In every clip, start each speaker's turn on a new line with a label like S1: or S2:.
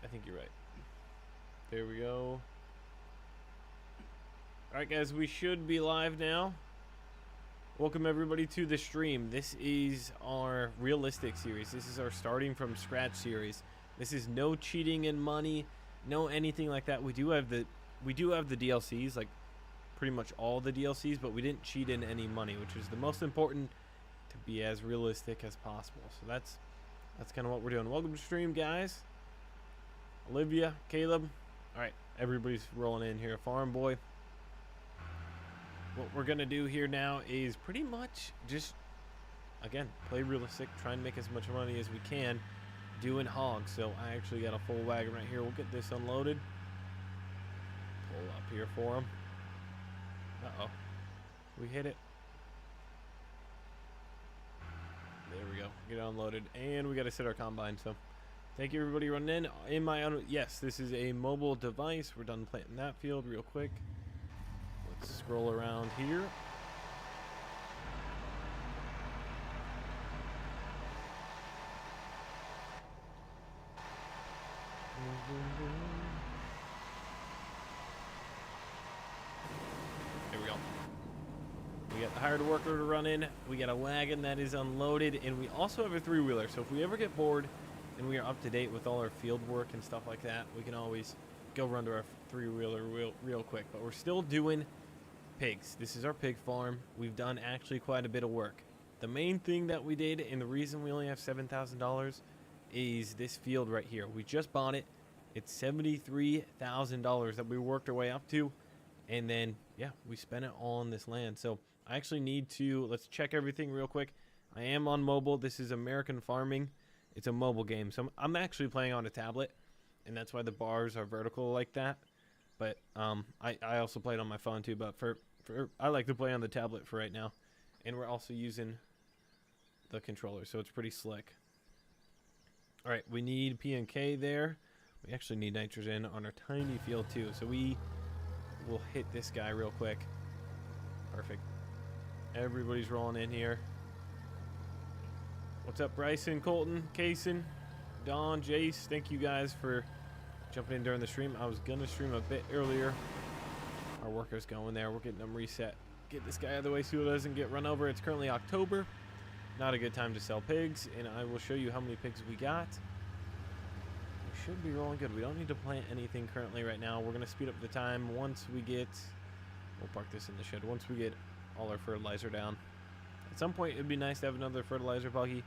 S1: think you're right. There we go. Alright guys, we should be live now. Welcome everybody to the stream. This is our realistic series. This is our starting from scratch series. This is no cheating in money, no anything like that. We do have the DLCs, like pretty much all the DLCs, but we didn't cheat in any money, which is the most important, to be as realistic as possible. So that's kind of what we're doing. Welcome to the stream, guys. Olivia, Caleb. All right, everybody's rolling in here. Farm boy. What we're gonna do here now is pretty much just, again, play realistic, try and make as much money as we can doing hogs. So I actually got a full wagon right here. We'll get this unloaded. Pull up here for him. Uh-oh. We hit it. There we go. Get it unloaded. And we got to set our combine. So thank you, everybody, running in my own. Yes, this is a mobile device. We're done planting that field real quick. Let's scroll around here. There we go. We got the hired worker to run in. We got a wagon that is unloaded, and we also have a three-wheeler. So if we ever get bored and we are up to date with all our field work and stuff like that, we can always go run to our three-wheeler real quick. But we're still doing pigs. This is our pig farm. We've done actually quite a bit of work. The main thing that we did, and the reason we only have $7,000, is this field right here. We just bought it. It's $73,000 that we worked our way up to, and then yeah, we spent it on this land. So I actually need to, let's check everything real quick. I am on mobile. This is American Farming. It's a mobile game, so I'm actually playing on a tablet, and that's why the bars are vertical like that. But I also played on my phone too, but for I like to play on the tablet for right now. And we're also using the controller, so it's pretty slick. All right, we need P and K there. We actually need nitrogen on our tiny field too, so we will hit this guy real quick. Perfect. Everybody's rolling in here. What's up, Bryson, Colton, Kaysen, Don, Jace? Thank you guys for jumping in during the stream. I was gonna stream a bit earlier. Our worker's going there. We're getting them reset. Get this guy out of the way so he doesn't get run over. It's currently October. Not a good time to sell pigs, and I will show you how many pigs we got. We should be rolling good. We don't need to plant anything currently right now. We're gonna speed up the time once we get, we'll park this in the shed, once we get all our fertilizer down. At some point it'd be nice to have another fertilizer buggy,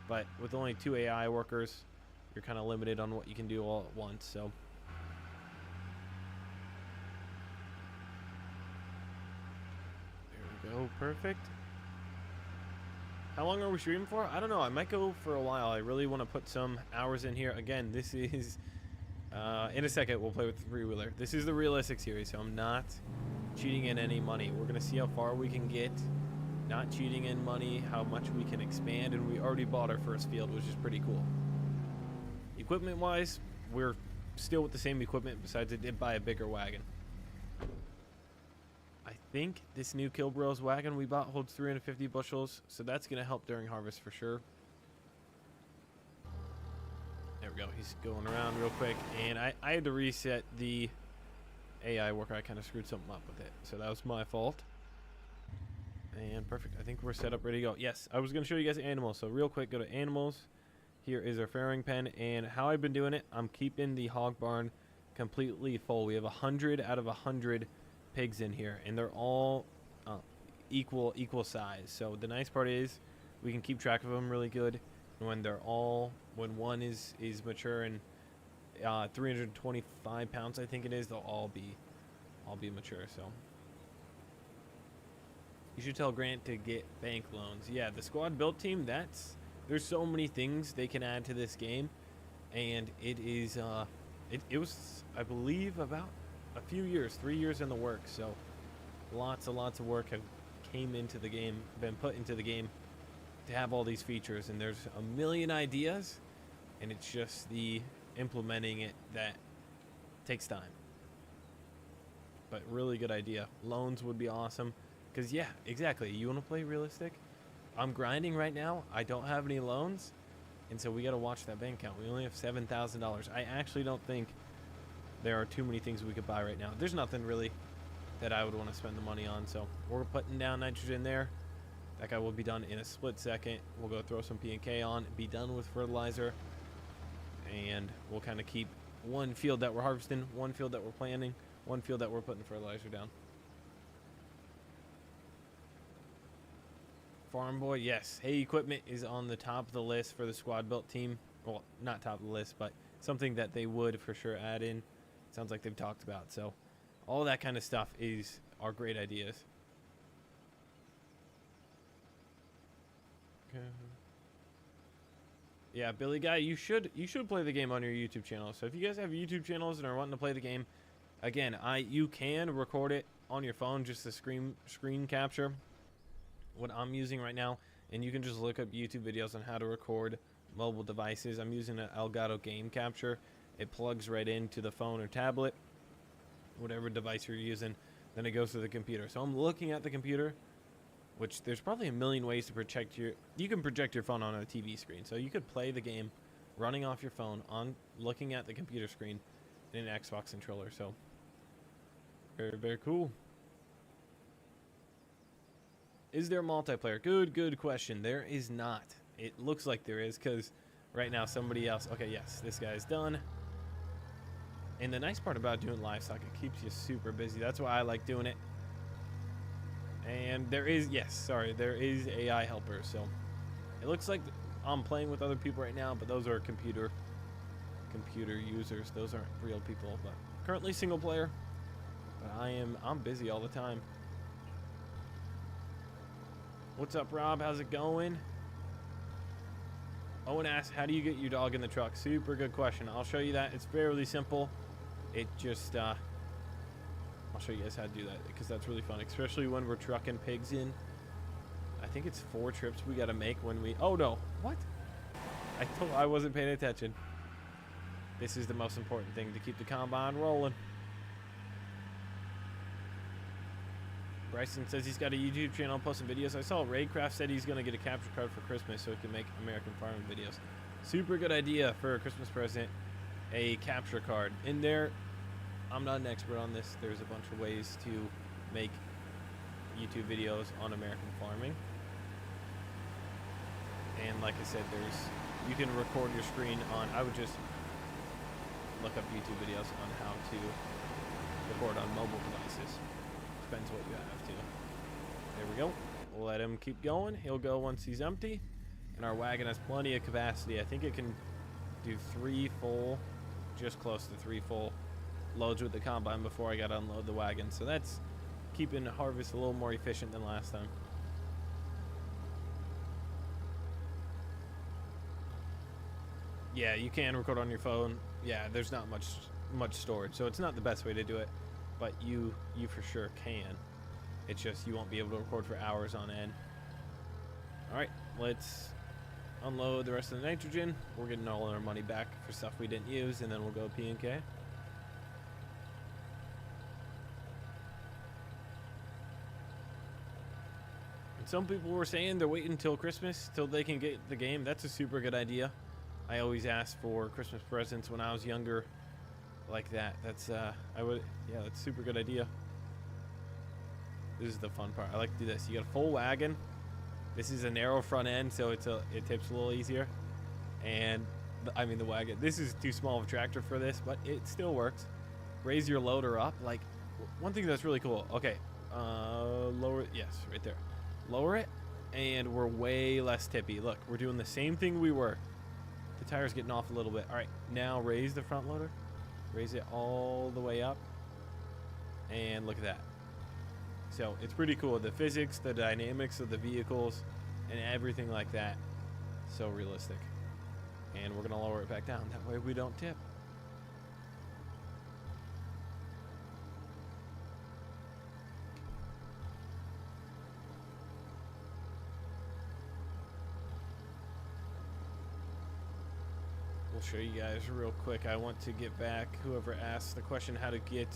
S1: but with only 2 AI workers, you're kind of limited on what you can do all at once. So there we go. Perfect. How long are we streaming for? I don't know. I might go for a while. I really want to put some hours in here. Again, this is in a second we'll play with the three-wheeler. This is the realistic series, so I'm not cheating in any money. We're gonna see how far we can get, not cheating in money, how much we can expand, and we already bought our first field, which is pretty cool. Equipment wise, we're still with the same equipment, besides I did buy a bigger wagon. I think this new Kilbros wagon we bought holds 350 bushels, so that's going to help during harvest for sure. There we go. He's going around real quick, and I had to reset the AI worker. I kind of screwed something up with it, so that was my fault. And perfect. I think we're set up, ready to go. Yes, I was going to show you guys animals, so real quick, go to animals. Here is our farrowing pen, and how I've been doing it, I'm keeping the hog barn completely full. We have 100 out of 100 pigs in here, and they're all equal size. So the nice part is we can keep track of them really good. And when one is mature and 325 pounds, I think it is, they'll all be mature. So you should tell Grant to get bank loans. Yeah, the squad build team, there's so many things they can add to this game, and it is it was, I believe, about a few years, 3 years in the works. So lots of work have came into the game, been put into the game to have all these features, and there's a million ideas, and it's just the implementing it that takes time. But really good idea. Loans would be awesome, because yeah, exactly, you want to play realistic. I'm grinding right now. I don't have any loans, And so we got to watch that bank account. We only have $7,000. I actually don't think there are too many things we could buy right now. There's nothing really that I would want to spend the money on. So we're putting down nitrogen there. That guy will be done in a split second. We'll go throw some P&K on, be done with fertilizer, and we'll kind of keep one field that we're harvesting, one field that we're planting, one field that we're putting fertilizer down. Farm boy, yes. Hay equipment is on the top of the list for the squad built team. Well, not top of the list, but something that they would for sure add in. Sounds like they've talked about. So all that kind of stuff are great ideas. Okay. Yeah, Billy Guy, you should play the game on your YouTube channel. So if you guys have YouTube channels and are wanting to play the game, again, you can record it on your phone, just the screen capture. What I'm using right now, and you can just look up YouTube videos on how to record mobile devices. I'm using an Elgato game capture. It plugs right into the phone or tablet, whatever device you're using, then it goes to the computer. So I'm looking at the computer, which there's probably a million ways to project you can project your phone on a TV screen. So you could play the game running off your phone on looking at the computer screen in an Xbox controller. So very, very cool. Is there multiplayer? Good question. There is not. It looks like there is because right now somebody else. Okay, yes, this guy's done. And the nice part about doing livestock, it keeps you super busy. That's why I like doing it. And there is, there is AI helpers. So it looks like I'm playing with other people right now, but those are computer users. Those aren't real people. But currently single player. But I'm busy all the time. What's up, Rob? How's it going? Owen asks, how do you get your dog in the truck? Super good question. I'll show you that. It's fairly simple. It just, I'll show you guys how to do that because that's really fun, especially when we're trucking pigs in. I think it's 4 trips we got to make when we, oh no, what? I wasn't paying attention. This is the most important thing to keep the combine rolling. Bryson says he's got a YouTube channel posting videos. I saw Raycraft said he's going to get a capture card for Christmas so he can make American farming videos. Super good idea for a Christmas present, a capture card. In there, I'm not an expert on this. There's a bunch of ways to make YouTube videos on American farming. And like I said, you can record your screen on, I would just look up YouTube videos on how to record on mobile devices. Depends what you have to. There we go. We'll let him keep going. He'll go once he's empty. And our wagon has plenty of capacity. I think it can do 3 full, just close to 3 full loads with the combine before I got to unload the wagon. So that's keeping the harvest a little more efficient than last time. Yeah, you can record on your phone. Yeah, there's not much storage, so it's not the best way to do it. But you for sure can. It's just you won't be able to record for hours on end. All right, let's unload the rest of the nitrogen. We're getting all our money back for stuff we didn't use, and then we'll go P&K. And some people were saying they're waiting until Christmas till they can get the game. That's a super good idea. I always asked for Christmas presents when I was younger. Like that. That's that's a super good idea. This is the fun part. I like to do this. You got a full wagon. This is a narrow front end, so it tips a little easier. And the wagon. This is too small of a tractor for this, but it still works. Raise your loader up. Like one thing that's really cool. Okay, lower it. Yes, right there. Lower it, and we're way less tippy. Look, we're doing the same thing we were. The tire's getting off a little bit. All right, now raise the front loader. Raise it all the way up. And look at that. So it's pretty cool. The physics, the dynamics of the vehicles, and everything like that. So realistic. And we're going to lower it back down. That way we don't tip. Show you guys real quick. I want to get back whoever asked the question how to get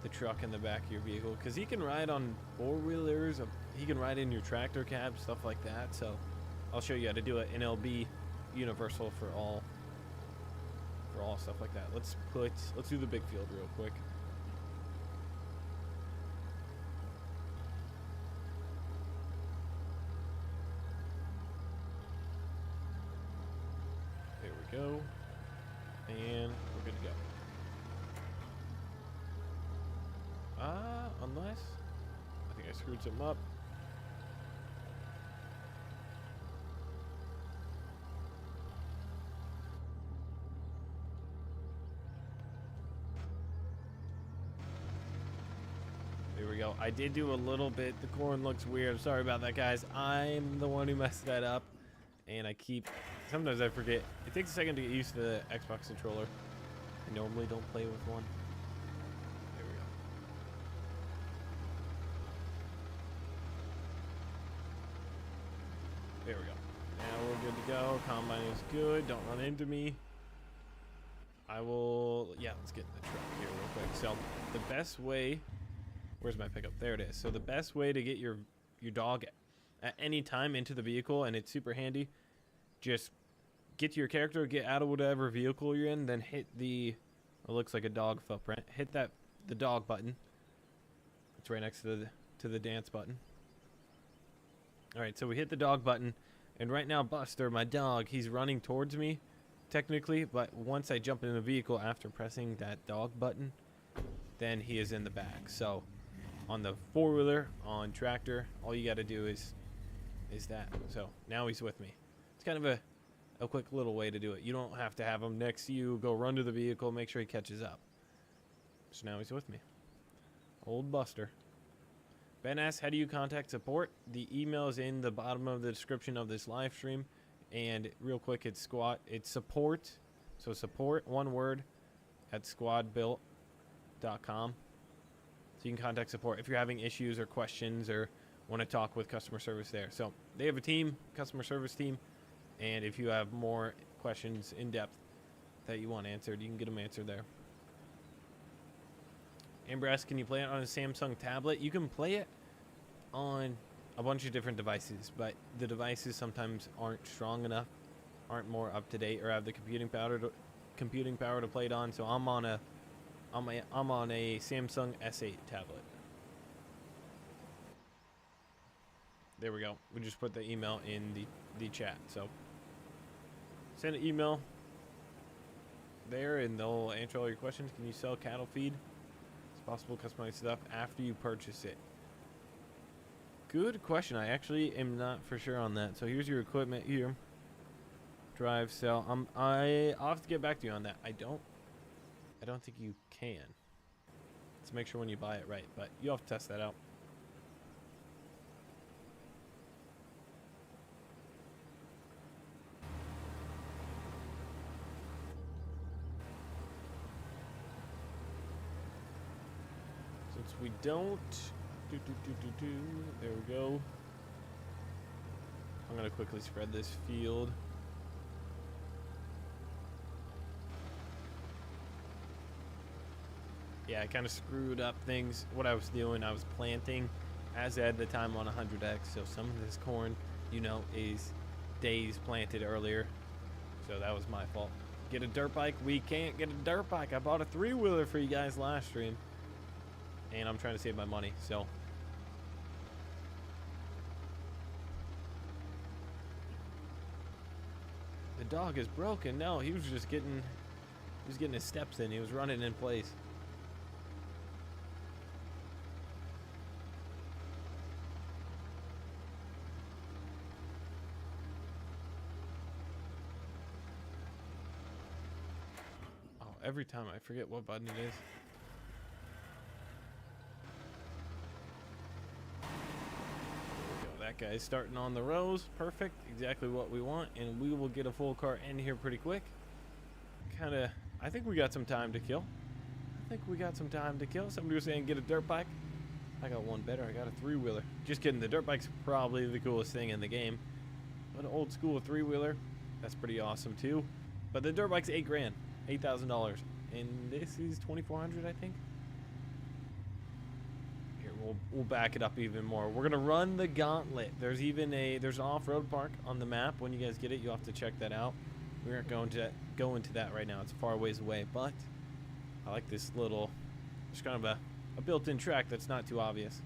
S1: the truck in the back of your vehicle, because he can ride on 4-wheelers, he can ride in your tractor cab, stuff like that. So I'll show you how to do it, and it'll be universal for all stuff like that. Let's do the big field real quick. There we go. And we're good to go. Unless I think I screwed something up. There we go. I did do a little bit. The corn looks weird. Sorry about that, guys. I'm the one who messed that up. And sometimes I forget. It takes a second to get used to the Xbox controller. I normally don't play with one. There we go. There we go. Now we're good to go. Combine is good. Don't run into me. Let's get in the truck here real quick. So the best way, where's my pickup? There it is. So the best way to get your dog at any time into the vehicle, and it's super handy, just get to your character, get out of whatever vehicle you're in, then hit it looks like a dog footprint. Hit the dog button. It's right next to the dance button. All right, so we hit the dog button, and right now Buster, my dog, he's running towards me, technically, but once I jump in the vehicle after pressing that dog button, then he is in the back. So on the four-wheeler, on tractor, all you got to do is that. So now he's with me. It's kind of a quick little way to do it. You don't have to have him next to you, go run to the vehicle, make sure he catches up. So now he's with me. Old Buster. Ben asks, how do you contact support? The email is in the bottom of the description of this live stream. And real quick, it's support. So support, one word, at squadbuilt.com. So you can contact support if you're having issues or questions or want to talk with customer service there. So they have a team, customer service team. And if you have more questions in depth that you want answered, you can get them answered there. Amber asks, can you play it on a Samsung tablet? You can play it on a bunch of different devices, but the devices sometimes aren't strong enough, aren't more up to date, or have the computing power to play it on. So I'm on a Samsung S8 tablet. There we go. We just put the email in the chat. So send an email there, and they'll answer all your questions. Can you sell cattle feed? It's possible customized stuff after you purchase it. Good question. I actually am not for sure on that. So here's your equipment here. Drive, sell. I'll have to get back to you on that. I don't think you can. Let's make sure when you buy it right, but you'll have to test that out. Since we don't there we go. I'm gonna quickly spread this field. Yeah, I kind of screwed up things. What I was doing, I was planting as at the time on 100X. So some of this corn, is days planted earlier. So that was my fault. Get a dirt bike? We can't get a dirt bike. I bought a three-wheeler for you guys last stream. And I'm trying to save my money, so. The dog is broken. No, he was just getting his steps in. He was running in place. Oh, every time I forget what button it is. That guy's starting on the rows. Perfect. Exactly what we want. And we will get a full car in here pretty quick. I think we got some time to kill. Somebody was saying get a dirt bike. I got one better. I got a three-wheeler. Just kidding. The dirt bike's probably the coolest thing in the game. But an old school three-wheeler, that's pretty awesome too. But the dirt bike's $8,000. $8,000. And this is $2,400, I think. Here We'll back it up even more. We're gonna run the gauntlet. There's an off-road park on the map. When you guys get it, you'll have to check that out. We aren't going to go into that right now. It's a far ways away, but I like this little, just kind of a built-in track that's not too obvious.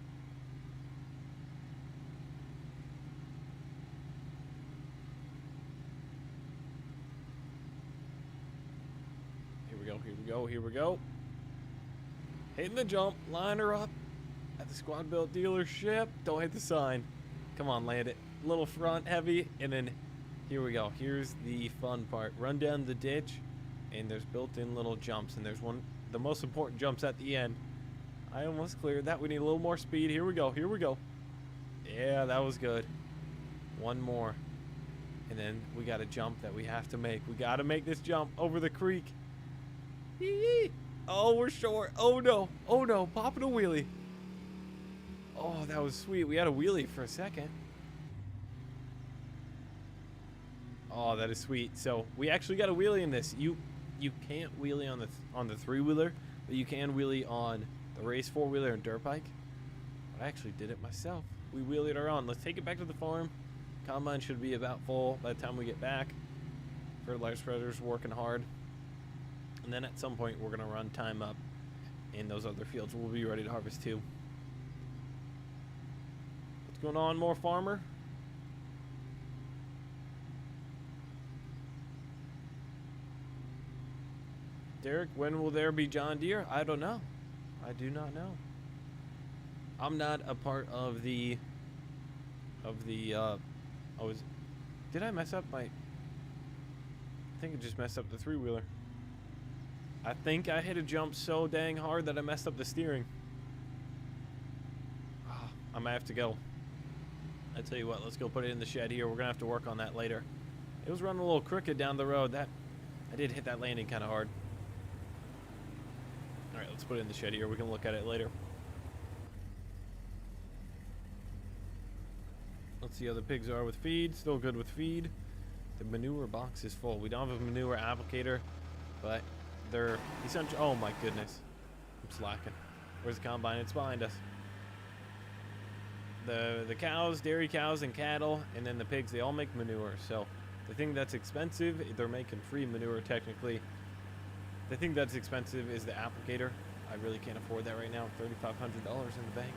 S1: Here we go, here we go, here we go. Hitting the jump, line her up at the Squad Built dealership. Don't hit the sign. Come on, land it. Little front heavy, and then here we go. Here's the fun part. Run down the ditch, and there's built-in little jumps, and there's the most important jumps at the end. I almost cleared that. We need a little more speed. Here we go, here we go. Yeah, that was good. One more. And then we got a jump that we have to make. We got to make this jump over the creek. Yee-yee. Oh, we're short. Oh, no. Oh, no. Popping a wheelie. Oh, that was sweet. We had a wheelie for a second. Oh, that is sweet. So we actually got a wheelie in this. You can't wheelie on the three-wheeler, but you can wheelie on the race four-wheeler and dirt bike. But I actually did it myself. We wheelied her on. Let's take it back to the farm. Combine should be about full by the time we get back. Fertilizer spreader's working hard. And then at some point, we're going to run time up in those other fields. We'll be ready to harvest too. What's going on, more farmer? Derek, when will there be John Deere? I don't know. I do not know. I'm not a part of the did I mess up my, I think I just messed up the three-wheeler. I think I hit a jump so dang hard that I messed up the steering. Oh, I might have to go. I tell you what, let's go put it in the shed here. We're gonna have to work on that later. It was running a little crooked down the road. I did hit that landing kind of hard. All right, let's put it in the shed here. We can look at it later. Let's see how the pigs are with feed. Still good with feed. The manure box is full. We don't have a manure applicator, but they're essential. Oh my goodness, I'm slacking. Where's the combine? It's behind us. The cows, dairy cows and cattle, and then the pigs, they all make manure. So the thing that's expensive, they're making free manure technically. The thing that's expensive is the applicator. I really can't afford that right now. $3,500 in the bank.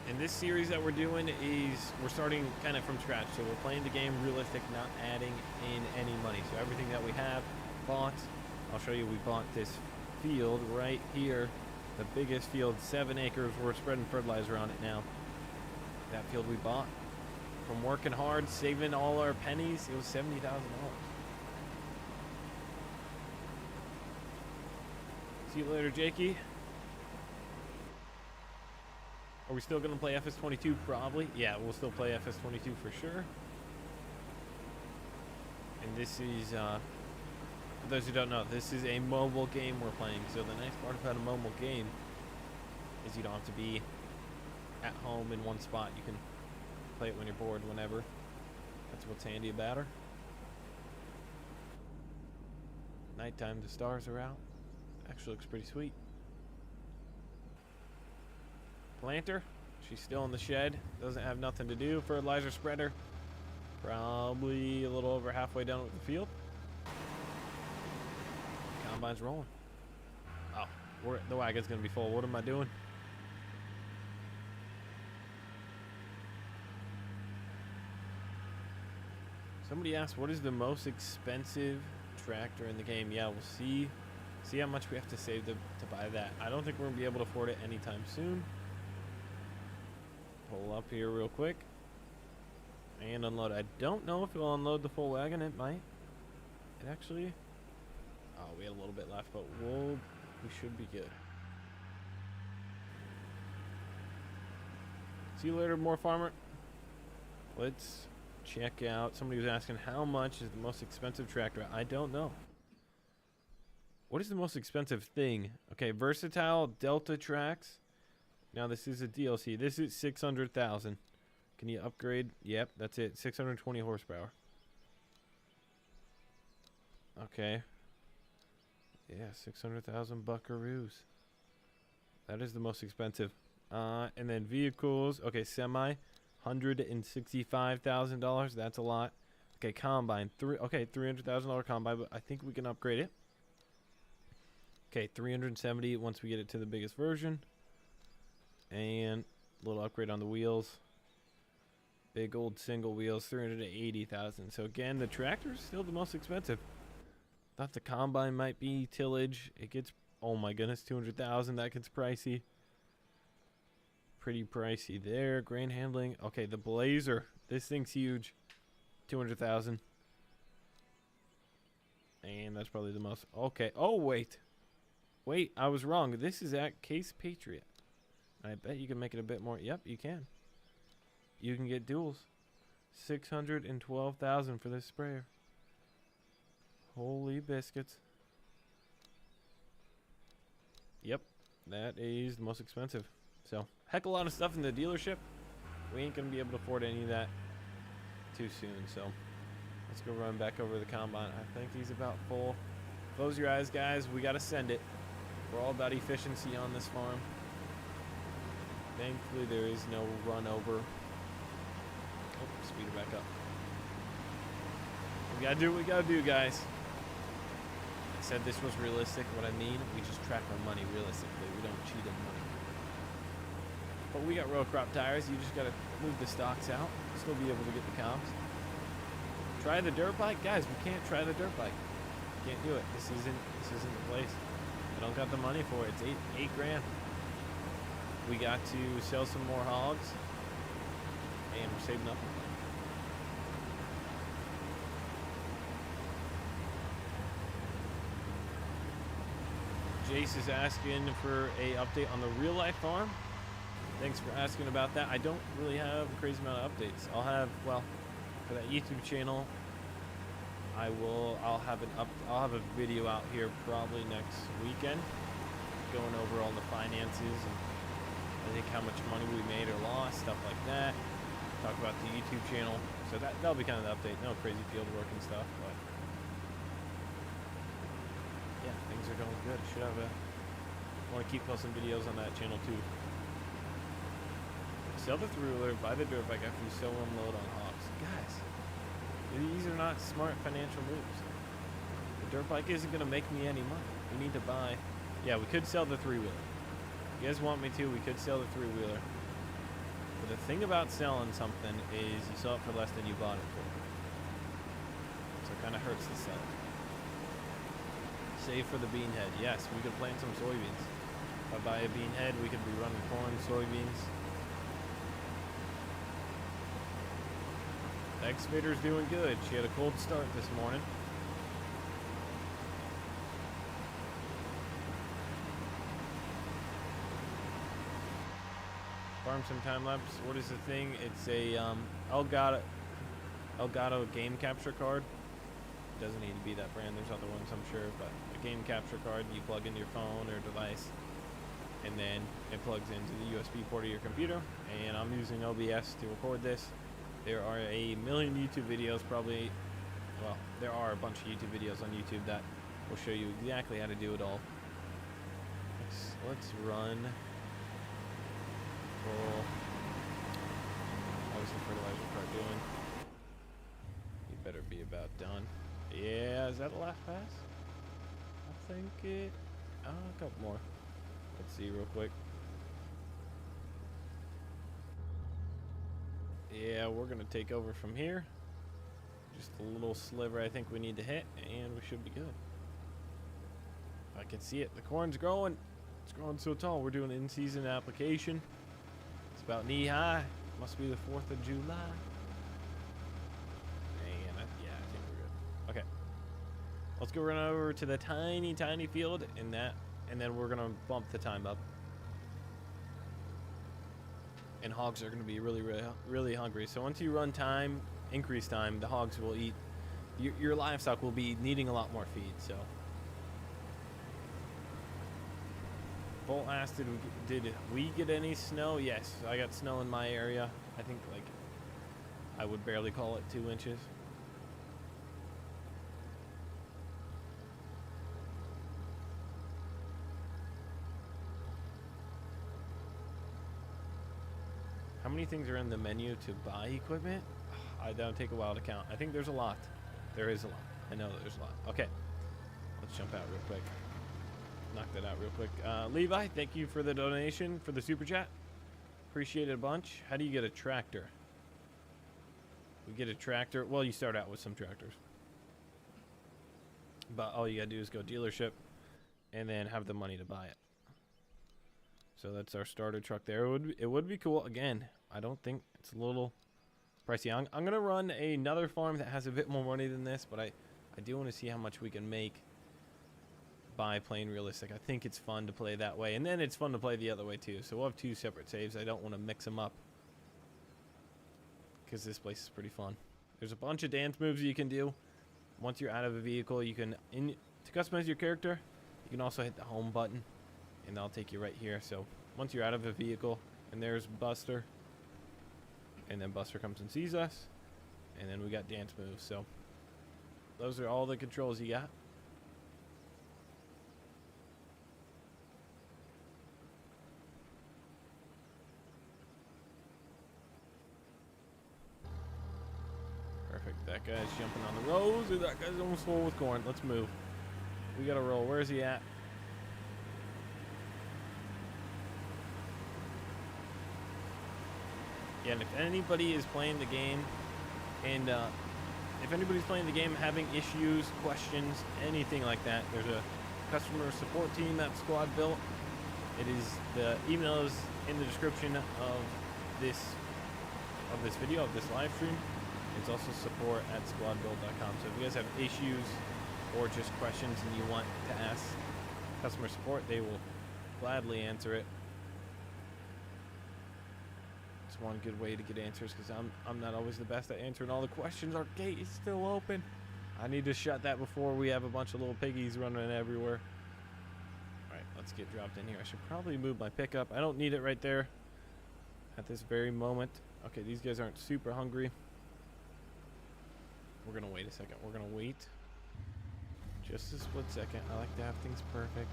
S1: And this series that we're doing is we're starting kind of from scratch. So we're playing the game realistic, not adding in any money. So everything that we have bought, I'll show you. We bought this field right here, the biggest field, 7 acres. We're spreading fertilizer on it now. That field we bought from working hard, saving all our pennies. It was $70,000. See you later, Jakey. Are we still going to play FS22? Probably. Yeah, we'll still play FS22 for sure. And this is, for those who don't know, this is a mobile game we're playing. So the nice part about a mobile game is you don't have to be at home in one spot. You can play it when you're bored, whenever. That's what's handy about her. Nighttime, the stars are out. Actually looks pretty sweet. Planter, she's still in the shed. Doesn't have nothing to do. Fertilizer spreader, probably a little over halfway done with the field. Combine's rolling. Oh, the wagon's gonna be full. What am I doing? Somebody asked, what is the most expensive tractor in the game? Yeah, we'll see how much we have to save to buy that. I don't think we're gonna be able to afford it anytime soon. Pull up here real quick and unload. I don't know if it'll unload the full wagon. It might. It actually, oh, we had a little bit left, but we should be good. See you later, more farmer. Let's check out. Somebody was asking how much is the most expensive tractor. I don't know. What is the most expensive thing? Okay, versatile Delta tracks. Now this is a DLC. This is 600,000. Can you upgrade? Yep, that's it. 620 horsepower. Okay. Yeah, 600,000 buckaroos. That is the most expensive. And then vehicles. Okay, semi, $165,000. That's a lot. Okay, combine. $300,000 combine, but I think we can upgrade it. Okay, 370 once we get it to the biggest version. And a little upgrade on the wheels. Big old single wheels, 380,000. So again, the tractor is still the most expensive. Thought the combine might be tillage. It gets, oh my goodness, 200,000. That gets pricey. Pretty pricey there. Grain handling. Okay, the Blazer. This thing's huge. 200,000. And that's probably the most. Okay. Oh wait, I was wrong. This is at Case Patriot. I bet you can make it a bit more. Yep, you can. You can get duals. 612,000 for this sprayer. Holy biscuits. Yep, that is the most expensive. So, heck, a lot of stuff in the dealership. We ain't gonna be able to afford any of that too soon. So, let's go run back over the combine. I think he's about full. Close your eyes, guys. We gotta send it. We're all about efficiency on this farm. Thankfully, there is no run over. Oh, speed it back up. We gotta do what we gotta do, guys. I said this was realistic. What I mean, we just track our money realistically. We don't cheat on money. But we got row crop tires. You just gotta move the stocks out. Still be able to get the comps. Try the dirt bike, guys. We can't try the dirt bike. Can't do it. This isn't the place. I don't got the money for it. It's eight grand. We got to sell some more hogs. And we're saving up. Jace is asking for a update on the real life farm. Thanks for asking about that. I don't really have a crazy amount of updates. I'll have, well, for that YouTube channel, I'll have a video out here probably next weekend, going over all the finances and I think how much money we made or lost, stuff like that. Talk about the YouTube channel. So that'll be kind of the update. No crazy field work and stuff, but yeah, things are going good. Should have want to keep posting videos on that channel too. Sell the three-wheeler, buy the dirt bike after you sell one load on hogs. Guys, these are not smart financial moves. The dirt bike isn't going to make me any money. We need to buy. Yeah, we could sell the three-wheeler. If you guys want me to, we could sell the three-wheeler. But the thing about selling something is you sell it for less than you bought it for. So it kind of hurts to sell it. Save for the bean head. Yes, we could plant some soybeans. If I buy a bean head, we could be running corn, soybeans. The excavator's doing good. She had a cold start this morning. Farm some time lapse. What is the thing? It's a Elgato game capture card. It doesn't need to be that brand. There's other ones, I'm sure, but a game capture card you plug into your phone or device, and then it plugs into the USB port of your computer. And I'm using OBS to record this. There are a million YouTube videos, probably. Well, there are a bunch of YouTube videos on YouTube that will show you exactly how to do it all. Let's run. Full. How's the fertilizer cart doing? You better be about done. Yeah, is that the last pass? I think it. Oh, a couple more. Let's see real quick. Yeah, we're gonna take over from here. Just a little sliver I think we need to hit, and we should be good. If I can see it, the corn's growing. It's growing so tall. We're doing in-season application. It's about knee-high. Must be the 4th of July. And yeah, I think we're good. Okay. Let's go run over to the tiny, tiny field, and then we're gonna bump the time up. And hogs are going to be really, really, really hungry. So once you run time, increase time, the hogs will eat. Your livestock will be needing a lot more feed. So, Bolt asked, did we get any snow? Yes, I got snow in my area. I think I would barely call it 2 inches. many things are in the menu to buy equipment? I don't take a while to count. I think there's a lot. There is a lot. I know that there's a lot. Okay. Let's jump out real quick. Knock that out real quick. Levi, thank you for the donation, for the super chat. Appreciate it a bunch. How do you get a tractor? We get a tractor. Well, you start out with some tractors. But all you gotta do is go dealership and then have the money to buy it. So that's our starter truck there. It would be cool. Again, I don't think it's a little pricey. I'm gonna run another farm that has a bit more money than this, but I do want to see how much we can make by playing realistic. I think it's fun to play that way, and then it's fun to play the other way too. So we'll have two separate saves. I don't want to mix them up because this place is pretty fun. There's a bunch of dance moves you can do. Once you're out of a vehicle, you can to customize your character, you can also hit the home button and that'll take you right here. So once you're out of a vehicle, and there's Buster, and then Buster comes and sees us, and then we got dance moves. So those are all the controls you got. Perfect. That guy's jumping on the rows, and that guy's almost full with corn. Let's move. We gotta roll. Where's he at? Yeah, and if anybody is playing the game, and if anybody's playing the game having issues, questions, anything like that, there's a customer support team that Squad built. It is, the email is in the description of this video, of this live stream. It's also support@squadbuild.com. So if you guys have issues or just questions and you want to ask customer support, they will gladly answer it. It's one good way to get answers, because I'm not always the best at answering all the questions. Our gate is still open. I need to shut that before we have a bunch of little piggies running everywhere. All right, let's get dropped in here. I should probably move my pickup. I don't need it right there at this very moment. Okay, these guys aren't super hungry. We're gonna wait a second. We're gonna wait just a split second. I like to have things perfect.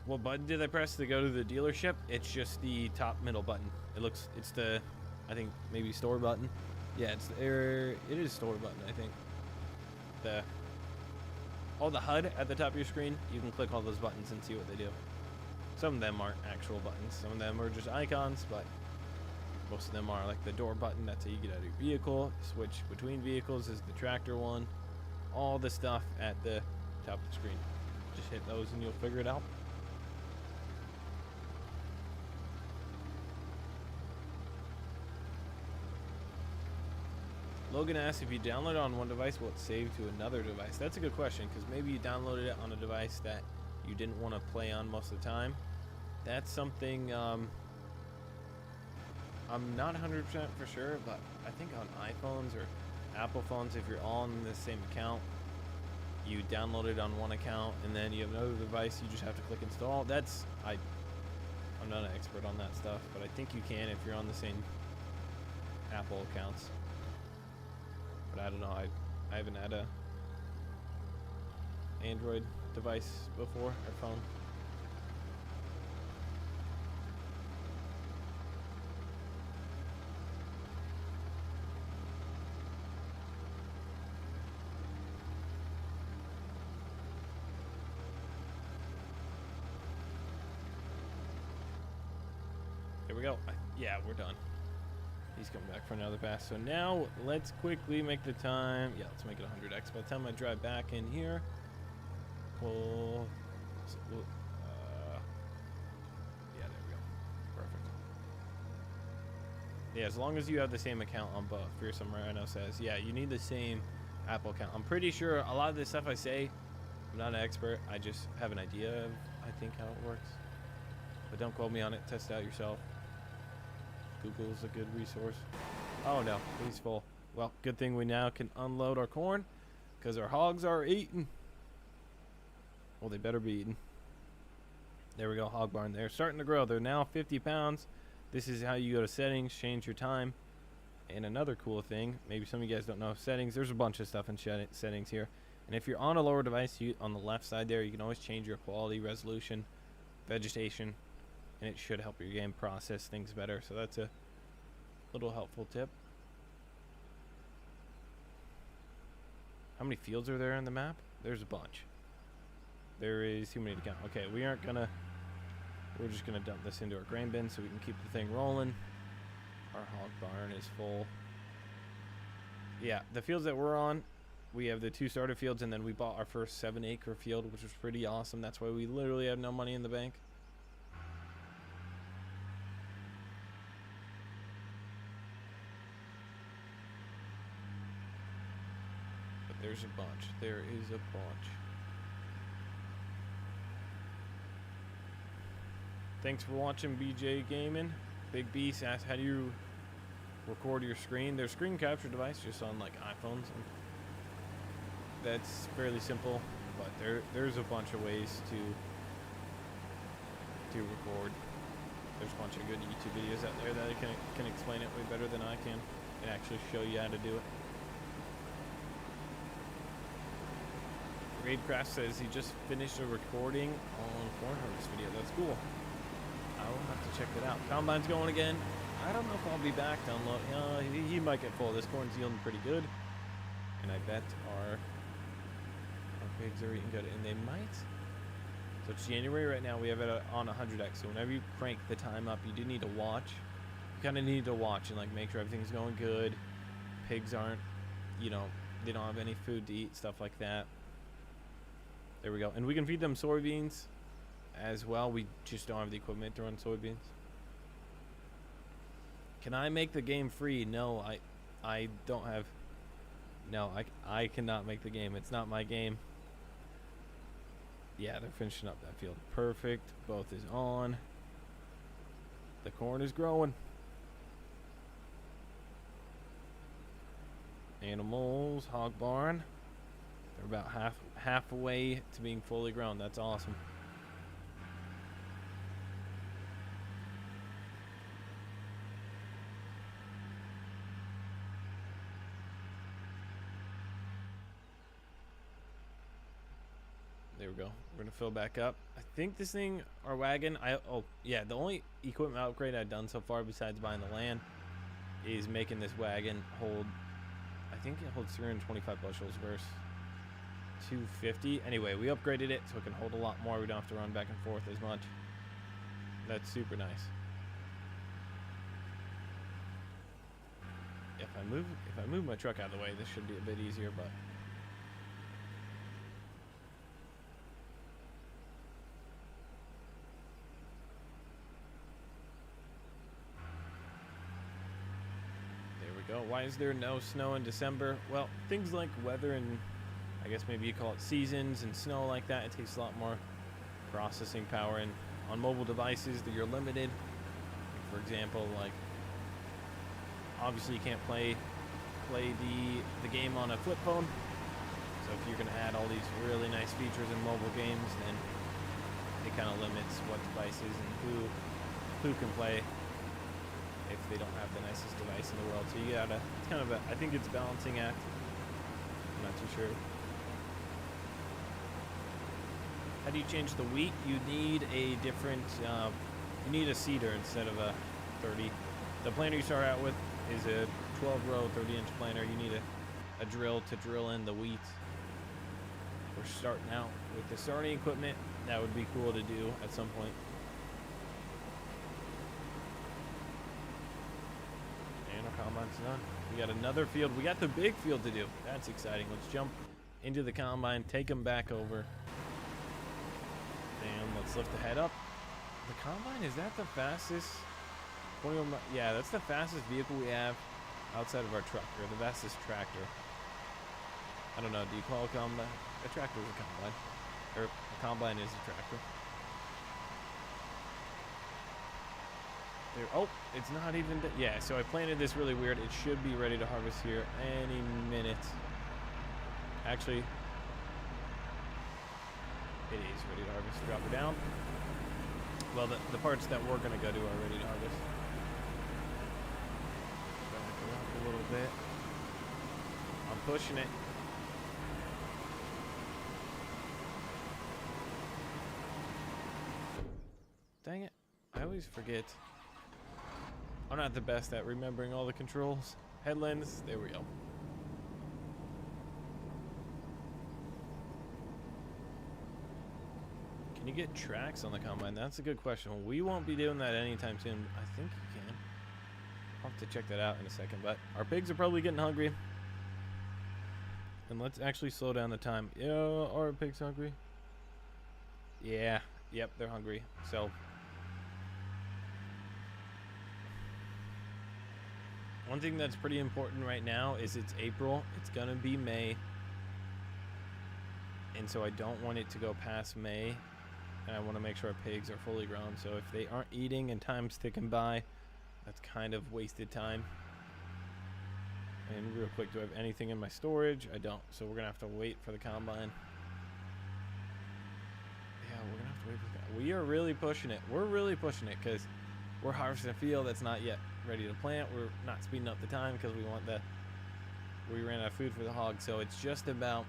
S1: What button did I press to go to the dealership? It's just the top middle button. It's the, I think maybe store button. Yeah, it is store button, I think. The HUD at the top of your screen, you can click all those buttons and see what they do. Some of them aren't actual buttons. Some of them are just icons, but most of them are. Like the door button, that's how you get out of your vehicle. Switch between vehicles is the tractor one. All the stuff at the top of the screen. Just hit those and you'll figure it out. Logan asks, if you download it on one device, will it save to another device? That's a good question, because maybe you downloaded it on a device that you didn't want to play on most of the time. That's something I'm not 100% for sure, but I think on iPhones or Apple phones, if you're all on the same account, you download it on one account, and then you have another device, you just have to click install. I'm not an expert on that stuff, but I think you can if you're on the same Apple accounts. But I don't know. I haven't had a Android device before, or phone. There we go. Yeah, we're done. He's coming back for another pass. So now let's quickly make the time. Yeah, let's make it 100x. By the time I drive back in here, yeah, there we go. Perfect. Yeah, as long as you have the same account on both. Fearsome Rhino says, yeah, you need the same Apple account. I'm pretty sure a lot of this stuff I say, I'm not an expert. I just have an idea of, I think, how it works. But don't quote me on it. Test it out yourself. Google's a good resource. Oh no, he's full. Well, good thing we now can unload our corn, because our hogs are eating. Well, they better be eating. There we go, hog barn. They're starting to grow. They're now 50 pounds. This is how you go to settings, change your time. And another cool thing, maybe some of you guys don't know settings. There's a bunch of stuff in settings here. And if you're on a lower device, on the left side there, you can always change your quality, resolution, vegetation, and it should help your game process things better. So that's a little helpful tip. How many fields are there on the map? There's a bunch. There is too many to count. Okay, we're just gonna dump this into our grain bin so we can keep the thing rolling. Our hog barn is full. Yeah, the fields that we're on, we have the 2 starter fields, and then we bought our first 7-acre field, which was pretty awesome. That's why we literally have no money in the bank. But there's a bunch. There is a bunch. Thanks for watching, BJ Gaming. Big Beast asked, how do you record your screen? There's screen capture device just on like iPhones. That's fairly simple, but there's a bunch of ways to record. There's a bunch of good YouTube videos out there that can explain it way better than I can and actually show you how to do it. Raidcraft says he just finished a recording on corn harvest video. That's cool. I will have to check that out. Combine's going again. I don't know if I'll be back to unload. He might get full. This corn's yielding pretty good. And I bet our pigs are eating good. And they might. So it's January right now. We have it on 100x. So whenever you crank the time up, you do need to watch. You kind of need to watch and like make sure everything's going good. Pigs aren't, they don't have any food to eat, stuff like that. There we go. And we can feed them soybeans as well. We just don't have the equipment to run soybeans. Can I make the game free? No, I don't have. No, I cannot make the game. It's not my game. Yeah, they're finishing up that field. Perfect. Both is on. The corn is growing. Animals, hog barn. They're about half away to being fully grown. That's awesome. There we go. We're gonna fill back up. I think this thing, our wagon, the only equipment upgrade I've done so far besides buying the land is making this wagon hold, I think it holds 325 bushels versus 250. Anyway, we upgraded it so it can hold a lot more. We don't have to run back and forth as much. That's super nice. If I move my truck out of the way, this should be a bit easier, but go. Why is there no snow in December? Well, things like weather and I guess maybe you call it seasons and snow like that, it takes a lot more processing power, and on mobile devices that you're limited. For example, like obviously you can't play the game on a flip phone. So if you're gonna add all these really nice features in mobile games, then it kind of limits what devices and who can play if they don't have the nicest device in the world. So you gotta, it's kind of I think it's a balancing act. I'm not too sure. How do you change the wheat? You need a different, you need a seeder instead of a 30. The planter you start out with is a 12-row, 30-inch planter. You need a drill to drill in the wheat. We're starting out with the starting equipment. That would be cool to do at some point. Combine's done. We got another field. We got the big field to do. That's exciting. Let's jump into the combine, take them back over, and let's lift the head up. The combine, is that the fastest? Yeah, that's the fastest vehicle we have outside of our truck, or the fastest tractor. I don't know. Do you call a combine? A tractor is a combine, or a combine is a tractor. There, oh, it's not even, yeah, so I planted this really weird. It should be ready to harvest here any minute. Actually, it is ready to harvest. Drop it down. Well, the parts that we're going to go to are ready to harvest. Back it up a little bit. I'm pushing it. always forget. I'm not the best at remembering all the controls. Headlands, there we go. Can you get tracks on the combine? That's a good question. We won't be doing that anytime soon. I think you can. I'll have to check that out in a second, but our pigs are probably getting hungry. And let's actually slow down the time. Yeah, are our pigs hungry? Yeah, yep, they're hungry. So one thing that's pretty important right now is it's April. It's gonna be May. And so I don't want it to go past May. And I want to make sure our pigs are fully grown. So if they aren't eating and time's ticking by, that's kind of wasted time. And real quick, do I have anything in my storage? I don't. So we're going to have to wait for the combine. Yeah, we're going to have to wait for the combine. We are really pushing it. We're really pushing it because we're harvesting a field that's not yet ready to plant. We're not speeding up the time because we ran out of food for the hogs. So it's just about,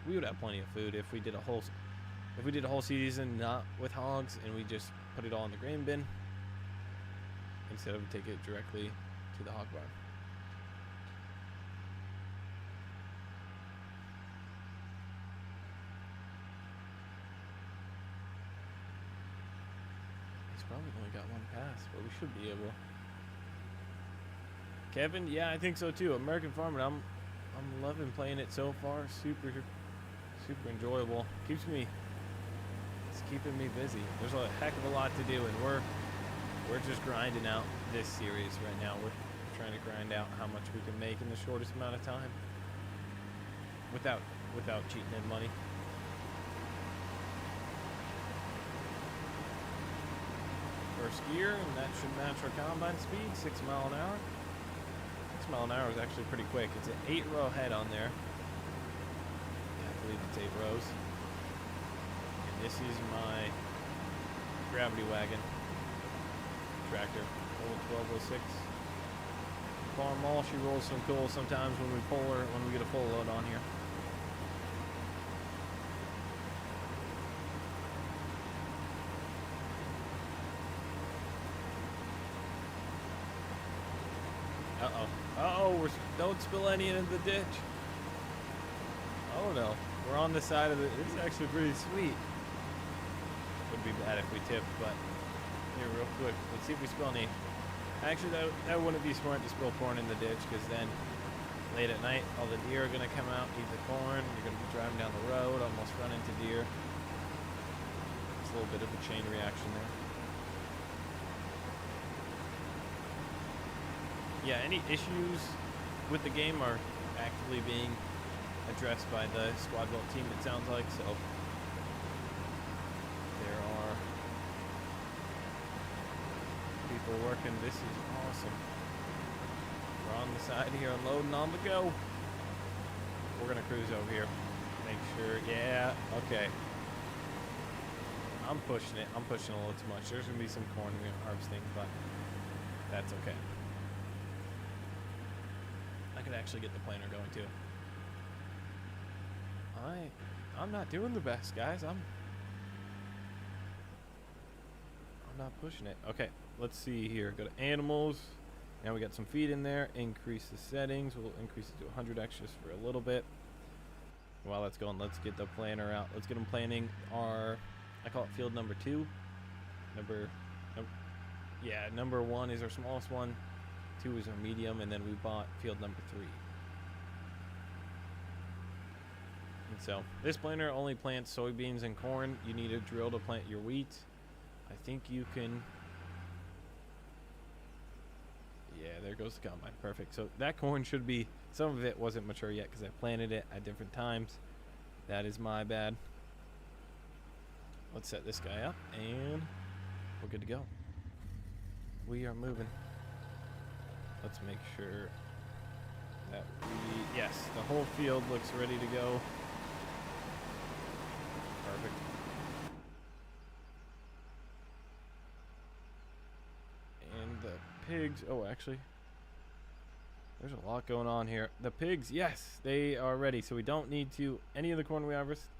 S1: we would have plenty of food if we did a whole season not with hogs and we just put it all in the grain bin instead of take it directly to the hog barn. He's probably only got one pass, but we should be able. Kevin, yeah, I think so too. American Farming, I'm loving playing it so far. Super enjoyable. It's keeping me busy. There's a heck of a lot to do, and we're just grinding out this series right now. We're trying to grind out how much we can make in the shortest amount of time without cheating in money. First gear, and that should match our combine speed, 6 mile an hour. 6 mile an hour is actually pretty quick. It's an 8-row head on there. Yeah, I believe it's 8 rows. This is my gravity wagon tractor, old 1206. Farm Mall, she rolls some cool sometimes when we get a full load on here. Don't spill any into the ditch. Oh no, we're on the side of it. It's actually pretty sweet. Would be bad if we tipped, but here real quick, let's see if we spill any. Actually, that wouldn't be smart to spill corn in the ditch, because then late at night all the deer are going to come out, eat the corn. You're going to be driving down the road, almost run into deer. It's a little bit of a chain reaction there. Yeah, any issues with the game are actively being addressed by the squad vault team, it sounds like. So there are people working. This is awesome. We're on the side here, unloading on the go. We're gonna cruise over here, make sure. Yeah, okay. I'm pushing it. I'm pushing a little too much. There's gonna be some corn harvesting, but that's okay. I could actually get the planter going too. I'm not doing the best, guys. I'm not pushing it. Okay, let's see here. Go to animals. Now we got some feed in there. Increase the settings. We'll increase it to 100 extras for a little bit. While that's going, let's get the planter out. Let's get them planting our, I call it field number 2. Number 1 is our smallest one. 2 is our medium, and then we bought field number 3. And so this planter only plants soybeans and corn. You need a drill to plant your wheat. I think you can. Yeah, there goes the combine. Perfect. So that corn should be, some of it wasn't mature yet because I planted it at different times. That is my bad. Let's set this guy up and we're good to go. We are moving. Let's make sure that yes, the whole field looks ready to go. Perfect. And the pigs, oh, actually, there's a lot going on here. The pigs, yes, they are ready. So we don't need to, any of the corn we harvest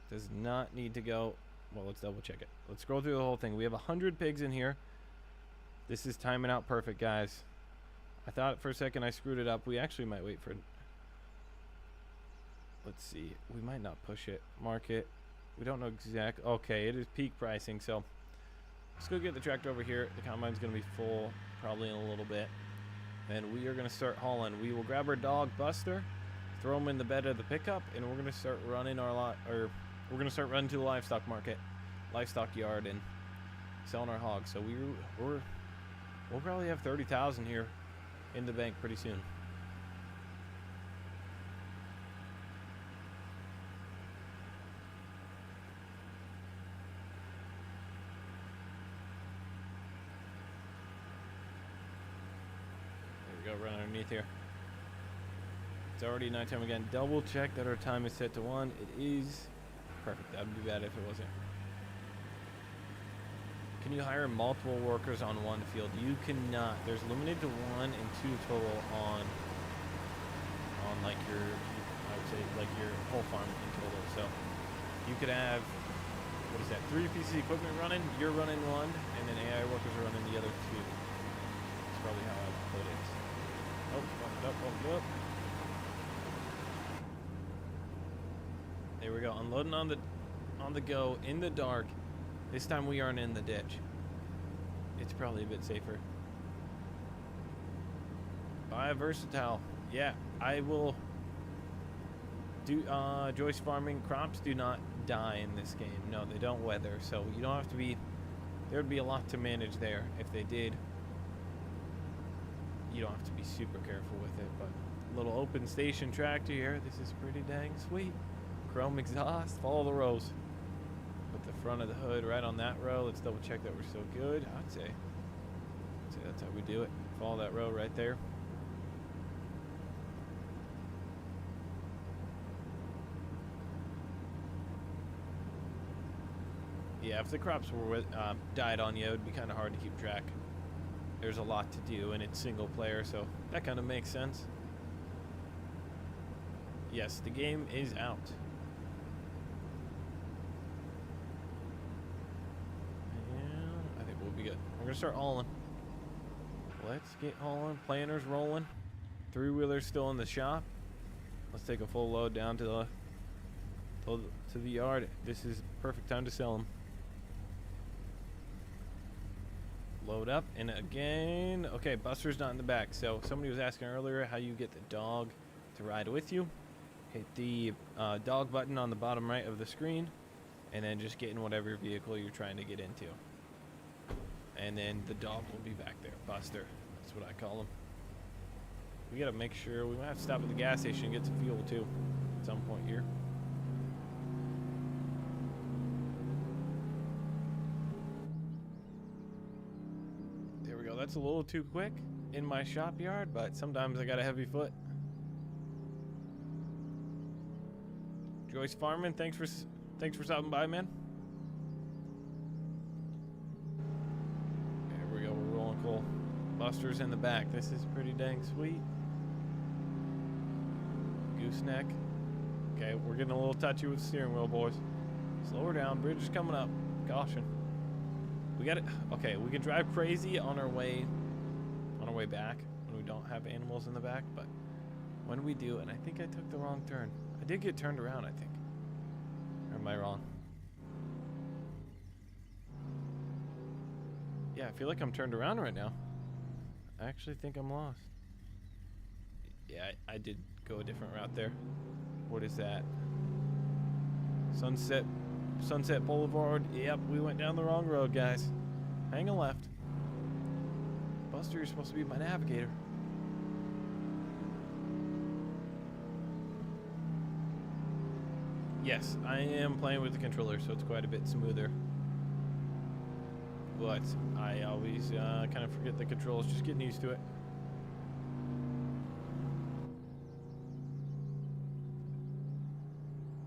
S1: does not need to go. Well, let's double check it. Let's scroll through the whole thing. We have 100 pigs in here. This is timing out perfect, guys. I thought for a second I screwed it up. We actually might wait for... Let's see. We might not push it. Market. We don't know exact... Okay, it is peak pricing, so... Let's go get the tractor over here. The combine's going to be full probably in a little bit. And we are going to start hauling. We will grab our dog, Buster, throw him in the bed of the pickup, and we're going to start running we're going to start running to the livestock market, livestock yard, and selling our hogs. So we'll probably have 30,000 here in the bank pretty soon. There we go, run underneath here. It's already nighttime again. Double check that our time is set to 1. It is perfect. That would be bad if it wasn't. Can you hire multiple workers on one field? You cannot. There's limited to 1 and 2 total on like your, I would say like your whole farm in total. So you could have, what is that, 3 pieces of equipment running, you're running 1, and then AI workers are running the other 2. That's probably how I would put it. Oh, bumped up. There we go. Unloading on the go in the dark. This time we aren't in the ditch. It's probably a bit safer. Buy a versatile. Yeah, I will do Joyce farming. Crops do not die in this game. No, they don't weather, so you don't have to be, there would be a lot to manage there. If they did, you don't have to be super careful with it, but little open station tractor here. This is pretty dang sweet. Chrome exhaust, follow the rows. Put the front of the hood right on that row. Let's double check that we're still good. I'd say that's how we do it. Follow that row right there. Yeah, if the crops were died on you, it would be kind of hard to keep track. There's a lot to do, and it's single player, so that kind of makes sense. Yes, the game is out. And I think we'll be good. We're going to start hauling. Let's get hauling. Planters rolling. 3-wheelers still in the shop. Let's take a full load down to the yard. This is perfect time to sell them. Load up, and again, okay, Buster's not in the back. So somebody was asking earlier how you get the dog to ride with you. Hit the dog button on the bottom right of the screen, and then just get in whatever vehicle you're trying to get into. And then the dog will be back there. Buster, that's what I call him. We gotta make sure, we might have to stop at the gas station and get some fuel too at some point here. There we go. That's a little too quick in my shop yard, but sometimes I got a heavy foot. Joyce Farming, thanks for stopping by, man. There we go. We're rolling cool. Buster's in the back. This is pretty dang sweet. Gooseneck. Okay, we're getting a little touchy with the steering wheel, boys. Slow her down. Bridge is coming up. Caution. We got it. Okay, we can drive crazy on our way back when we don't have animals in the back, but when we do, and I think I took the wrong turn. I did get turned around, I think. Or am I wrong? Yeah, I feel like I'm turned around right now. I actually think I'm lost. Yeah, I did go a different route there. What is that? Sunset Boulevard. Yep, we went down the wrong road, guys. Hang a left. Buster, you're supposed to be my navigator. Yes, I am playing with the controller, so it's quite a bit smoother. But I always kind of forget the controls, just getting used to it.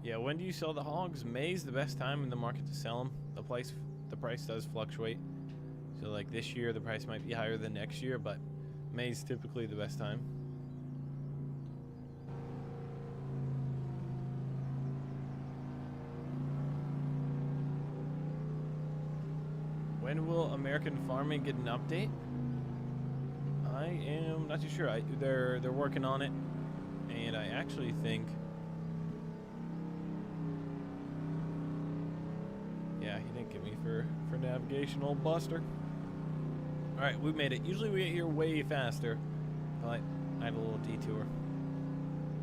S1: Yeah, when do you sell the hogs? May's the best time in the market to sell them. The price does fluctuate. So like this year, the price might be higher than next year, but May's typically the best time. When will American farming get an update? am not too sure. They're working on it, and I actually think, yeah, he didn't get me for navigation, old Buster. All right, we made it. Usually we get here way faster, but I had a little detour.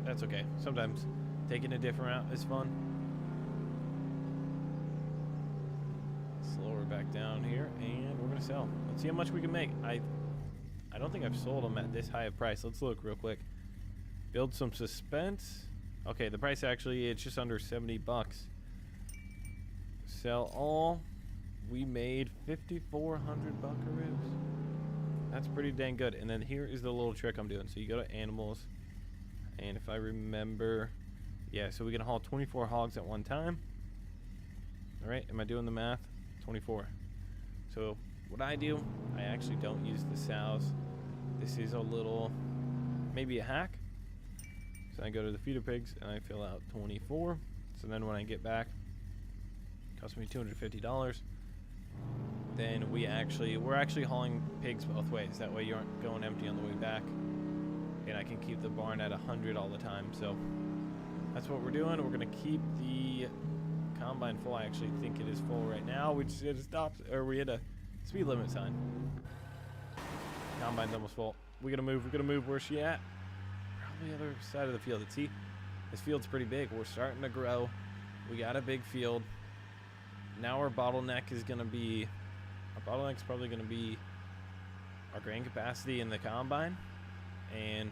S1: That's okay. Sometimes taking a different route is fun. Slower back down here, and we're gonna sell. Let's see how much we can make. I don't think I've sold them at this high of price. Let's look real quick. Build some suspense. Okay, the price actually, it's just under 70 bucks. Sell all. We made 5,400 buckaroos. That's pretty dang good. And then here is the little trick I'm doing. So you go to animals, and if I remember, yeah, so we can haul 24 hogs at one time. All right, am I doing the math? 24. So what I do, I actually don't use the sows. This is a little, maybe a hack. So I go to the feeder pigs and I fill out 24. So then when I get back, it costs me $250. Then we're actually hauling pigs both ways. That way you aren't going empty on the way back. And I can keep the barn at 100 all the time. So that's what we're doing. We're gonna keep the combine full. I actually think it is full right now. We just hit a stop, or we hit a speed limit sign. Combine's almost full. We gotta move. Where's she at? Probably the other side of the field. See, this field's pretty big. We're starting to grow. We got a big field. Now our bottleneck is gonna be, probably gonna be our grain capacity in the combine and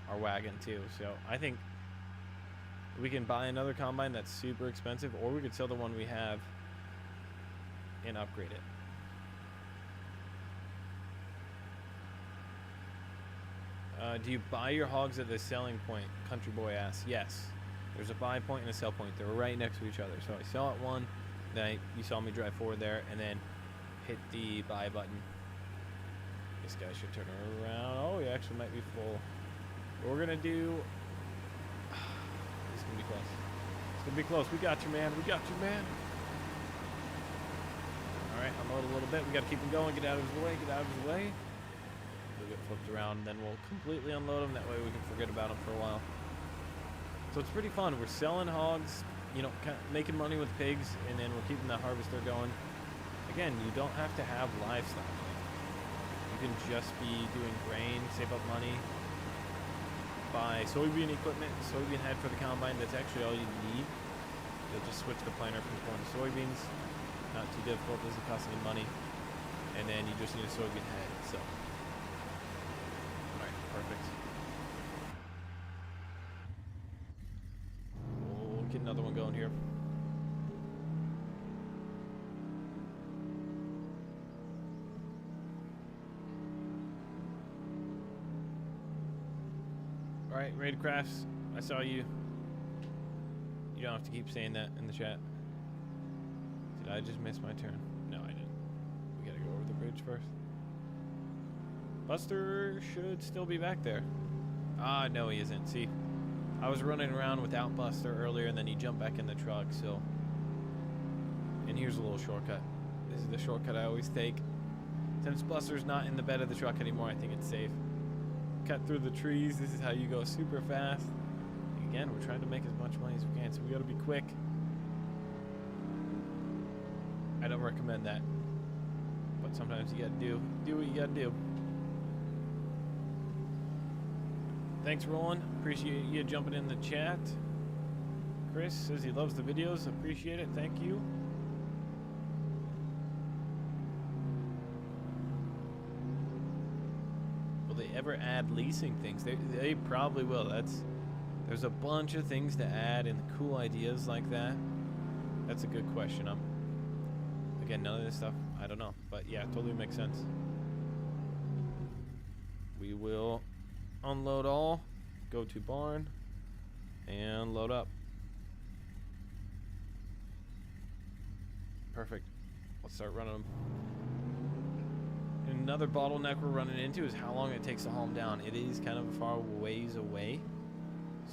S1: our wagon too. So I think we can buy another combine that's super expensive, or we could sell the one we have and upgrade it. Do you buy your hogs at the selling point? Country boy asks. Yes. There's a buy point and a sell point. They're right next to each other. So I sell at one, then you saw me drive forward there, and then hit the buy button. This guy should turn around. Oh, he actually might be full. What we're going to do... It's going to be close. It's going to be close. We got you, man. We got you, man. All right, unload a little bit. We got to keep him going. Get out of his way. Get out of his way. We'll get flipped around, and then we'll completely unload him. That way we can forget about him for a while. So it's pretty fun. We're selling hogs, you know, kind of making money with pigs, and then we're keeping the harvester going. Again, you don't have to have livestock. You can just be doing grain, save up money, buy soybean equipment, soybean head for the combine. That's actually all you need. You'll just switch the planter from corn to soybeans. Not too difficult, doesn't cost any money. And then you just need a soybean head. So, all right, perfect. We'll get another one going here. All right, Raid Crafts, I saw you. You don't have to keep saying that in the chat. Did I just miss my turn? No, I didn't. We gotta go over the bridge first. Buster should still be back there. Ah, no, he isn't. See, I was running around without Buster earlier, and then he jumped back in the truck, so. And here's a little shortcut. This is the shortcut I always take. Since Buster's not in the bed of the truck anymore, I think it's safe. Cut through the trees. This is how you go super fast. Again, we're trying to make as much money as we can, so we gotta be quick. I don't recommend that, but sometimes you gotta do what you gotta do. Thanks, Roland. Appreciate you jumping in the chat. Chris says he loves the videos. Appreciate it. Thank you. Will they ever add leasing things? They probably will. There's a bunch of things to add and cool ideas like that. That's a good question. Again, none of this stuff, I don't know. But yeah, totally makes sense. We will unload all, go to barn, and load up. Perfect. Let's start running them. Another bottleneck we're running into is how long it takes to haul them down. It is kind of a far ways away.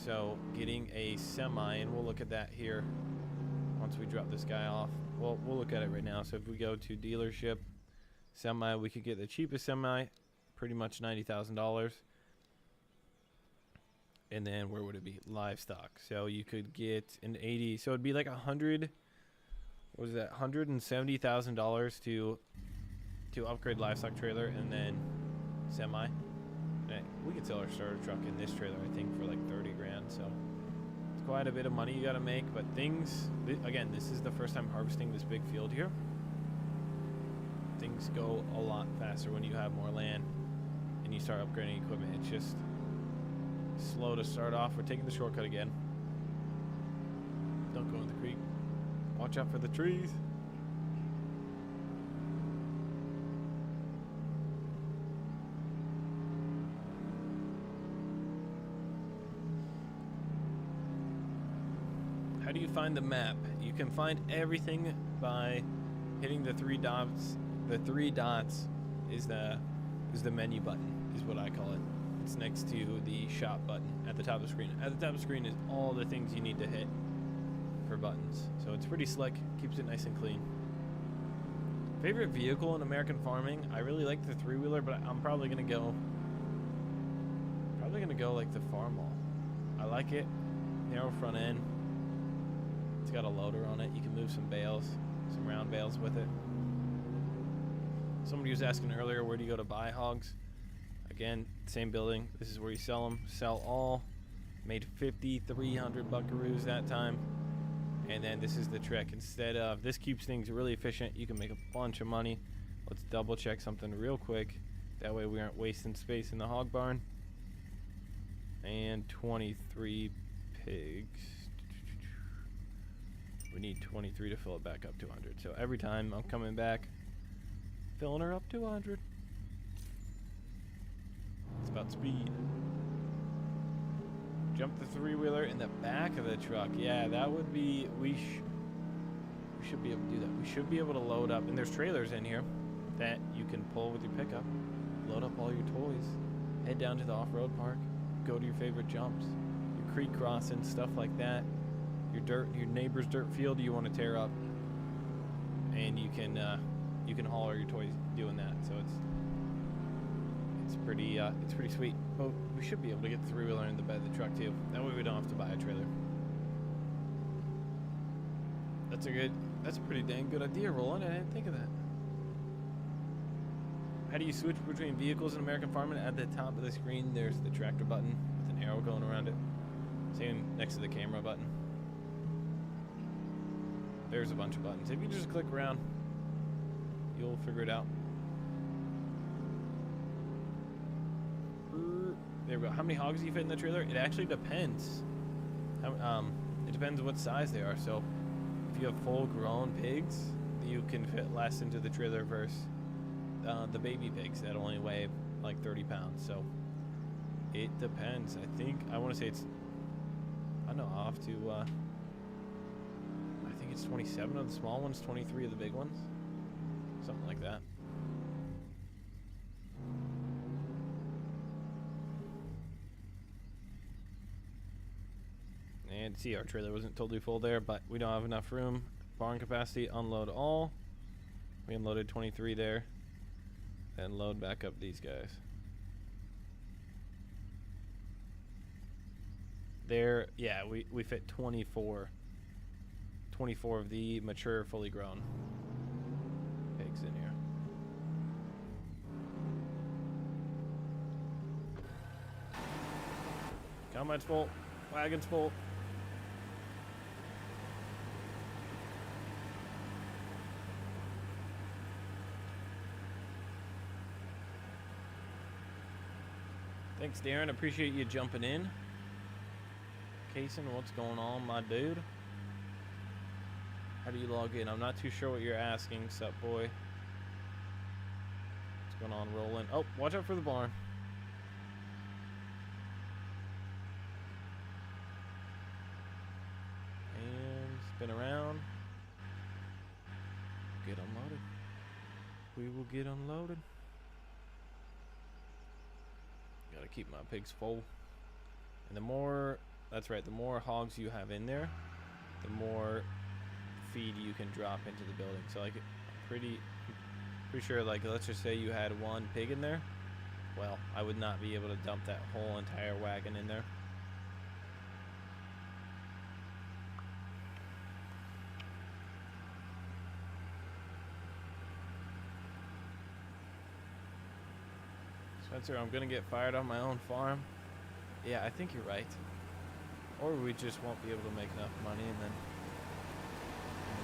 S1: So getting a semi, and we'll look at that here once we drop this guy off. Well, we'll look at it right now. So if we go to dealership, semi, we could get the cheapest semi, pretty much $90,000. And then where would it be? Livestock. So you could get an 80. So it'd be like 100. What was that? $170,000 to upgrade livestock trailer and then semi. And we could sell our starter truck in this trailer, I think, for like 30 grand. So it's quite a bit of money you got to make. But things, again, this is the first time harvesting this big field here. Things go a lot faster when you have more land and you start upgrading equipment. It's just slow to start off. We're taking the shortcut again. Don't go in the creek. Watch out for the trees. How do you find the map? You can find everything by hitting the 3 dots. The 3 dots is the menu button, is what I call it. It's next to the shop button at the top of the screen. At the top of the screen is all the things you need to hit for buttons. So it's pretty slick, keeps it nice and clean. Favorite vehicle in American farming? I really like the 3-wheeler, but I'm probably gonna go like the Farmall. I like it. Narrow front end. It's got a loader on it. You can move some bales, some round bales with it. Somebody was asking earlier, where do you go to buy hogs? Again, same building. This is where you sell them. Sell all. Made 5,300 buckaroos that time. And then this is the trick. Instead of, this keeps things really efficient. You can make a bunch of money. Let's double check something real quick. That way we aren't wasting space in the hog barn. And 23 pigs. We need 23 to fill it back up to 100. So every time I'm coming back, filling her up to 100. It's about speed. Jump the 3-wheeler in the back of the truck. Yeah, that would be, we should be able to do that. We should be able to load up, and there's trailers in here that you can pull with your pickup, load up all your toys, head down to the off-road park, go to your favorite jumps, your creek crossing, stuff like that, your neighbor's dirt field you want to tear up, and you can haul all your toys doing that. So it's pretty sweet. Oh, we should be able to get the 3-wheeler in the bed of the truck too. That way we don't have to buy a trailer. That's a pretty dang good idea, Roland. I didn't think of that. How do you switch between vehicles in American farming? At the top of the screen, there's the tractor button with an arrow going around it. Same next to the camera button. There's a bunch of buttons. If you just click around, you'll figure it out. There we go. How many hogs do you fit in the trailer? It actually depends. It depends what size they are. So if you have full-grown pigs, you can fit less into the trailer versus the baby pigs that only weigh like 30 pounds. So it depends. I want to say it's, I don't know, off to, I think it's 27 of the small ones, 23 of the big ones. Something like that. And see, our trailer wasn't totally full there, but we don't have enough room. Barn capacity, unload all. We unloaded 23 there. Then load back up these guys. There, yeah, we fit 24. 24 of the mature, fully grown pigs in here. Combine's full. Wagon's full. Thanks, Darren. Appreciate you jumping in. Kaysen, what's going on, my dude? How do you log in? I'm not too sure what you're asking, sup, boy. What's going on, Roland? Oh, watch out for the barn. And spin around. Get unloaded. We will get unloaded. Gotta keep my pigs full. And the more, that's right, the more hogs you have in there, the more feed you can drop into the building. So like pretty sure, like let's just say you had one pig in there, well, I would not be able to dump that whole entire wagon in there. Spencer, I'm gonna get fired on my own farm. Yeah, I think you're right. Or we just won't be able to make enough money, and then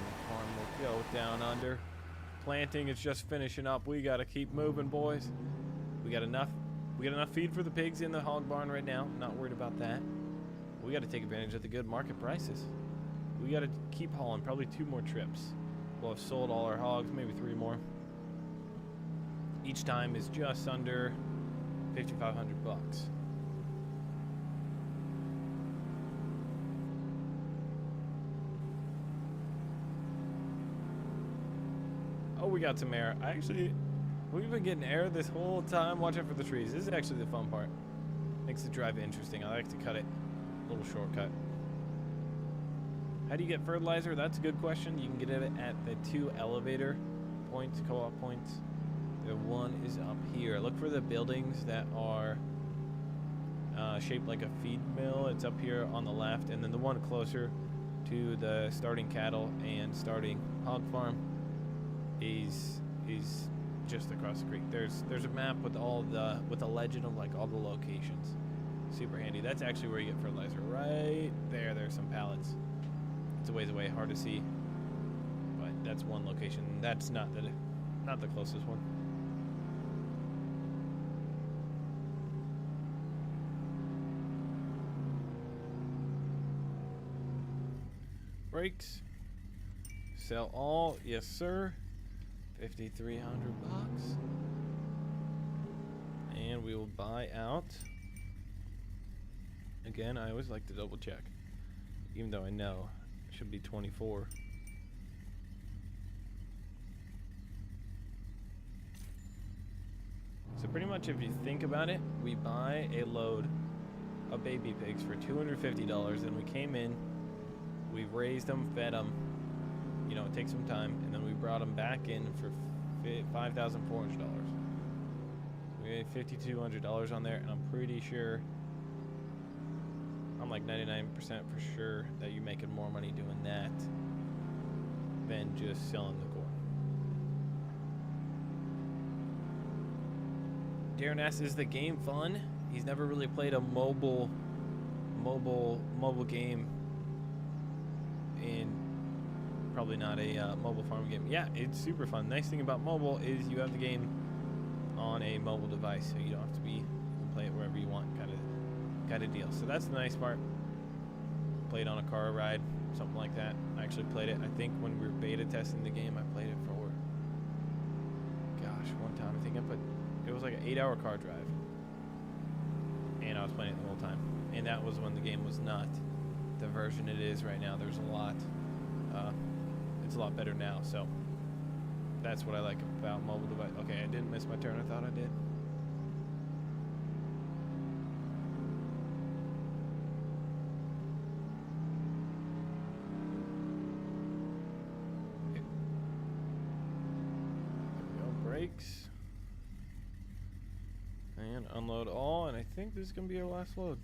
S1: the farm will go down under. Planting is just finishing up. We gotta keep moving, boys. We got enough feed for the pigs in the hog barn right now. Not worried about that. We gotta take advantage of the good market prices. We gotta keep hauling, probably 2 more trips. We'll have sold all our hogs, maybe 3 more. Each time is just under 5,500 bucks. Oh, we got some air. We've been getting air this whole time watching for the trees. This is actually the fun part. Makes the drive interesting. I like to cut it. A little shortcut. How do you get fertilizer? That's a good question. You can get it at the 2 elevator points, co-op points. The one is up here. Look for the buildings that are shaped like a feed mill. It's up here on the left. And then the one closer to the starting cattle and starting hog farm is just across the creek. There's a map with with a legend of like all the locations. Super handy. That's actually where you get fertilizer. Right there. There's some pallets. It's a ways away, hard to see, but that's one location. That's not the closest one. Brakes. Sell all. Yes, sir. 5,300 bucks. And we will buy out. Again, I always like to double check, even though I know it should be 24. So pretty much if you think about it, we buy a load of baby pigs for $250, and we came in, we raised them, fed them, you know, it takes some time, and then we brought them back in for $5,400. We made $5,200 on there, and I'm pretty sure, I'm like 99% for sure that you're making more money doing that than just selling the corn. Darren asks, is the game fun? He's never really played a mobile game, and probably not a mobile farm game. Yeah, it's super fun. Nice thing about mobile is you have the game on a mobile device, so you don't have to you can play it wherever you want, kind of deal. So that's the nice part. Played on a car ride, something like that. I actually played it, I think when we were beta testing the game, I played it for, gosh, one time. I think it was like an 8-hour car drive, and I was playing it the whole time. And that was when the game was not the version it is right now. There's a lot, it's a lot better now. So that's what I like about mobile device. Okay, I didn't miss my turn. I thought I did. Okay. There we go. Brakes. And unload all, and I think this is going to be our last load.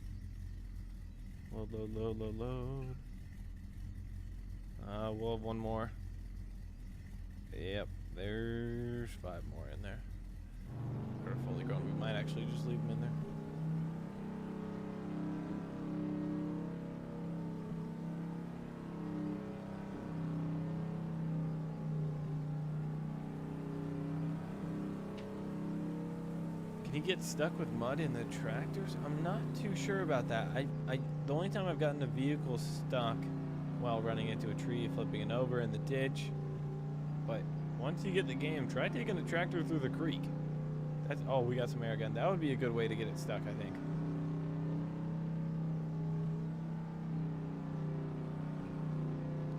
S1: Load. We'll have one more. Yep, there's 5 more in there. They're fully grown. We might actually just leave them in there. Can you get stuck with mud in the tractors? I'm not too sure about that. The only time I've gotten a vehicle stuck while running into a tree, flipping it over in the ditch. But once you get the game, try taking the tractor through the creek. Oh, we got some air gun. That would be a good way to get it stuck, I think.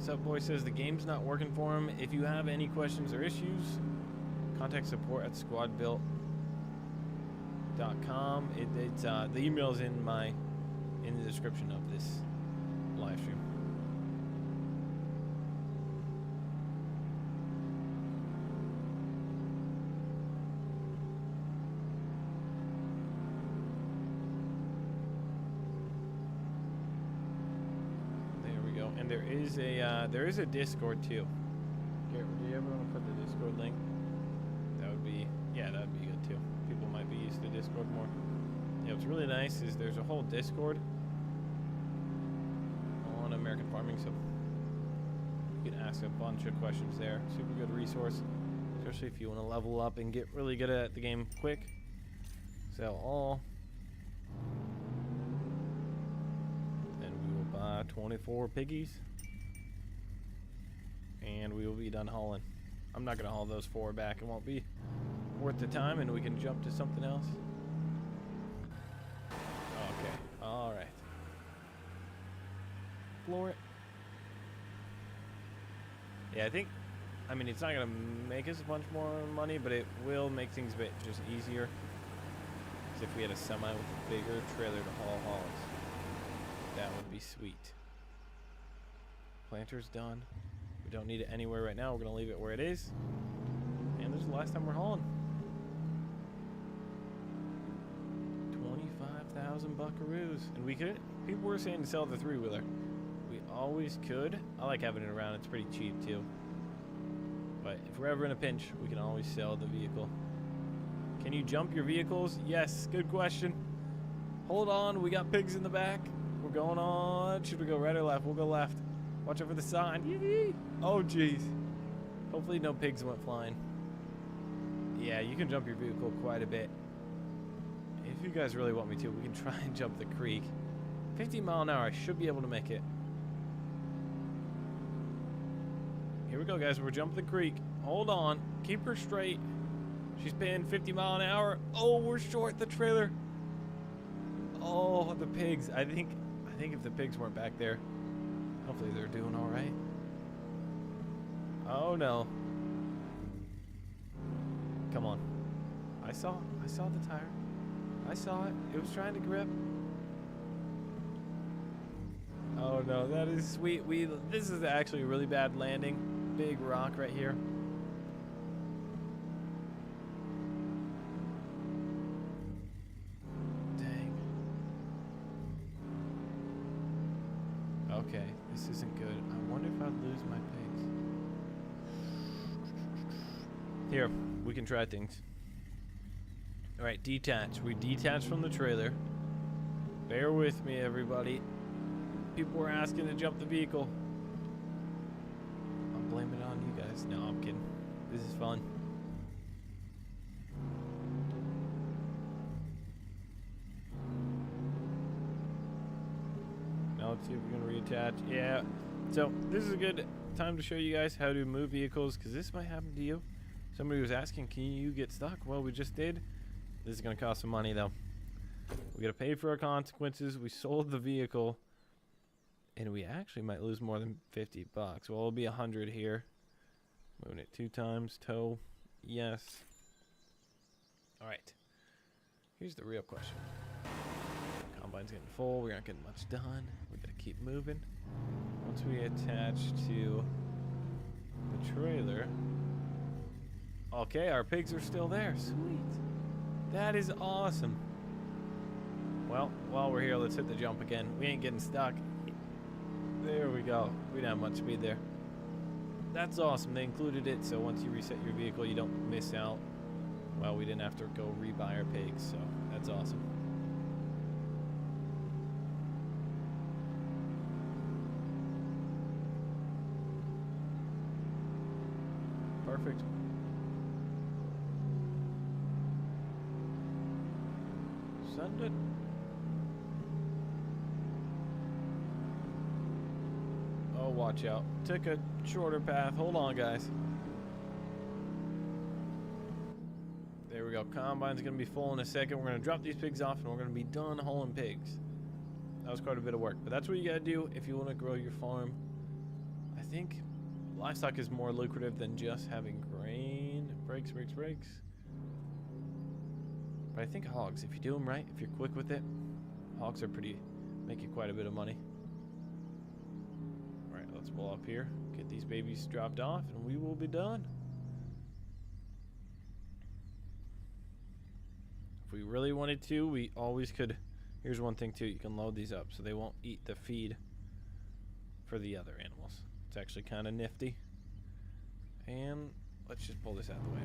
S1: Subboy says the game's not working for him. If you have any questions or issues, contact support at squadbuilt.com. The email's in the description of this live stream. and there is a Discord too. Garrett, do you ever want to put the Discord link? That would be, yeah, that would be good too. People might be used to Discord more. Yeah, what's really nice is there's a whole Discord on American farming, so you can ask a bunch of questions there. Super good resource, especially if you want to level up and get really good at the game quick. Sell all. Then we will buy 24 piggies. And we will be done hauling. I'm not going to haul those 4 back. It won't be worth the time, and we can jump to something else. Okay. All right. Floor it. Yeah, I mean, it's not going to make us a bunch more money, but it will make things a bit just easier. As if we had a semi with a bigger trailer to haul hogs. That would be sweet. Planter's done. We don't need it anywhere right now. We're going to leave it where it is. And this is the last time we're hauling. 25,000 buckaroos. And we could, people were saying to sell the 3-wheeler. We always could. I like having it around. It's pretty cheap too. But if we're ever in a pinch, we can always sell the vehicle. Can you jump your vehicles? Yes, good question. Hold on, we got pigs in the back. We're going on. Should we go right or left? We'll go left. Watch out for the sign. Yee-hee. Oh, jeez. Hopefully no pigs went flying. Yeah, you can jump your vehicle quite a bit. If you guys really want me to, we can try and jump the creek. 50 mile an hour, I should be able to make it. Here we go, guys. We're jumping the creek. Hold on. Keep her straight. She's paying 50 mile an hour. Oh, we're short the trailer. Oh, the pigs. I think if the pigs weren't back there, hopefully they're doing all right. Oh no. Come on. I saw the tire. I saw it. It was trying to grip. Oh no, that is sweet. This is actually a really bad landing. Big rock right here. Dang. Okay, this isn't good. I wonder if I'd lose my pigs. Here, we can try things. Alright, detach. We detach from the trailer. Bear with me, everybody. People were asking to jump the vehicle. I'm blaming it on you guys. No, I'm kidding. This is fun. Now let's see if we can reattach. Yeah. So this is a good time to show you guys how to move vehicles, because this might happen to you. Somebody was asking, can you get stuck? Well, we just did. This is going to cost some money, though. We got to pay for our consequences. We sold the vehicle. And we actually might lose more than 50 bucks. Well, it'll be 100 here. Moving it 2 times. Tow. Yes. All right. Here's the real question. Combine's getting full. We aren't getting much done. We got to keep moving. Once we attach to the trailer. Okay, our pigs are still there. Sweet. That is awesome. Well, while we're here, let's hit the jump again. We ain't getting stuck. There we go. We didn't have much speed there. That's awesome. They included it, so once you reset your vehicle, you don't miss out. Well, we didn't have to go rebuy our pigs, so that's awesome. Perfect. Send it. Oh, watch out. Took a shorter path. Hold on, guys. There we go. Combine's going to be full in a second. We're going to drop these pigs off, and we're going to be done hauling pigs. That was quite a bit of work, but that's what you got to do if you want to grow your farm. I think livestock is more lucrative than just having grain. Breaks. But I think hogs, if you do them right, if you're quick with it, hogs are make you quite a bit of money. Alright, let's pull up here, get these babies dropped off, and we will be done. If we really wanted to, we always could. Here's one thing too, you can load these up so they won't eat the feed for the other animals. It's actually kind of nifty. And let's just pull this out of the way.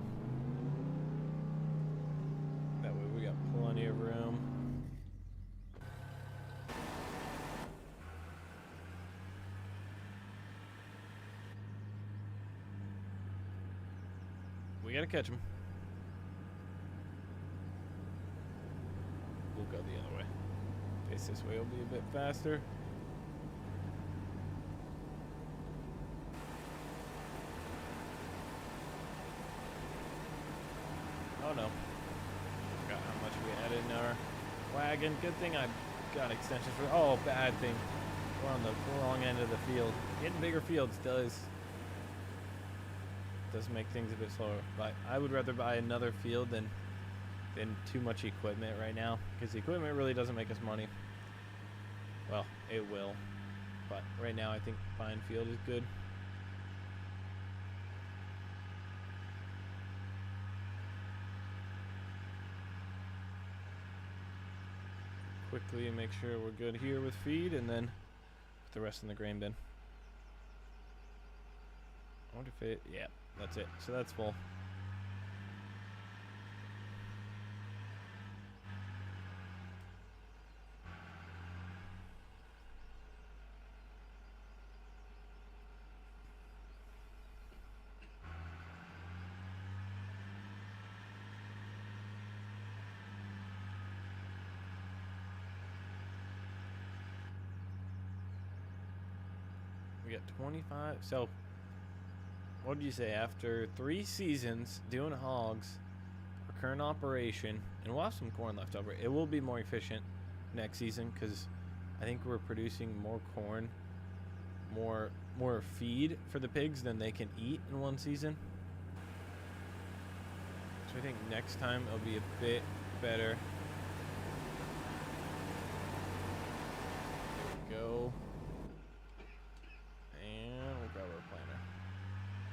S1: That way we got plenty of room. We gotta catch him. We'll go the other way. Face this way, it'll be a bit faster. Oh no. Forgot how much we added in our wagon. Good thing I got extensions for. Oh, bad thing. We're on the wrong end of the field. Getting bigger fields does make things a bit slower. But I would rather buy another field than too much equipment right now, because the equipment really doesn't make us money. Well, it will. But right now I think buying field is good. Quickly make sure we're good here with feed, and then put the rest in the grain bin. I wonder if it, yeah, that's it. So that's full. We got 25. So, what did you say? After 3 seasons doing hogs, our current operation, and we'll have some corn left over. It will be more efficient next season because I think we're producing more corn, more feed for the pigs than they can eat in one season. So I think next time it'll be a bit better. There we go. Grab our planter.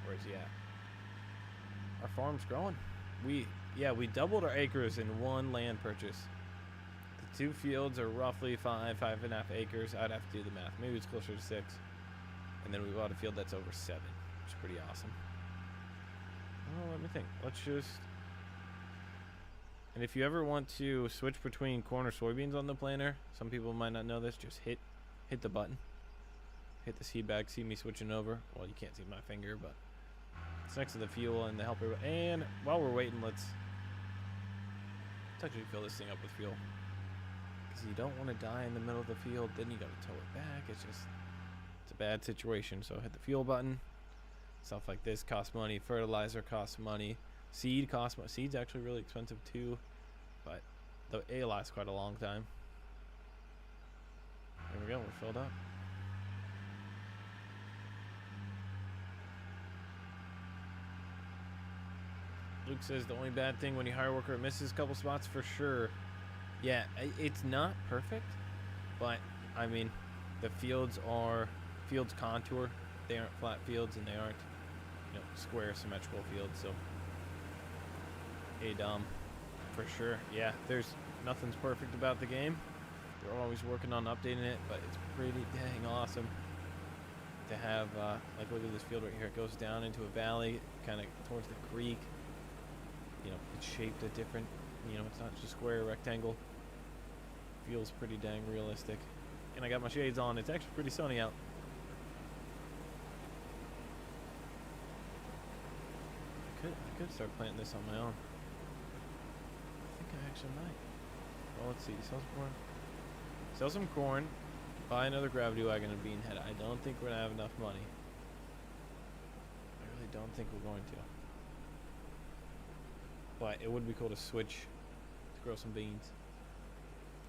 S1: Where's he at? Our farm's growing. We doubled our acres in one land purchase. The 2 fields are roughly 5.5 acres. I'd have to do the math. Maybe it's closer to 6. And then we bought a field that's over 7, which is pretty awesome. Well, let me think. Let's just. And if you ever want to switch between corn or soybeans on the planter, some people might not know this. Just hit the button. Hit the seed bag, see me switching over. Well, you can't see my finger, but it's next to the fuel and the helper. And while we're waiting, let's actually fill this thing up with fuel. Because you don't want to die in the middle of the field, then you got to tow it back. It's a bad situation. So hit the fuel button. Stuff like this costs money. Fertilizer costs money. Seed costs money. Seed's actually really expensive too, but it'll last quite a long time. There we go, we're filled up. Luke says the only bad thing when you hire a worker, it misses a couple spots for sure. Yeah, it's not perfect, but I mean, the fields contour. They aren't flat fields, and they aren't, square symmetrical fields. So, for sure. Yeah, nothing's perfect about the game. They're always working on updating it, but it's pretty dang awesome to have. Like, look at this field right here. It goes down into a valley, kind of towards the creek. It's shaped a different, it's not just square, rectangle. Feels pretty dang realistic. And I got my shades on. It's actually pretty sunny out. I could start planting this on my own. I think I actually might. Well, let's see. Sell some corn. Buy another gravity wagon and bean head. I don't think we're going to have enough money. I really don't think we're going to. But it would be cool to switch to grow some beans.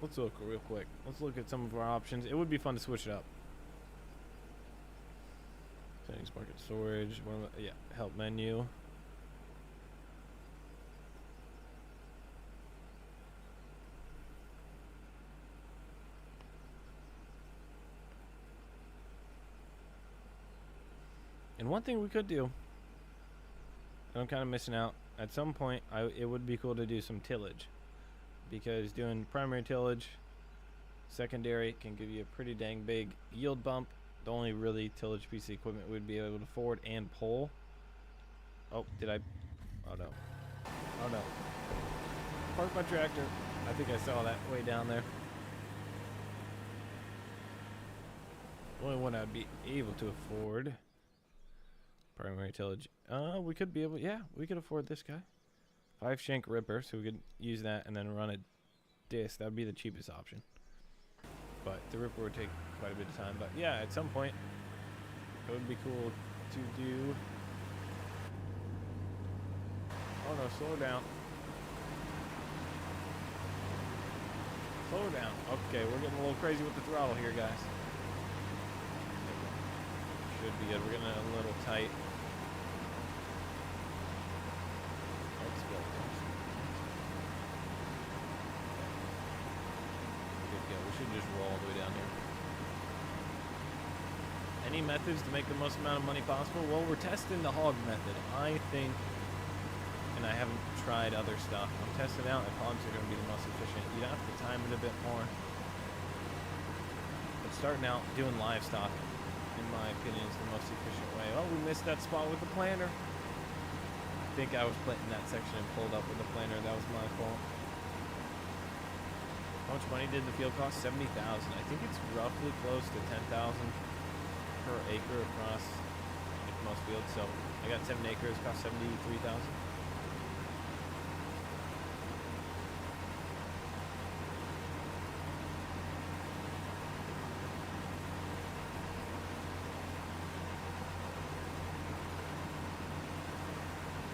S1: Let's look real quick. Let's look at some of our options. It would be fun to switch it up. Settings, market, storage. Help menu. And one thing we could do, and I'm kind of missing out, at some point it would be cool to do some tillage, because doing primary tillage, secondary can give you a pretty dang big yield bump, The only really tillage piece of equipment we'd be able to forward and pull. Oh, did I? Oh no. Oh no. Park my tractor. I think I saw that way down there. The only one I'd be able to afford. Primary tillage. We could be able, yeah, we could afford this guy. 5-shank ripper, so we could use that and then run a disc. That would be the cheapest option. But the ripper would take quite a bit of time. But yeah, at some point, it would be cool to do. Oh no, slow down. Slow down. Okay, we're getting a little crazy with the throttle here, guys. Should be good. We're getting a little tight. Let's go. Good to go. We should just roll all the way down here. Any methods to make the most amount of money possible? Well, we're testing the hog method. I think, and I haven't tried other stuff. I'm testing out if hogs are going to be the most efficient. You'd have to time it a bit more. But starting out doing livestock, in my opinion, is the most efficient way. Oh, we missed that spot with the planter. I think I was planting that section and pulled up with the planter. That was my fault. How much money did the field cost? $70,000. I think it's roughly close to $10,000 per acre across like most fields. So I got 7 acres, cost $73,000.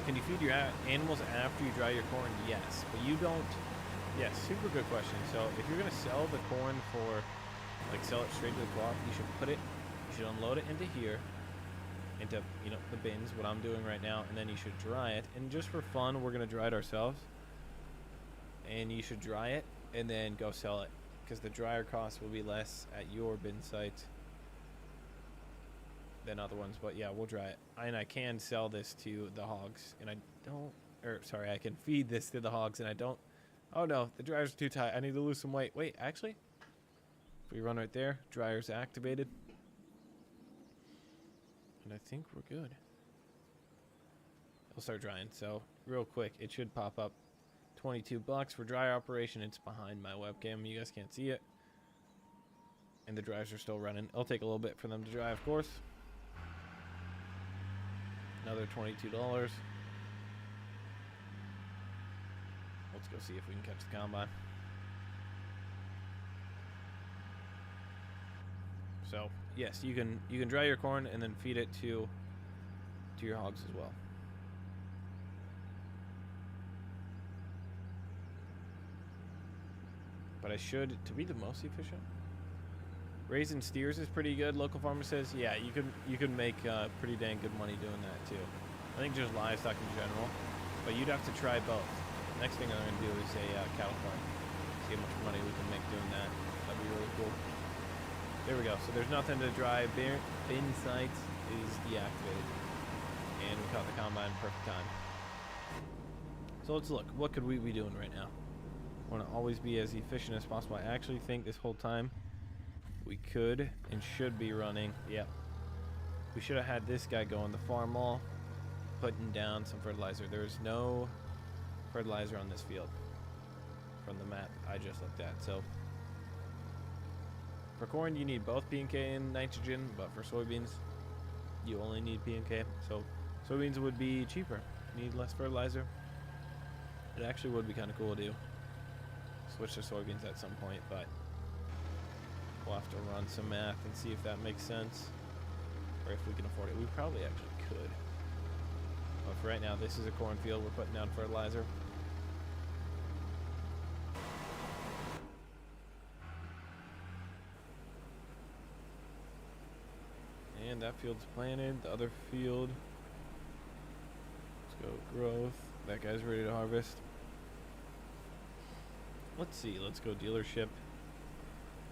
S1: Can you feed your animals after you dry your corn? Yes, but you don't. Yes, super good question. So if you're gonna sell the corn for, like, sell it straight to the co-op, you should put it, you should unload it into here, into, you know, the bins, what I'm doing right now, and then you should dry it. And just for fun, we're gonna dry it ourselves. And you should dry it and then go sell it, because the dryer cost will be less at your bin site than other ones. But yeah, we'll dry it. And I can sell this to the hogs, and I don't, or sorry, I can feed this to the hogs, and I don't. Oh no, the dryer's too tight. I need to lose some weight. Wait, actually, if we run right there, dryer's activated, and I think we're good. It'll start drying. So real quick, it should pop up. $22 for dryer operation. It's behind my webcam. You guys can't see it. And the dryers are still running. It'll take a little bit for them to dry, of course. Another $22. Let's go see if we can catch the combine. So yes, you can dry your corn and then feed it to your hogs as well. But I should, to be the most efficient, raising steers is pretty good. Local farmer says, yeah, you could make pretty dang good money doing that too. I think just livestock in general, but you'd have to try both. Next thing I'm going to do is a cattle farm. See how much money we can make doing that. That'd be really cool. There we go. So there's nothing to dry. Bin site is deactivated. And we caught the combine perfect time. So let's look. What could we be doing right now? I want to always be as efficient as possible. I actually think this whole time we could and should be running. Yep. We should have had this guy go on the farm mall, putting down some fertilizer. There's no fertilizer on this field from the map I just looked at. So for corn, you need both P and K and nitrogen, but for soybeans, you only need P and K. So soybeans would be cheaper. Need less fertilizer. It actually would be kind of cool to do. Switch to soybeans at some point, but we'll have to run some math and see if that makes sense, or if we can afford it. We probably actually could. But for right now, this is a cornfield. We're putting down fertilizer. And that field's planted. The other field, let's go growth. That guy's ready to harvest. Let's see. Let's go dealership.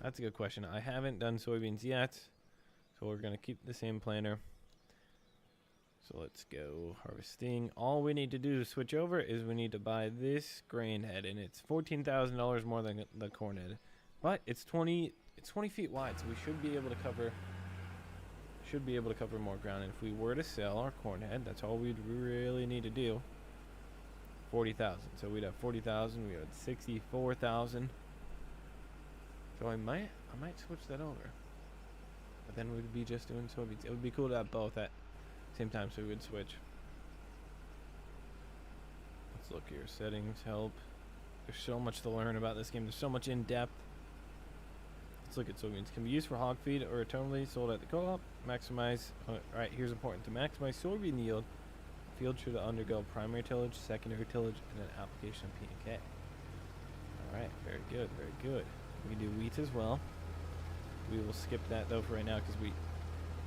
S1: That's a good question. I haven't done soybeans yet, so we're going to keep the same planner. So let's go harvesting. All we need to do to switch over is we need to buy this grain head, and it's $14,000 more than the corn head. But it's 20 feet wide, so we should be able to cover should be able to cover more ground. And if we were to sell our corn head, that's all we'd really need to do. 40,000. So we'd have 40,000. We had 64,000. So I might switch that over. But then we'd be just doing soybeans. It would be cool to have both at the same time, so we would switch. Let's look here. Settings, help. There's so much to learn about this game. There's so much in depth. Let's look at soybeans. Can be used for hog feed or eternally sold at the co-op. Maximize. Alright, here's important. To maximize soybean yield, field should undergo primary tillage, secondary tillage, and an application of P&K. Alright, very good, very good. We can do wheat as well. We will skip that though for right now because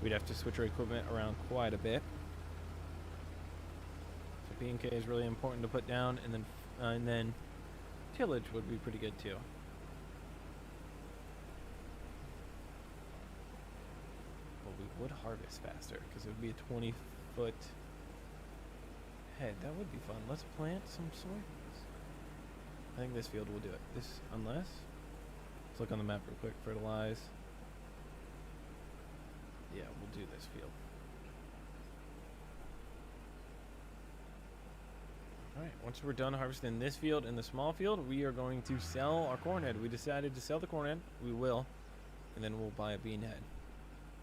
S1: we'd have to switch our equipment around quite a bit. So P&K is really important to put down, and then tillage would be pretty good too. Well, we would harvest faster because it would be a 20-foot head. That would be fun. Let's plant some soybeans. I think this field will do it. Let's look on the map real quick. Fertilize. Yeah, we'll do this field. Alright, once we're done harvesting this field and the small field, we are going to sell our corn head. We decided to sell the corn head. We will. And then we'll buy a bean head.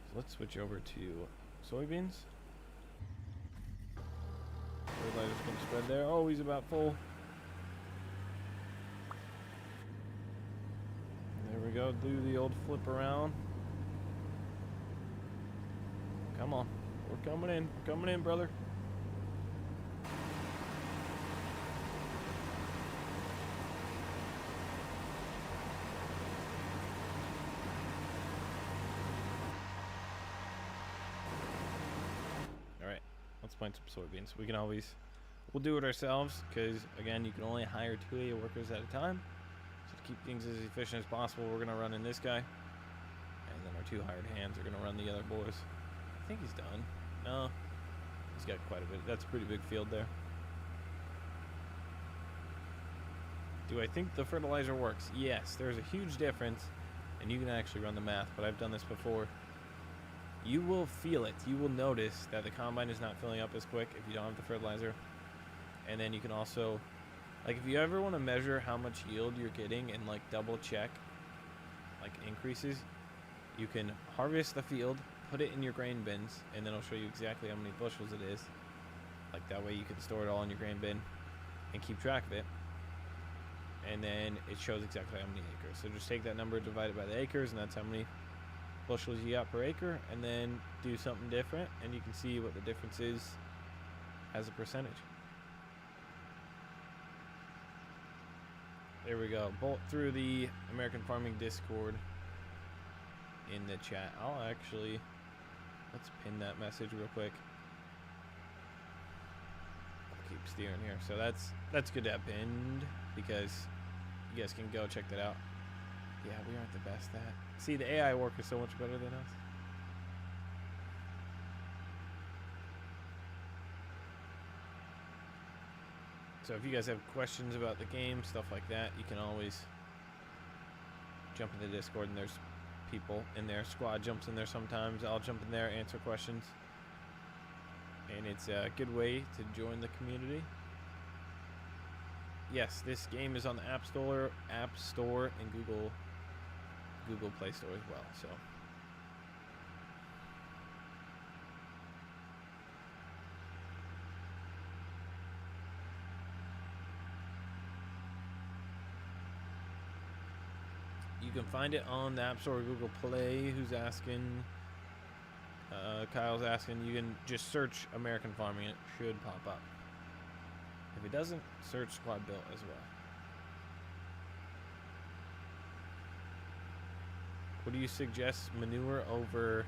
S1: So let's switch over to soybeans. Fertilizer's going to spread there. Oh, he's about full. There we go. Do the old flip around. Come on. We're coming in. We're coming in, brother. Alright. Let's plant some soybeans. We'll do it ourselves because, again, you can only hire 2 AI workers at a time. So to keep things as efficient as possible, we're going to run in this guy. And then our 2 hired hands are going to run the other boys. I think he's done. No. He's got quite a bit. That's a pretty big field there. Do I think the fertilizer works? Yes. There's a huge difference. And you can actually run the math, but I've done this before. You will feel it. You will notice that the combine is not filling up as quick if you don't have the fertilizer. And then you can also, like, if you ever want to measure how much yield you're getting and, like, double check, like, increases, you can harvest the field, put it in your grain bins, and then it'll show you exactly how many bushels it is. Like, that way you can store it all in your grain bin and keep track of it. And then it shows exactly how many acres. So just take that number, divide it by the acres, and that's how many bushels you got per acre, and then do something different, and you can see what the difference is as a percentage. There we go. Bolt through the American Farming Discord in the chat. Let's pin that message real quick. I'll keep steering here. So that's good to have pinned because you guys can go check that out. Yeah, we aren't the best at. See, the AI work is so much better than us. So if you guys have questions about the game, stuff like that, you can always jump in the Discord, and there's people in there. Squad jumps in there sometimes. I'll jump in there, answer questions. And it's a good way to join the community. Yes, this game is on the App Store, and Google Play Store as well. So you can find it on the App Store or Google Play. Who's asking? Kyle's asking. You can just search American Farming. It should pop up. If it doesn't, search Squad Built as well. What do you suggest? Manure over,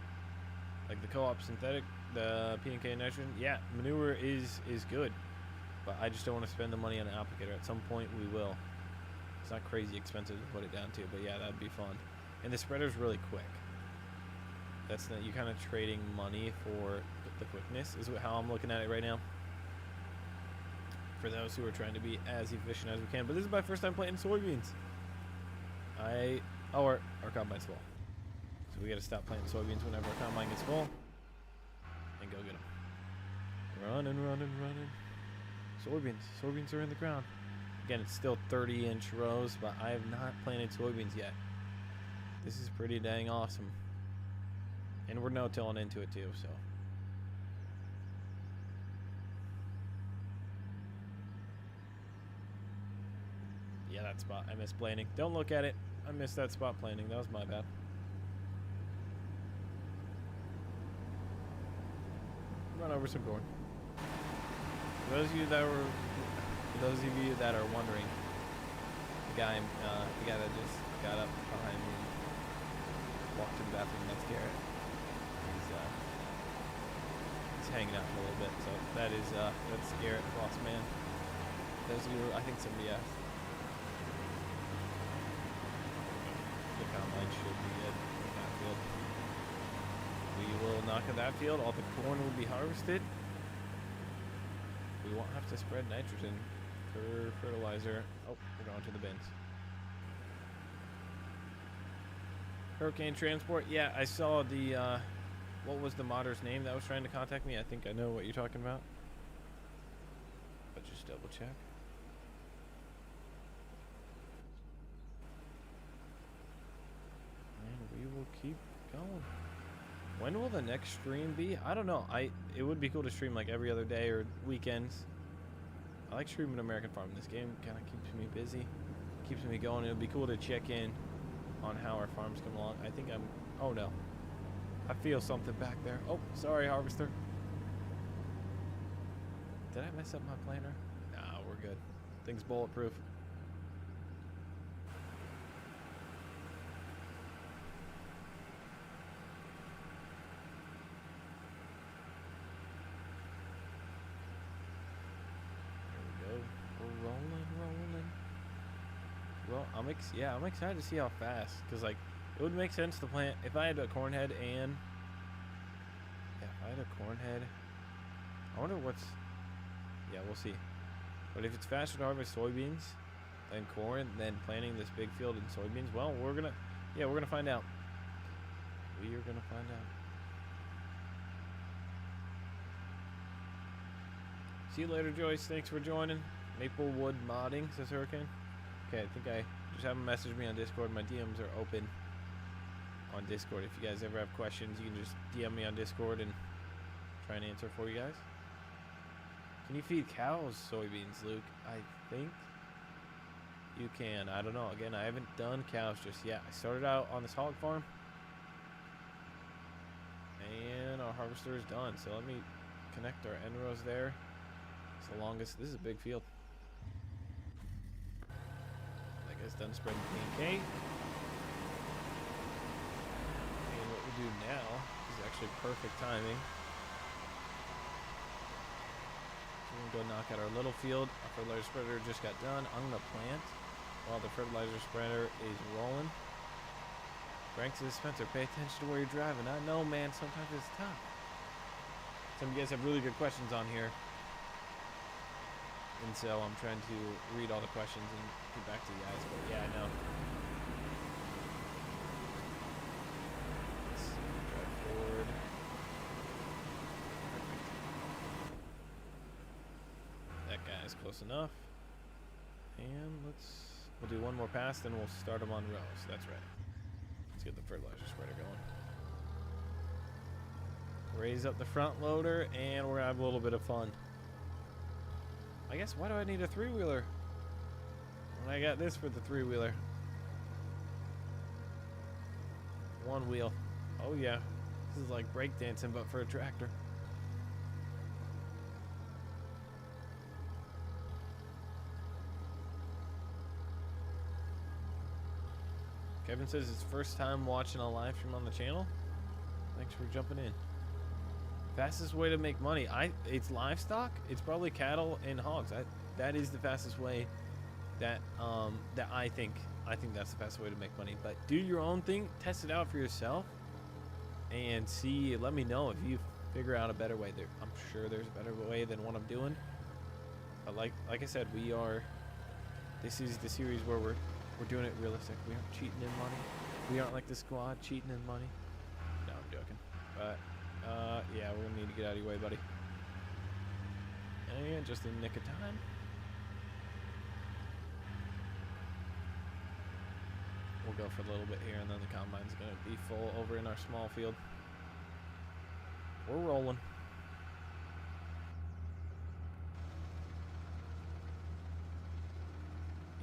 S1: like, the co-op synthetic, the P&K nitrogen? Yeah, manure is good, but I just don't want to spend the money on an applicator. At some point, we will. It's not crazy expensive to put it down to, but yeah, that'd be fun. And the spreader's really quick. That's not, you're kind of trading money for the quickness, is how I'm looking at it right now. For those who are trying to be as efficient as we can. But this is my first time planting soybeans. Our combine's full. So we got to stop planting soybeans whenever our combine gets full. Go get them. Running, running, running. Soybeans are in the ground. Again, it's still 30-inch rows, but I have not planted soybeans yet. This is pretty dang awesome. And we're no-tilling into it too, so. Yeah, that spot. I missed planting. Don't look at it. I missed that spot planting. That was my bad. Run over some corn. For those of you that are wondering, the guy that just got up behind me, walked to the bathroom. That's Garrett. He's hanging out for a little bit. So that's Garrett, boss man. Those of you, I think somebody asked. The combine should be good in that field. We will knock at that field. All the corn will be harvested. We won't have to spread nitrogen for fertilizer. Oh, we're going to the bins. Hurricane Transport. Yeah, I saw the, what was the modder's name that was trying to contact me? I think I know what you're talking about. But just double check. And we will keep going. When will the next stream be? I don't know. It would be cool to stream like every other day or weekends. I like streaming American Farm. This game kind of keeps me busy, keeps me going. It would be cool to check in on how our farms come along. I think I'm... Oh, no. I feel something back there. Oh, sorry, harvester. Did I mess up my planter? Nah, we're good. Thing's bulletproof. Well, I'm excited to see how fast, because like it would make sense to plant if I had a corn head and if I had a corn head. I wonder what's we'll see. But if it's faster to harvest soybeans than corn, then planting this big field in soybeans, well, we're gonna find out. We are gonna find out. See you later, Joyce. Thanks for joining. Maplewood Modding, says Hurricane. Okay, I think I just have them message me on Discord. My DMs are open on Discord. If you guys ever have questions, you can just DM me on Discord and try and answer for you guys. Can you feed cows soybeans, Luke? I think you can. I don't know. Again, I haven't done cows just yet. I started out on this hog farm, and our harvester is done. So let me connect our end rows there. It's the longest. This is a big field. Is done spreading P&K. And what we do now is actually perfect timing. So we're going to go knock out our little field. Our fertilizer spreader just got done. I'm going to plant while the fertilizer spreader is rolling. Frank says, Spencer, pay attention to where you're driving. I know, man. Sometimes it's tough. Some of you guys have really good questions on here. And so I'm trying to read all the questions and get back to you guys. But yeah, I know. Let's see, drive forward. Perfect. That guy is close enough. And we'll do one more pass, then we'll start them on rows. That's right. Let's get the fertilizer spreader going. Raise up the front loader, and we're gonna have a little bit of fun. I guess, why do I need a three-wheeler when I got this for the three-wheeler? One wheel. Oh yeah, this is like breakdancing but for a tractor. Kevin says it's first time watching a live stream on the channel. Thanks for jumping in. Fastest way to make money. It's livestock. It's probably cattle and hogs. That is the fastest way that I think. I think that's the fastest way to make money. But do your own thing. Test it out for yourself, and see. Let me know if you figure out a better way. I'm sure there's a better way than what I'm doing. But like I said, this is the series where we're doing it realistic. We aren't cheating in money. We aren't like the squad cheating in money. No, I'm joking. But Yeah, we're gonna need to get out of your way, buddy. And just in nick of time. We'll go for a little bit here, and then the combine's gonna be full over in our small field. We're rolling.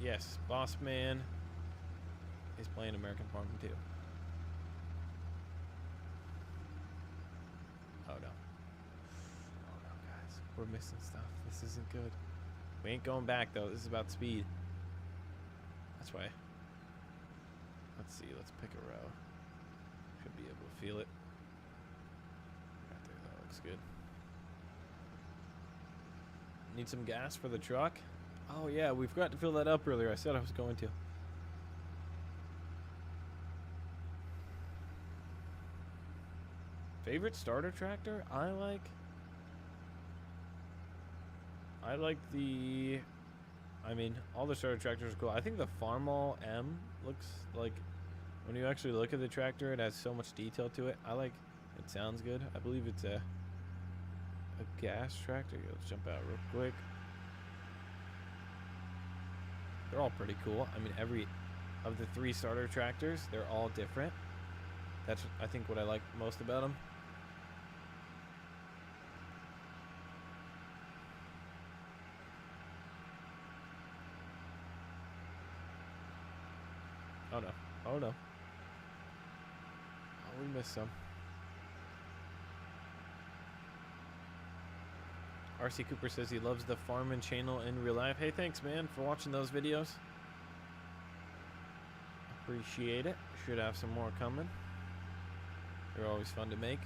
S1: Yes, Boss Man is playing American Farming too. Oh no. Oh no, guys. We're missing stuff. This isn't good. We ain't going back though. This is about speed. That's why. Let's see. Let's pick a row. Should be able to feel it. Right there. That looks good. Need some gas for the truck? Oh yeah, we forgot to fill that up earlier. I said I was going to. Favorite starter tractor? I like the, I mean, all the starter tractors are cool. I think the Farmall M looks like, when you actually look at the tractor, it has so much detail to it. I like, it sounds good. I believe it's a gas tractor. Let's jump out real quick. They're all pretty cool. I mean, every of the 3 starter tractors, they're all different. That's, I think, what I like most about them. Oh no. Oh no. Oh, we missed some. RC Cooper says he loves the Farmin' channel in real life. Hey, thanks, man, for watching those videos. Appreciate it. Should have some more coming. They're always fun to make.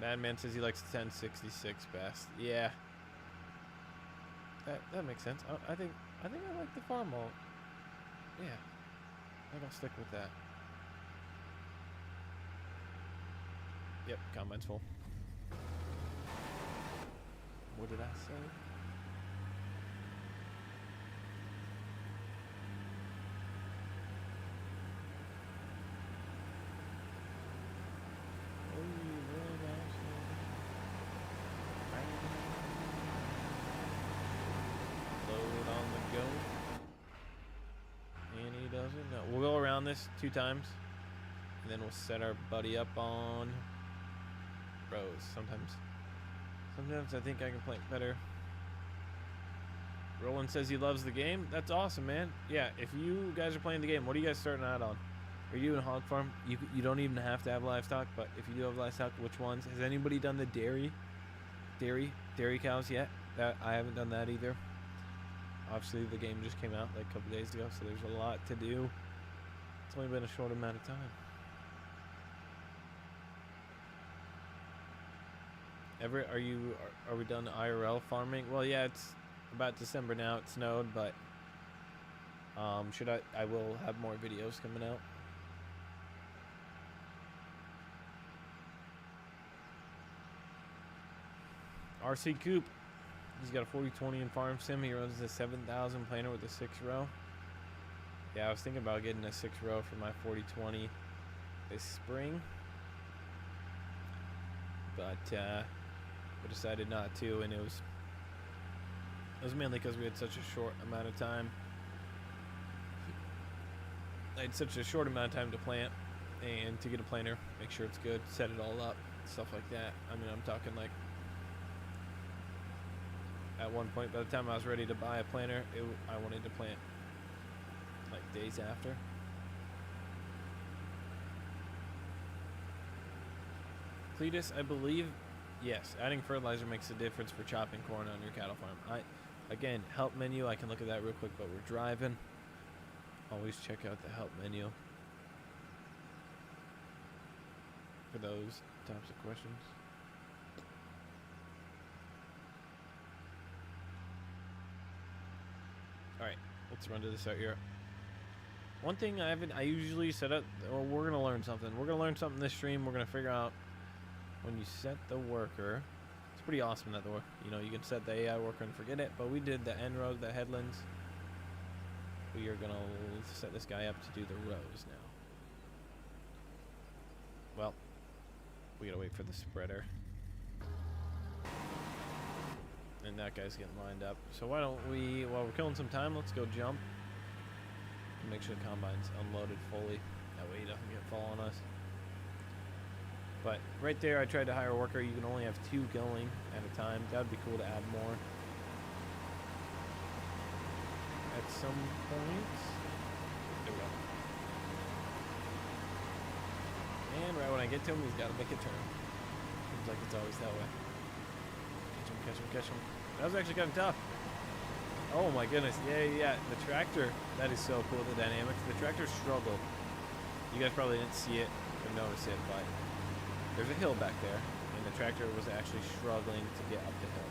S1: Madman says he likes 1066 best. Yeah. That makes sense. I think I like the Farmall. Yeah. I think I'll stick with that. Yep, combine's full. What did I say? Load on the go. And he doesn't know. We'll go around this 2 times. And then we'll set our buddy up on rows. Sometimes I think I can play it better. Roland says he loves the game. That's awesome, man. Yeah, if you guys are playing the game, what are you guys starting out on? Are you in hog farm? You don't even have to have livestock, but if you do have livestock, which ones? Has anybody done the dairy cows yet? That I haven't done that either. Obviously, the game just came out like a couple days ago, so there's a lot to do. It's only been a short amount of time. Are we done IRL farming? Well, yeah, it's about December now. It snowed, but I will have more videos coming out. RC Coop, he's got a 4020 in Farm Sim. He runs a 7,000 planer with a 6-row. Yeah, I was thinking about getting a 6-row for my 4020 this spring, but we decided not to, and it was mainly because we had such a short amount of time. I had such a short amount of time to plant and to get a planter, make sure it's good, set it all up, stuff like that. I mean, I'm talking like at one point, by the time I was ready to buy a planter, I wanted to plant like days after. Cletus, I believe, yes, adding fertilizer makes a difference for chopping corn on your cattle farm. Again, help menu, I can look at that real quick, but we're driving. Always check out the help menu for those types of questions. Alright, let's run to this out here. One thing I usually set up, well, we're going to learn something. We're going to learn something this stream. We're going to figure out when you set the worker. It's pretty awesome that you can set the AI worker and forget it, but we did the end rows, the headlands. we are going to set this guy up to do the rows now. Well, we got to wait for the spreader. And that guy's getting lined up. So why don't we, while we're killing some time, let's go jump. And make sure the combine's unloaded fully. That way he doesn't get fall on us. But right there, I tried to hire a worker. You can only have 2 going at a time. That would be cool to add more. At some point. There we go. And right when I get to him, he's got to make a turn. Seems like it's always that way. Catch him, catch him, catch him. That was actually kind of tough. Oh my goodness. Yeah. The tractor, that is so cool, the dynamics. The tractor struggled. You guys probably didn't see it or notice it, but there's a hill back there, and the tractor was actually struggling to get up the hill.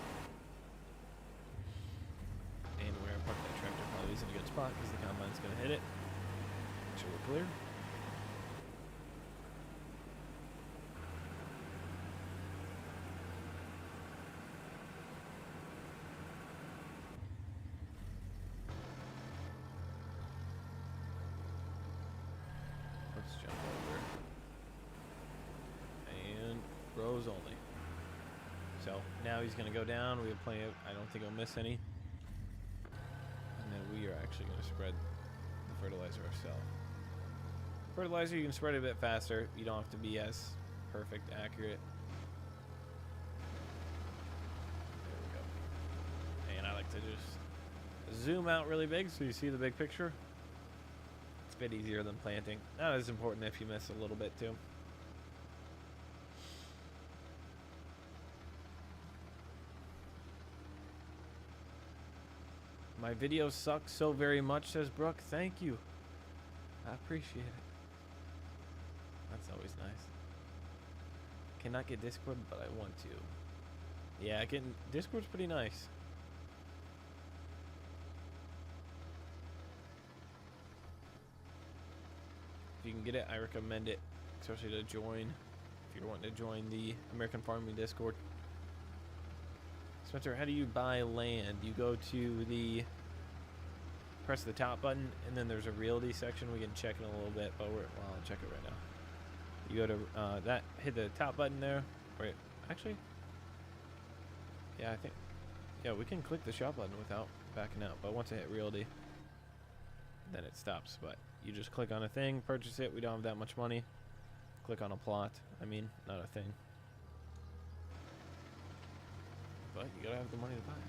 S1: And where I parked that tractor probably is in a good spot because the combine's going to hit it. Make sure we're clear. Let's jump over. And rows only. So now he's going to go down. We have plenty of, I don't think he'll miss any. And then we are actually going to spread the fertilizer ourselves. Fertilizer, you can spread it a bit faster. You don't have to be as perfect, accurate. There we go. And I like to just zoom out really big so you see the big picture. It's a bit easier than planting. Not as important if you miss a little bit too. My videos suck so very much, says Brooke. Thank you. I appreciate it. That's always nice. Cannot get Discord, but I want to. Yeah, getting Discord's pretty nice. If you can get it, I recommend it, especially to join. If you're wanting to join the American Farming Discord. Spencer, how do you buy land? You go to the, press the top button, and then there's a realty section. We can check in a little bit, but well, I'll check it right now. You go to that, hit the top button there. Wait, actually, yeah, I think, yeah, we can click the shop button without backing out. But once I hit realty, then it stops. But you just click on a thing, purchase it. We don't have that much money. Click on a plot. I mean, not a thing. But you gotta have the money to buy it.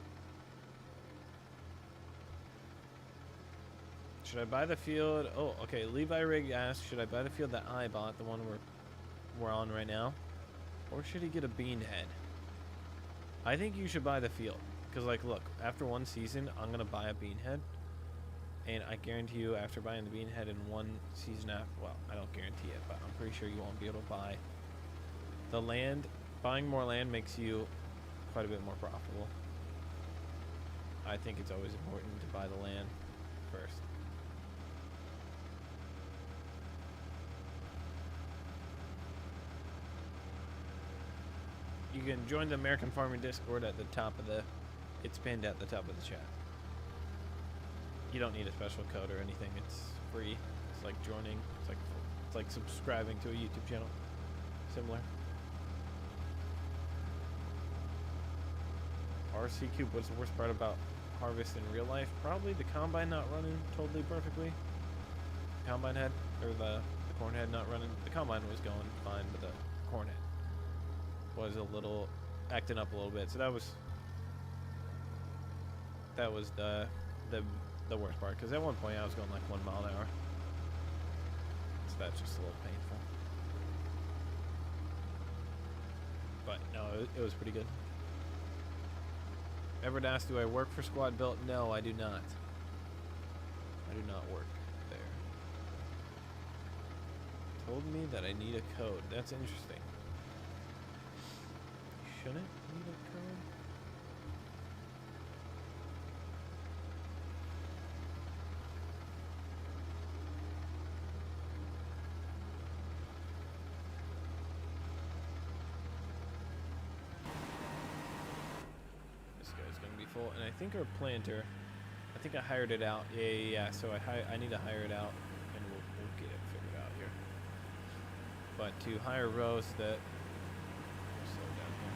S1: Should I buy the field? Oh, okay. Levi Rig asked, should I buy the field that I bought, the one we're on right now? Or should he get a bean head? I think you should buy the field. Because, like, look, after one season, I'm going to buy a bean head. And I guarantee you, after buying the bean head in one season after, well, I don't guarantee it, but I'm pretty sure you won't be able to buy the land. Buying more land makes you quite a bit more profitable. I think it's always important to buy the land first. You can join the American Farming Discord at the top of the, it's pinned at the top of the chat. You don't need a special code or anything. It's free. It's like joining. It's like subscribing to a YouTube channel. Similar. RC Cube, what's the worst part about harvest in real life? Probably the combine not running totally perfectly. The combine head, or the corn head not running. The combine was going fine, but the corn head was a little acting up a little bit. So that was the worst part, because at one point I was going like 1 mile an hour. So that's just a little painful. But no, it was pretty good. Everett asked, do I work for Squad Built? No, I do not. I do not work there. Told me that I need a code. That's interesting. Shouldn't need a code? This guy's gonna be full, and I think our planter I think I hired it out. Yeah. So I need to hire it out, and we'll get it figured out here. But to hire rows that slow down here.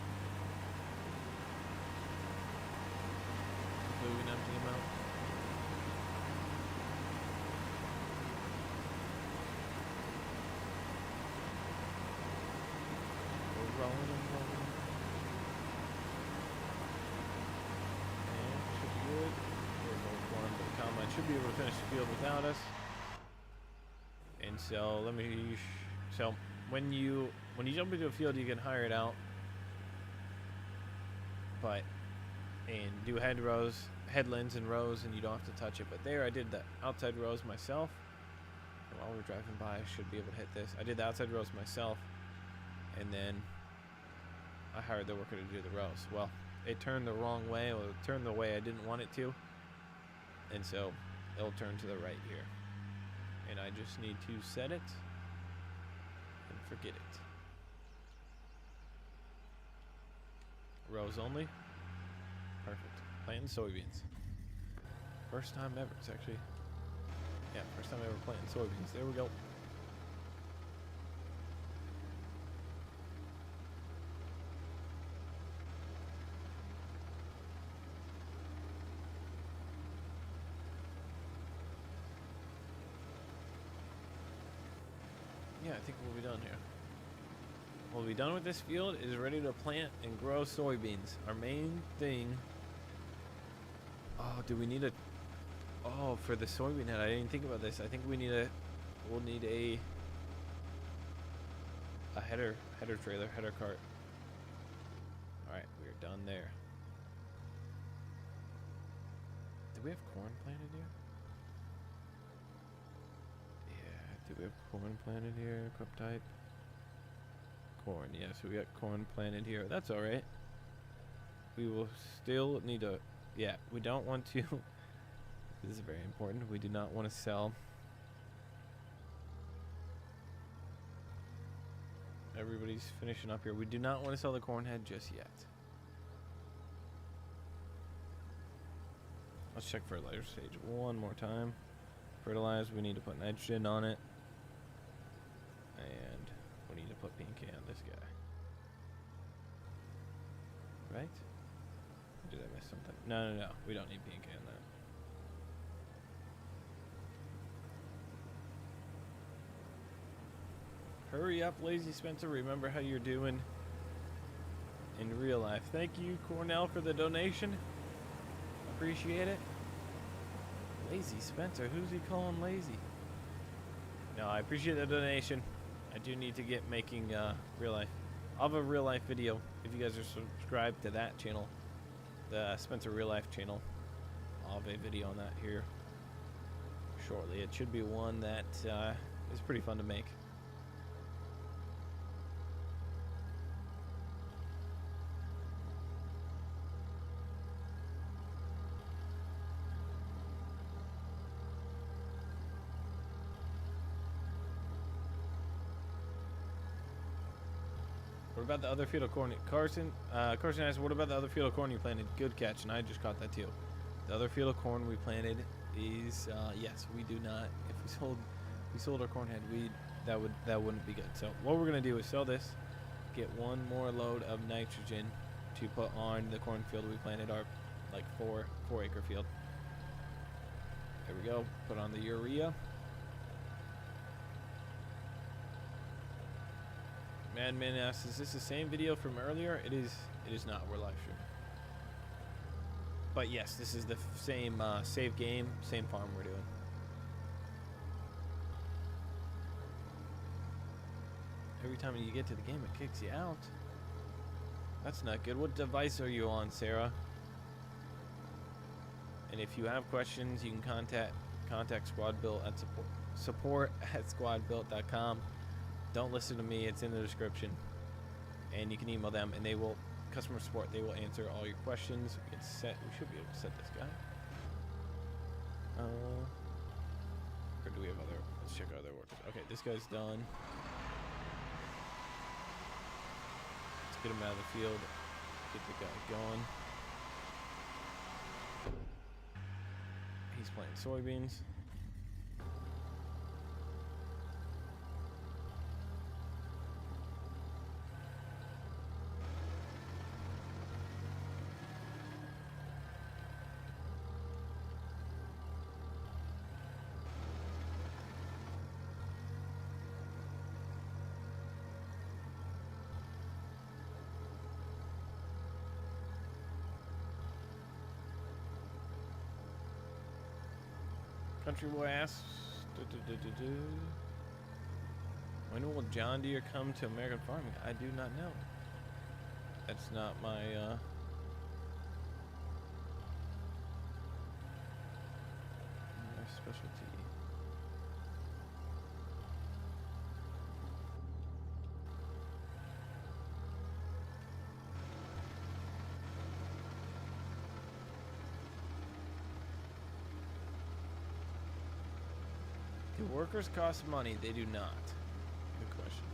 S1: Hopefully we can empty them out. We're rolling and rolling. And should be good. There's no corn, but the combine should be able to finish the field without us. And so let me. So when you jump into a field, you can hire it out, and do headlands and rows, and you don't have to touch it. But there, I did the outside rows myself. And while we're driving by, I should be able to hit this. I did the outside rows myself, and then I hired the worker to do the rows. Well, it turned the wrong way, or it turned the way I didn't want it to, and so it'll turn to the right here. And I just need to set it and forget it. Rows only. Perfect. Planting soybeans. First time ever. It's actually, yeah, first time ever planting soybeans. There we go. Yeah, I think we'll be done here. We'll be done with this field. It is ready to plant and grow soybeans. Our main thing. Oh, do we need a? Oh, for the soybean head, I didn't think about this. I think we need a. We'll need a header trailer, header cart. All right, we're done there. Do we have corn planted here? Do we have corn planted here? Crop type? Corn, yeah, so we got corn planted here. That's alright. We will still need to, yeah, we don't want to, this is very important, we do not want to sell. Everybody's finishing up here. We do not want to sell the corn head just yet. Let's check fertilizer stage one more time. Fertilize, we need to put nitrogen on it. And we need to put P&K on this guy. Right? Or did I miss something? No. We don't need P&K on that. Hurry up, Lazy Spencer. Remember how you're doing in real life. Thank you, Cornell, for the donation. Appreciate it. Lazy Spencer. Who's he calling lazy? No, I appreciate the donation. I do need to get making real life. I'll have a real life video if you guys are subscribed to that channel, the Spencer Real Life channel. I'll have a video on that here shortly. It should be one that is pretty fun to make. What about the other field of corn? Carson asked, what about the other field of corn you planted? Good catch, and I just caught that too. The other field of corn we planted is, yes, we do not. If we sold our corn head, that wouldn't be good. So what we're gonna do is sell this, get one more load of nitrogen to put on the cornfield we planted, our like 4 acre field. There we go. Put on the urea. Madman asks, is this the same video from earlier? It is not. We're live streaming. But yes, this is the same save game, same farm we're doing. Every time you get to the game, it kicks you out. That's not good. What device are you on, Sarah? And if you have questions, you can contact Squad Built at support@squadbuilt.com. Don't listen to me, it's in the description. And you can email them and they will, customer support, they will answer all your questions. We should be able to set this guy. Or do we have other, let's check our other workers. Okay, this guy's done. Let's get him out of the field. Get the guy going. plant soybeans. Country boy asks, when will John Deere come to American farming? I do not know. That's not my my specialty. Do workers cost money? They do not. Good question.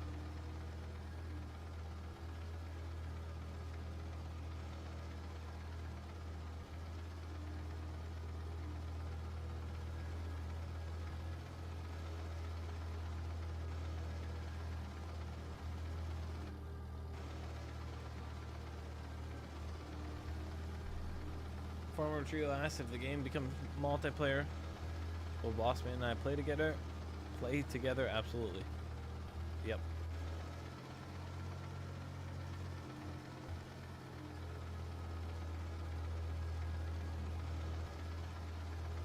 S1: Farmer Trio asks if the game becomes multiplayer. Will Bossman and I play together? Play together, absolutely. Yep.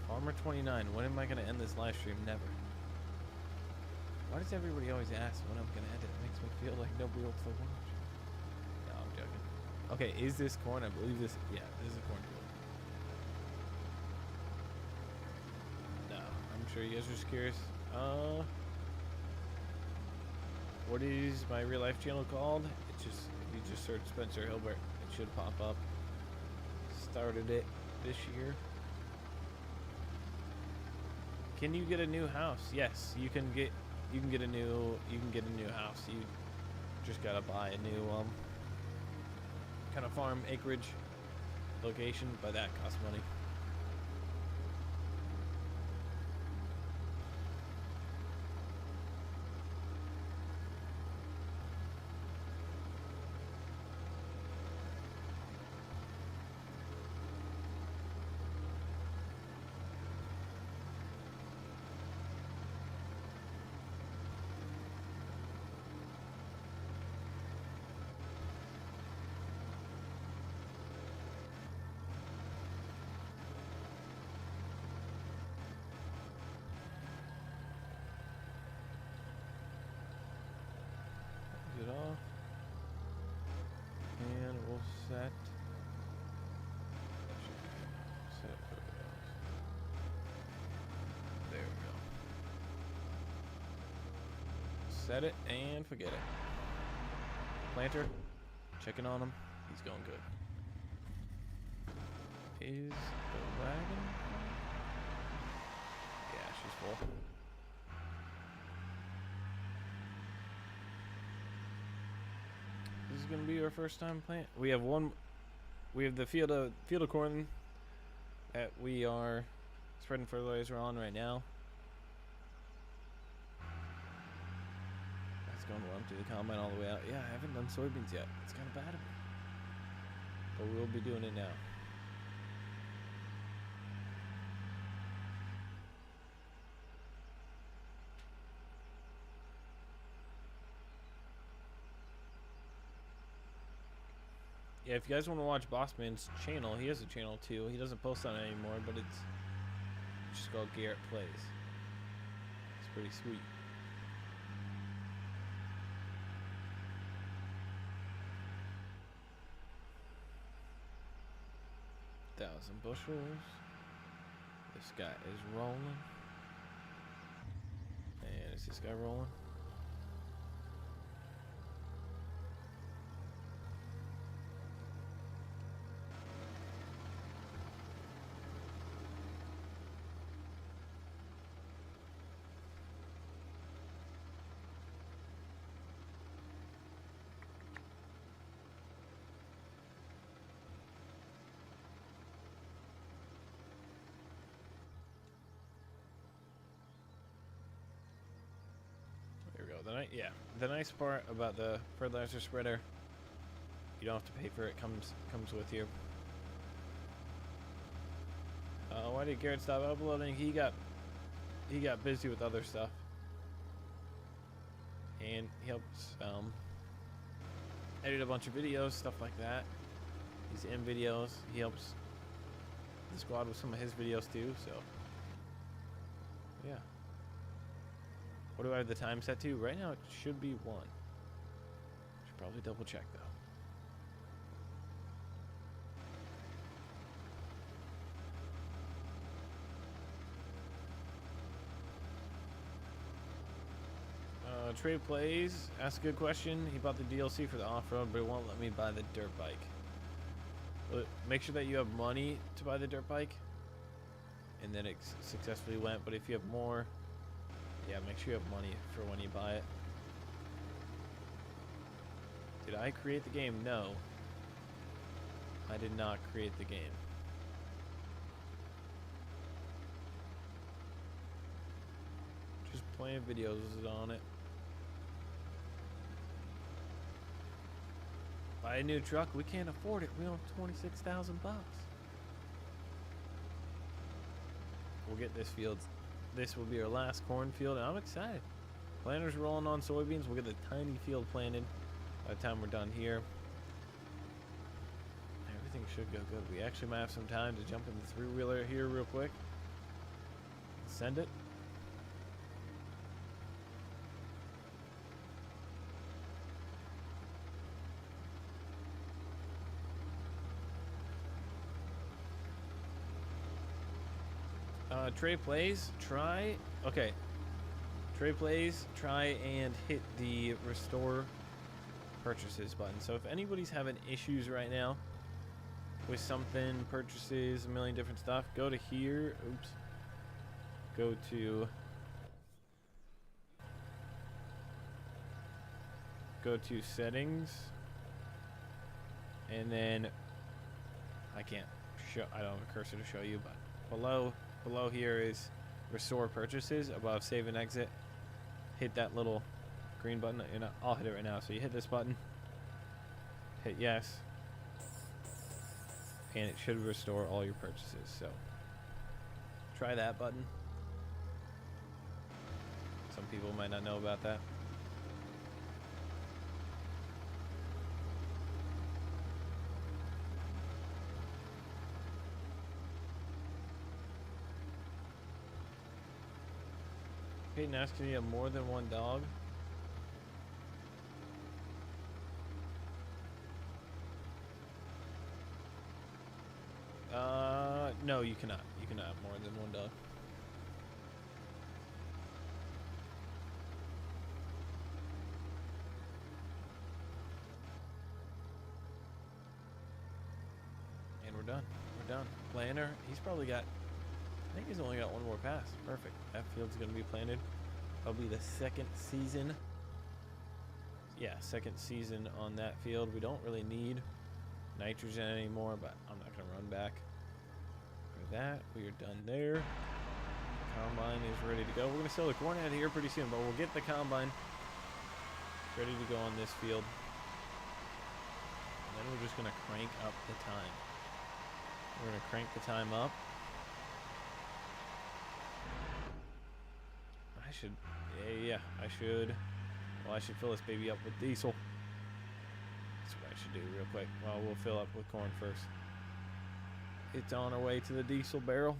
S1: Farmer 29, when am I going to end this live stream? Never. Why does everybody always ask when I'm going to end it? It makes me feel like nobody else will watch. No, I'm joking. Okay, is this corn? I believe this. Yeah, this is a cornfield. I'm sure you guys are just curious. What is my real life channel called? It's just, if you just search Spencer Hilbert, it should pop up. Started it this year. Can you get a new house? Yes, you can get a new house. You just gotta buy a new kind of farm acreage location, but that costs money. It off, and we'll set there we go. Set it and forget it. Planter, checking on him. He's going good. Is the wagon? Yeah, she's full. This is gonna be our first time plant. We have the field of corn that we are spreading fertilizer on right now. That's going to run through the combine all the way out. Yeah, I haven't done soybeans yet. It's kind of bad of me, but we'll be doing it now. Yeah, if you guys want to watch Bossman's channel, he has a channel too. He doesn't post on it anymore, but it's just called Garrett Plays. It's pretty sweet. Thousand bushels. This guy is rolling. And is this guy rolling? the nice part about the fertilizer spreader, you don't have to pay for it. Comes with you. Why did Garrett stop uploading? He got busy with other stuff, and he helps edit a bunch of videos, stuff like that. He's in videos. He helps the squad with some of his videos too. So yeah. What do I have the time set to? Right now it should be 1. Should probably double check though. Trade Plays asked a good question. He bought the DLC for the off-road, but it won't let me buy the dirt bike. Make sure that you have money to buy the dirt bike, and then it successfully went. But if you have more, yeah, make sure you have money for when you buy it. Did I create the game? No. I did not create the game. Just playing videos on it. Buy a new truck. We can't afford it. We own 26,000 bucks. We'll get this field. This will be our last cornfield, and I'm excited. Planters rolling on soybeans. We'll get the tiny field planted by the time we're done here. Everything should go good. We actually might have some time to jump in the three-wheeler here real quick. Send it. Trey Plays, try and hit the restore purchases button. So if anybody's having issues right now with something, purchases, a million different stuff, go to here. Oops. Go to settings, and then I don't have a cursor to show you, but below here is restore purchases. Above save and exit, hit that little green button. I'll hit it right now. So you hit this button, hit yes, and it should restore all your purchases. So try that button. Some people might not know about that. Peyton asked, can you have more than one dog? No, you cannot. You cannot have more than one dog. And we're done. We're done. Planter, he's probably got, I think he's only got one more pass. Perfect. That field's going to be planted. Probably the second season. Yeah, second season on that field. We don't really need nitrogen anymore, but I'm not going to run back. For that, we are done there. Combine is ready to go. We're going to sell the corn out of here pretty soon, but we'll get the combine ready to go on this field. And then we're just going to crank up the time. We're going to crank the time up. I should fill this baby up with diesel. That's what I should do real quick. Well, we'll fill up with corn first. It's on our way to the diesel barrel.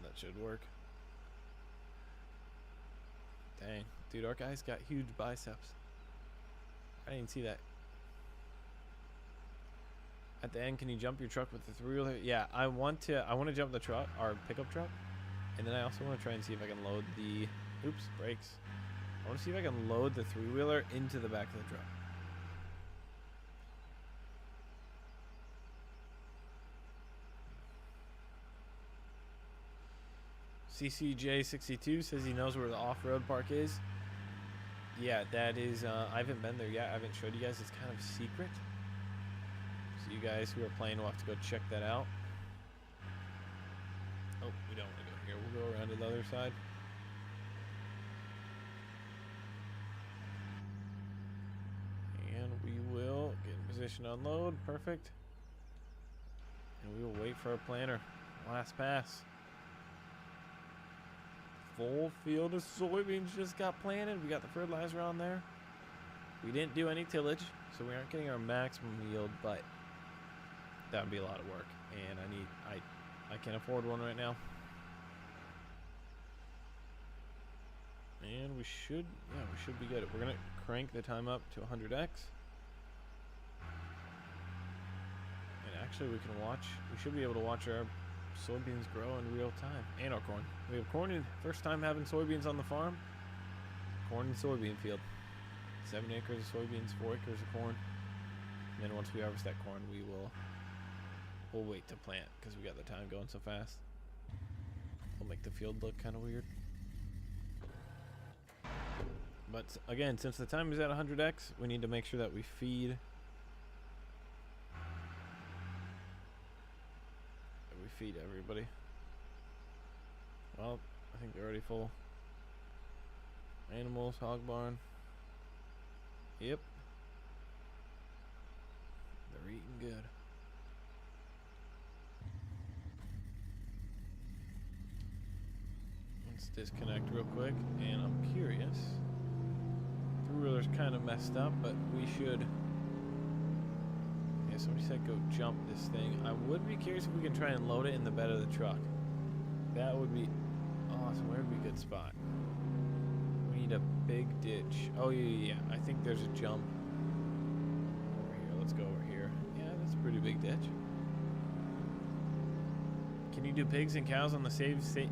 S1: That should work. Dang. Dude, our guy's got huge biceps. I didn't see that. At the end, can you jump your truck with the three-wheeler? Yeah, I want to jump the truck, our pickup truck. And then I also want to try and see if I can load the, oops, brakes. I want to see if I can load the three-wheeler into the back of the truck. CCJ62 says he knows where the off-road park is. Yeah, that is, I haven't been there yet. I haven't showed you guys. It's kind of secret. You guys who are playing will have to go check that out. Oh, we don't want to go here. Here, we'll go around to the other side. And we will get in position to unload. Perfect. And we will wait for our planter. Last pass. Full field of soybeans just got planted. We got the fertilizer on there. We didn't do any tillage, so we aren't getting our maximum yield, but that would be a lot of work. And I can't afford one right now. And we should be good. We're gonna crank the time up to 100x. And actually we should be able to watch our soybeans grow in real time. And our corn. We have corn in, first time having soybeans on the farm. Corn and soybean field. 7 acres of soybeans, 4 acres of corn. And then once we harvest that corn, we'll wait to plant because we got the time going so fast. We'll make the field look kind of weird. But again, since the time is at 100x, we need to make sure that we feed. Everybody. Well, I think they're already full. Animals, hog barn. Yep. They're eating good. Let's disconnect real quick, and I'm curious. The ruler's kind of messed up, but we should. Yeah, somebody said go jump this thing. I would be curious if we can try and load it in the bed of the truck. That would be awesome. Where would be a good spot? We need a big ditch. Oh, yeah. I think there's a jump over here. Let's go over here. Yeah, that's a pretty big ditch. Can you do pigs and cows on the same save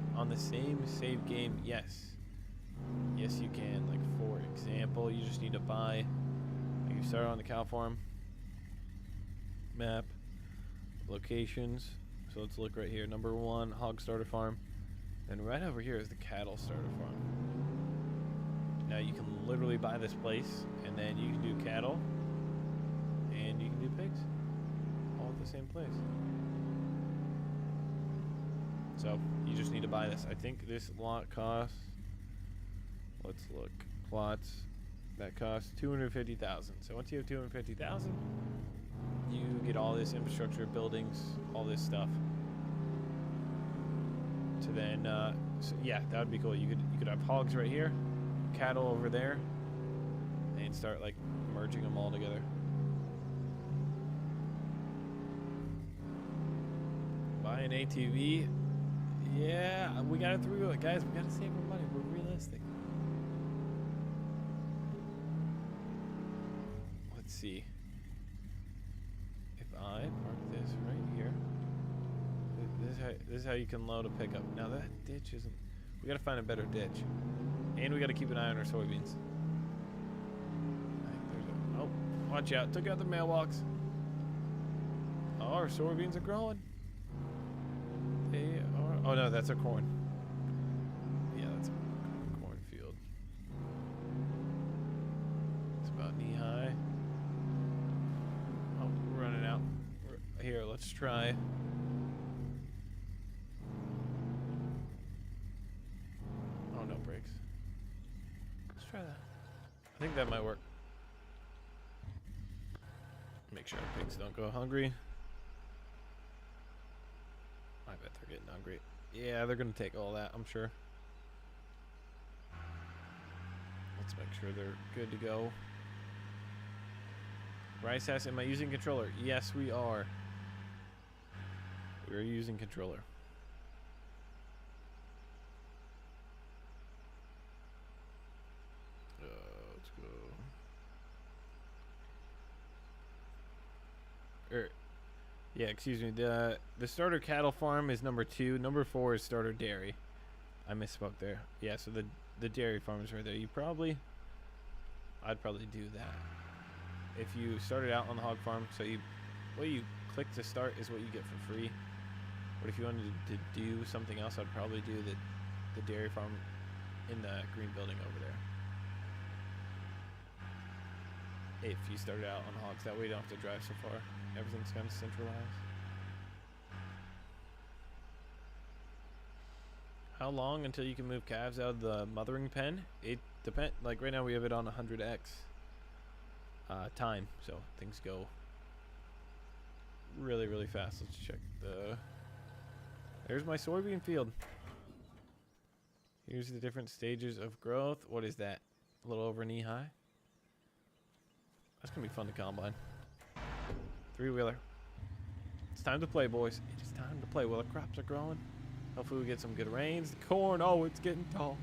S1: game? Yes. Yes, you can. Like, for example, you just need to buy. Like, you start on the cow farm. Map. Locations. So let's look right here. Number 1, hog starter farm. And right over here is the cattle starter farm. Now you can literally buy this place, and then you can do cattle, and you can do pigs, all at the same place. So you just need to buy this. I think this lot costs. Let's look. Plots that cost 250,000. So once you have 250,000, you get all this infrastructure, buildings, all this stuff. So then, so yeah, that would be cool. You could have hogs right here, cattle over there, and start like merging them all together. Buy an ATV. Yeah, we got it through it, guys. We gotta save our money. We're realistic. Let's see. If I park this right here, this is how you can load a pickup. Now that ditch isn't. We gotta find a better ditch, and we gotta keep an eye on our soybeans. I think there's a. Oh, watch out! Took out the mailbox. Oh, our soybeans are growing. They are. Oh no, that's our corn. Yeah, that's a cornfield. It's about knee high. Oh, we're running out. Here, let's try. Oh, no brakes. Let's try that. I think that might work. Make sure our pigs don't go hungry. I bet they're getting hungry. Yeah, they're gonna take all that, I'm sure. Let's make sure they're good to go. Rice asks, am I using controller? Yes, we are. We're using controller. Let's go. Yeah, excuse me. The starter cattle farm is number 2. Number 4 is starter dairy. I misspoke there. Yeah, so the dairy farm is right there. I'd probably do that. If you started out on the hog farm, so what you click to start is what you get for free. But if you wanted to do something else, I'd probably do the dairy farm in the green building over there. If you started out on hogs, that way you don't have to drive so far. Everything's kind of centralized. How long until you can move calves out of the mothering pen? It depends. Like right now we have it on 100x time, so things go really, really fast. Let's check the... There's my soybean field. Here's the different stages of growth. What is that? A little over knee high? That's going to be fun to combine. Three-wheeler. It's time to play, boys. It is time to play. Well, the crops are growing. Hopefully we get some good rains. The corn, oh, it's getting tall.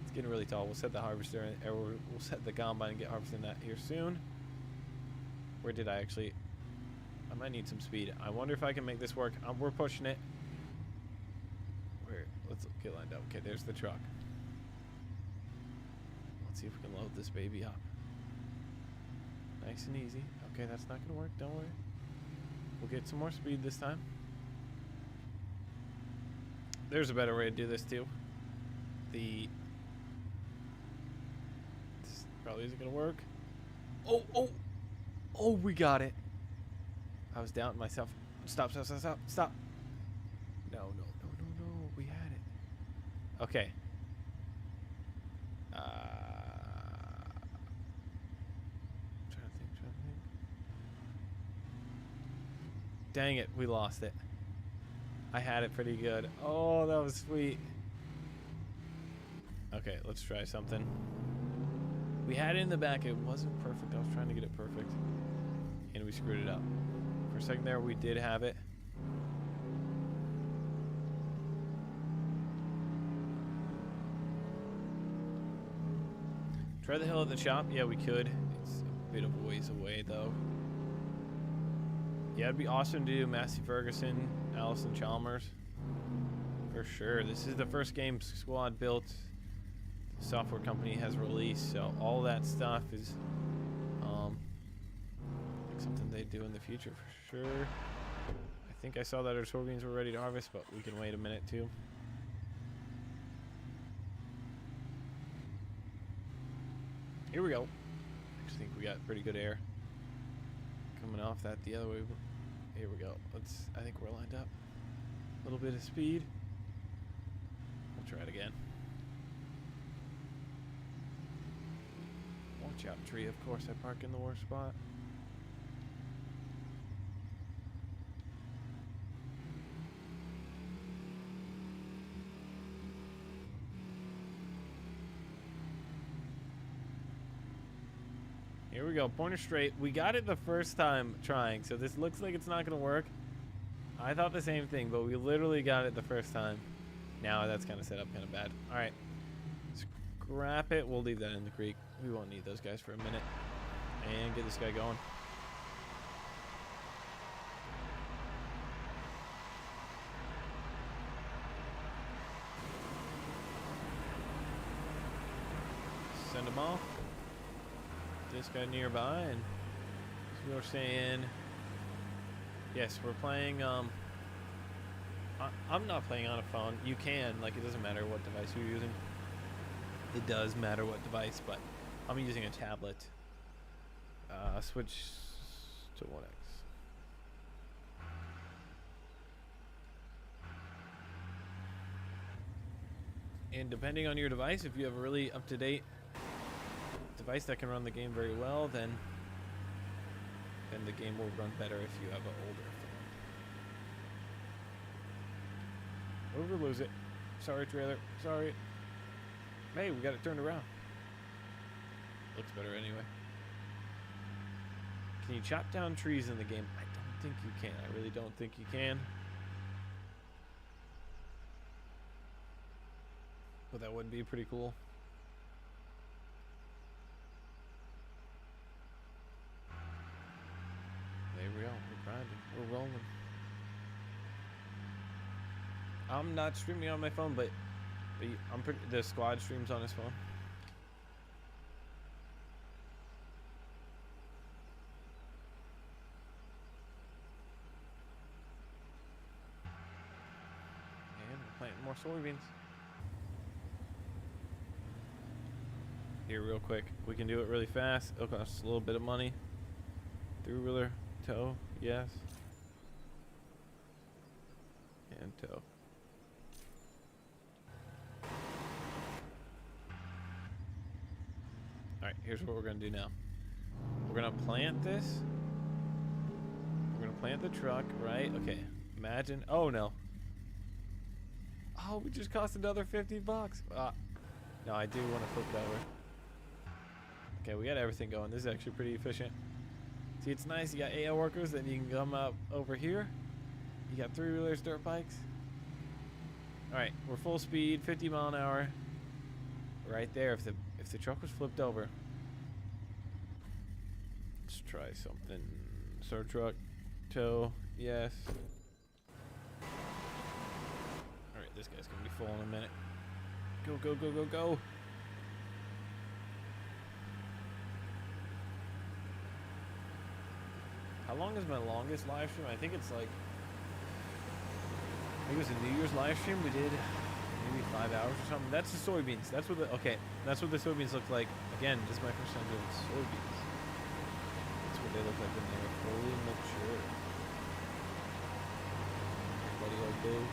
S1: It's getting really tall. We'll set the harvester, or we'll set the combine and get harvesting that here soon. Where did I actually... I might need some speed. I wonder if I can make this work. We're pushing it. Let's get lined up. Okay, there's the truck. Let's see if we can load this baby up. Nice and easy. Okay, that's not gonna work. Don't worry. We'll get some more speed this time. There's a better way to do this too. This probably isn't gonna work. Oh, we got it. I was doubting myself. Stop. No. We had it. Okay. Trying to think. Dang it, we lost it. I had it pretty good. Oh, that was sweet. Okay, let's try something. We had it in the back. It wasn't perfect. I was trying to get it perfect. And we screwed it up. For a second there, we did have it. Try the hill at the shop. Yeah, we could. It's a bit of a ways away, though. Yeah, it'd be awesome to do Massey Ferguson, Allison Chalmers. For sure. This is the first game Squad built. The software company has released, so all that stuff is like something they do in the future for sure. I think I saw that our soybeans were ready to harvest, but we can wait a minute too. Here we go. I just think we got pretty good air coming off that the other way. Here we go. I think we're lined up. A little bit of speed. We'll try it again. Watch out, tree. Of course, I park in the worst spot. Here we go, pointer straight. We got it the first time trying, so this looks like it's not gonna work. I thought the same thing, but we literally got it the first time. Now that's kind of set up kind of bad. All right, scrap it. We'll leave that in the creek. We won't need those guys for a minute. And get this guy going. Send them off. This guy nearby, and as we were saying, yes, we're playing. I'm not playing on a phone. You can, like, it doesn't matter what device you're using. It does matter what device, but I'm using a tablet. Switch to 1x. And depending on your device, if you have a really up-to-date device that can run the game very well, then the game will run better if you have an older phone. Over, lose it. Sorry, trailer. Sorry. Hey, we got it turned around. Looks better anyway. Can you chop down trees in the game? I don't think you can. I really don't think you can. But that would be pretty cool. There we go. We're grinding. We're rolling. I'm not streaming on my phone, but the squad streams on his phone. And we're planting more soybeans. Here, real quick. We can do it really fast. It'll cost us a little bit of money. Three-wheeler. Toe, yes. And toe. here's what we're gonna do now. We're gonna plant this. We're gonna plant the truck, right? Okay. Imagine. Oh no. Oh, we just cost another 50 bucks. No, I do want to flip it over. Okay, we got everything going. This is actually pretty efficient. See, it's nice. You got AL workers, then you can come up over here. You got 3-wheelers, dirt bikes. All right, we're full speed, 50 mile an hour. Right there. If the truck was flipped over, let's try something. Start truck, tow, yes. All right, this guy's gonna be full in a minute. Go, go, go, go, go. How long is my longest live stream? I think it's like, I think it was a New Year's live stream. We did maybe 5 hours or something. That's the soybeans. That's what the, okay. That's what the soybeans look like. Again, this is my first time doing soybeans. That's what they look like when they're fully mature. Buddy, old dude.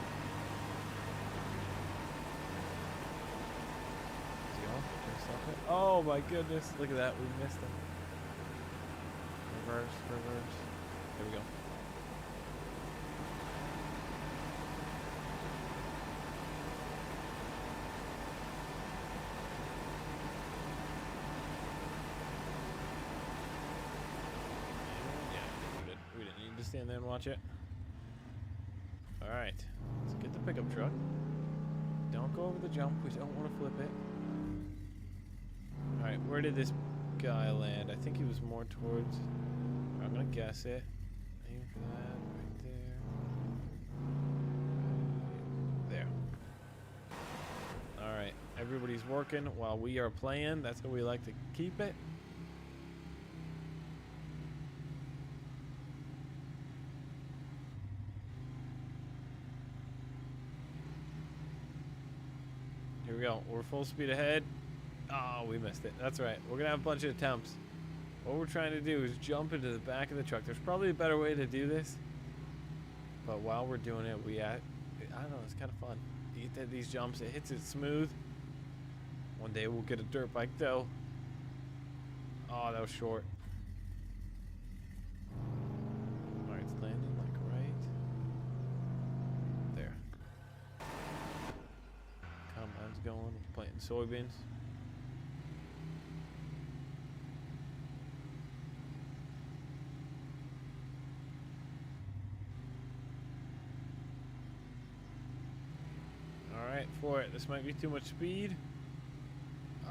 S1: Is he off? Can I stop it? Oh my goodness. Look at that. We missed him. Reverse, reverse. There we go. Yeah, we didn't need to stand there and watch it. Alright, let's get the pickup truck. Don't go over the jump. We don't want to flip it. Alright, where did this guy land? I think he was more towards... I'm gonna guess it. Aim for that right there. There. Alright, everybody's working while we are playing. That's how we like to keep it. Here we go. We're full speed ahead. Oh, we missed it. That's right. We're gonna have a bunch of attempts. What we're trying to do is jump into the back of the truck. There's probably a better way to do this, but while we're doing it, I don't know, it's kind of fun. You get these jumps, it hits it smooth. One day we'll get a dirt bike though. Oh, that was short. All right, it's landing like right there. Combine's going, planting soybeans. For it. This might be too much speed.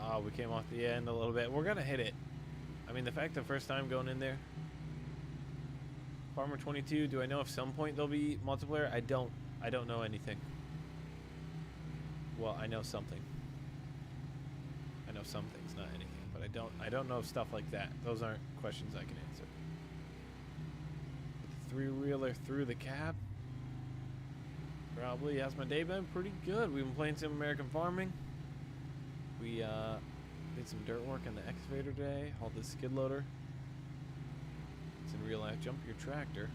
S1: Oh, we came off the end a little bit. We're gonna hit it. I mean, the fact the first time going in there. Farmer 22. Do I know if some point there'll be multiplayer? I don't know anything. Well, I know something. I know some things, not anything, but I don't know stuff like that. Those aren't questions I can answer. The 3-wheeler through the cab. Probably. Has my day been pretty good? We've been playing some American farming. We did some dirt work on the excavator today. Hauled the skid loader. It's in real life. Jump your tractor.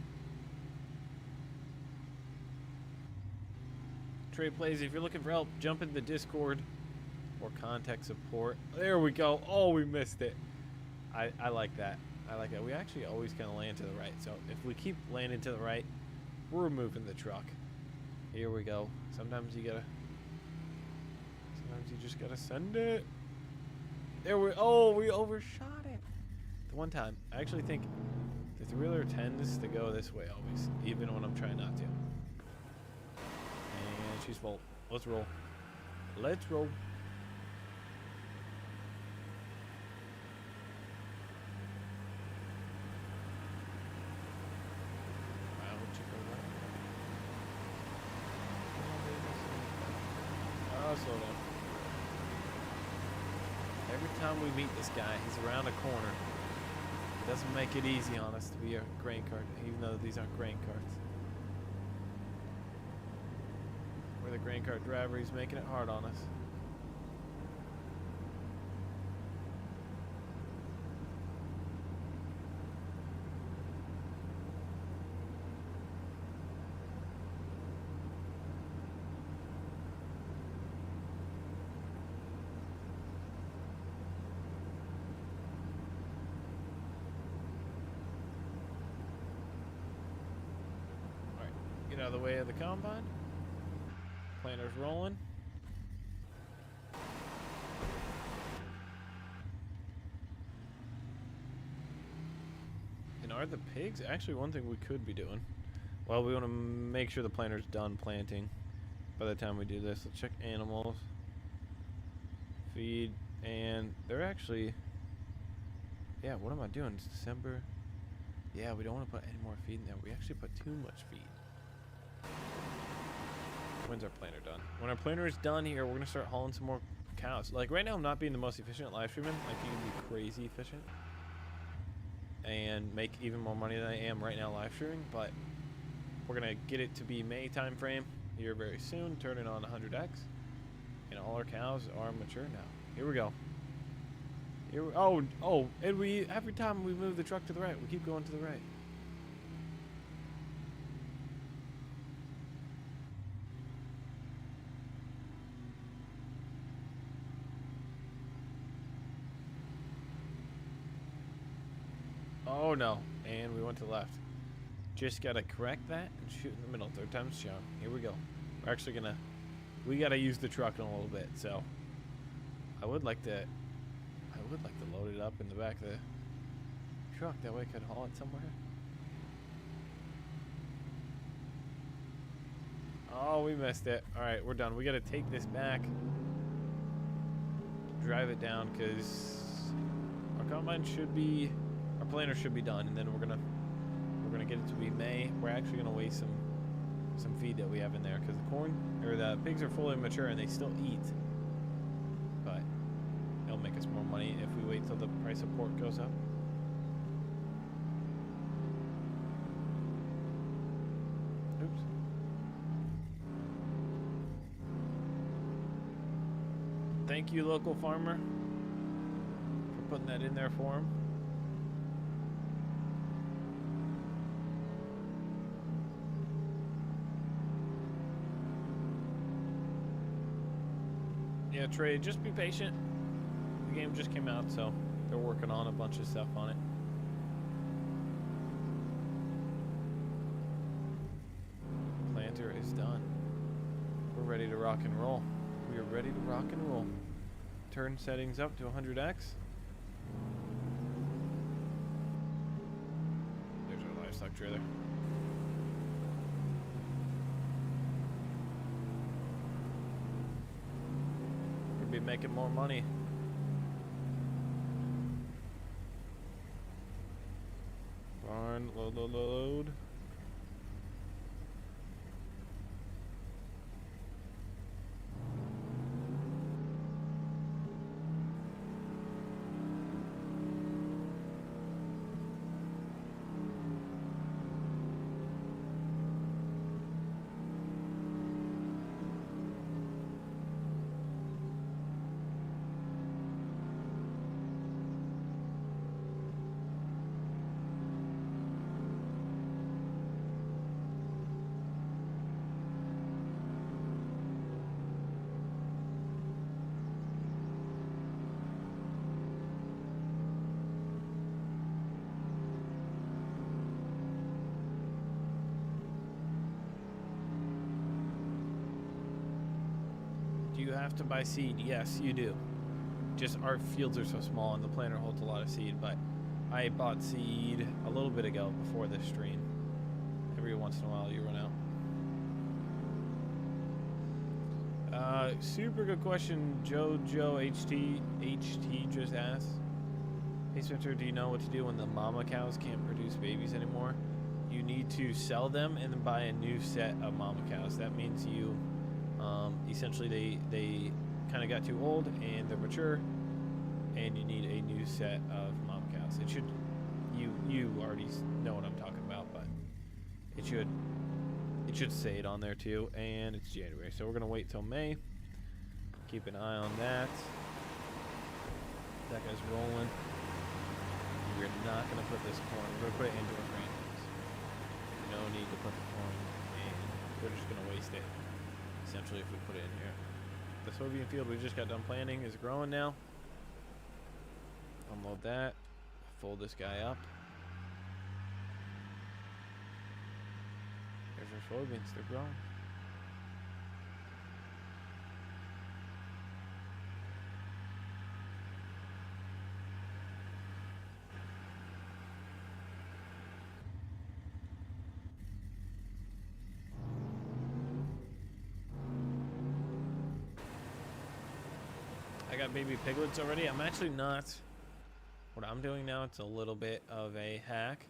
S1: Trade plays. If you're looking for help, jump in the Discord or contact support. There we go. Oh, we missed it. I like that. I like that. We actually always kind of land to the right. So if we keep landing to the right, we're moving the truck. Here we go. Sometimes you just gotta send it. There we, oh, we overshot it. The one time, I actually think the 3-wheeler tends to go this way always, even when I'm trying not to. And she's full. Let's roll. Let's roll. Slow down. Every time we meet this guy, he's around a corner. It doesn't make it easy on us to be a grain cart, even though these aren't grain carts. We're the grain cart driver. He's making it hard on us. out of the way of the combine. Planter's rolling. And are the pigs actually one thing we could be doing? Well, we want to make sure the planter's done planting by the time we do this. Let's check animals. Feed. And they're actually... Yeah, what am I doing? It's December. Yeah, we don't want to put any more feed in there. We actually put too much feed. When's our planter done? When our planter is done here, we're going to start hauling some more cows. Like, right now, I'm not being the most efficient at live streaming. Like, you can be crazy efficient and make even more money than I am right now live streaming, but we're going to get it to be May time frame here very soon, turn it on 100x, and all our cows are mature now. Here we go. And we, every time we move the truck to the right, we keep going to the right. Oh no, and we went to the left. Just gotta correct that and shoot in the middle. Third time's charm. Here we go. We're actually gonna, we gotta use the truck in a little bit, so I would like to load it up in the back of the truck. That way I could haul it somewhere. Oh, we missed it. All right, we're done. We gotta take this back, drive it down, because our combine should be, our planter should be done, and then we're gonna get it to be May. We're actually gonna waste some feed that we have in there because the corn or the pigs are fully mature and they still eat, but it'll make us more money if we wait till the price of pork goes up. Oops. Thank you, local farmer, for putting that in there for him. Yeah, Trey, just be patient. The game just came out, so they're working on a bunch of stuff on it. Planter is done. We're ready to rock and roll. We are ready to rock and roll. Turn settings up to 100x. There's our livestock trailer. Be making more money. Barn, load. Do you have to buy seed? Yes, you do. Just our fields are so small and the planter holds a lot of seed, but I bought seed a little bit ago before this stream. Every once in a while you run out. Super good question. Jojo HT just asked. Hey Spencer, do you know what to do when the mama cows can't produce babies anymore? You need to sell them and then buy a new set of mama cows. That means you essentially they kind of got too old and they're mature and you need a new set of mama cows. It should, you already know what I'm talking about, but it should say it on there too. And it's January, so we're gonna wait till May. Keep an eye on that. That guy's rolling. We're not gonna put this corn, we're gonna put it into our greenhouse. No need to put the corn in. We're just gonna waste it essentially if we put it in here. The soybean field we just got done planting is growing now. Unload that. Fold this guy up. There's our soybeans. They're growing. I got baby piglets already. I'm actually not. What I'm doing now, it's a little bit of a hack.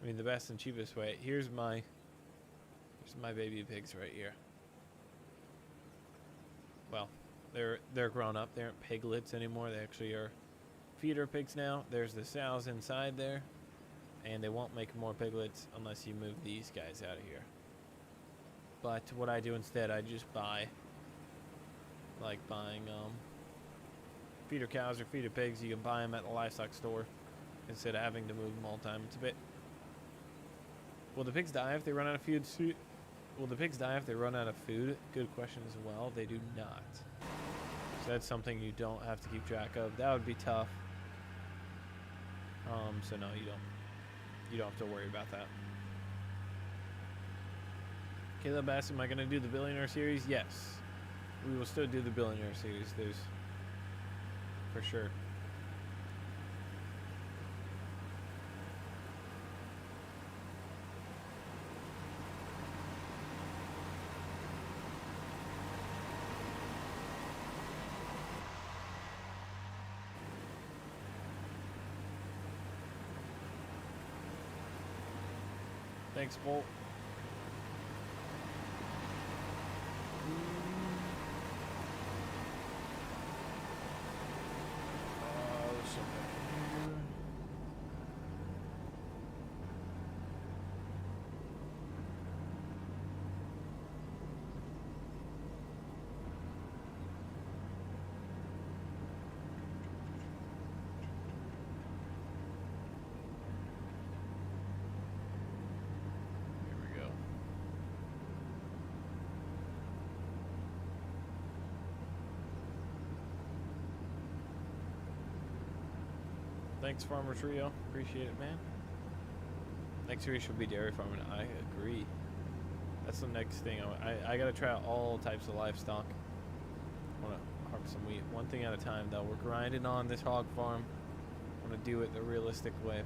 S1: I mean, the best and cheapest way. Here's my baby pigs right here. Well, they're grown up. They aren't piglets anymore. They actually are feeder pigs now. There's the sows inside there, and they won't make more piglets unless you move these guys out of here. But what I do instead, I just buy, like buying feeder cows or feeder pigs. You can buy them at the livestock store instead of having to move them all the time. It's a bit. Will the pigs die if they run out of food? Will the pigs die if they run out of food? Good question as well. They do not. So that's something you don't have to keep track of. That would be tough. So no, you don't. You don't have to worry about that. Caleb asked, am I going to do the Billionaire series? Yes. We will still do the Billionaire series. There's for sure. Thanks, Bolt. Thanks, Farmer Trio. Appreciate it, man. Next year should be dairy farming. I agree. That's the next thing. I gotta try out all types of livestock. I wanna harvest some wheat. One thing at a time, though. We're grinding on this hog farm. I wanna do it the realistic way.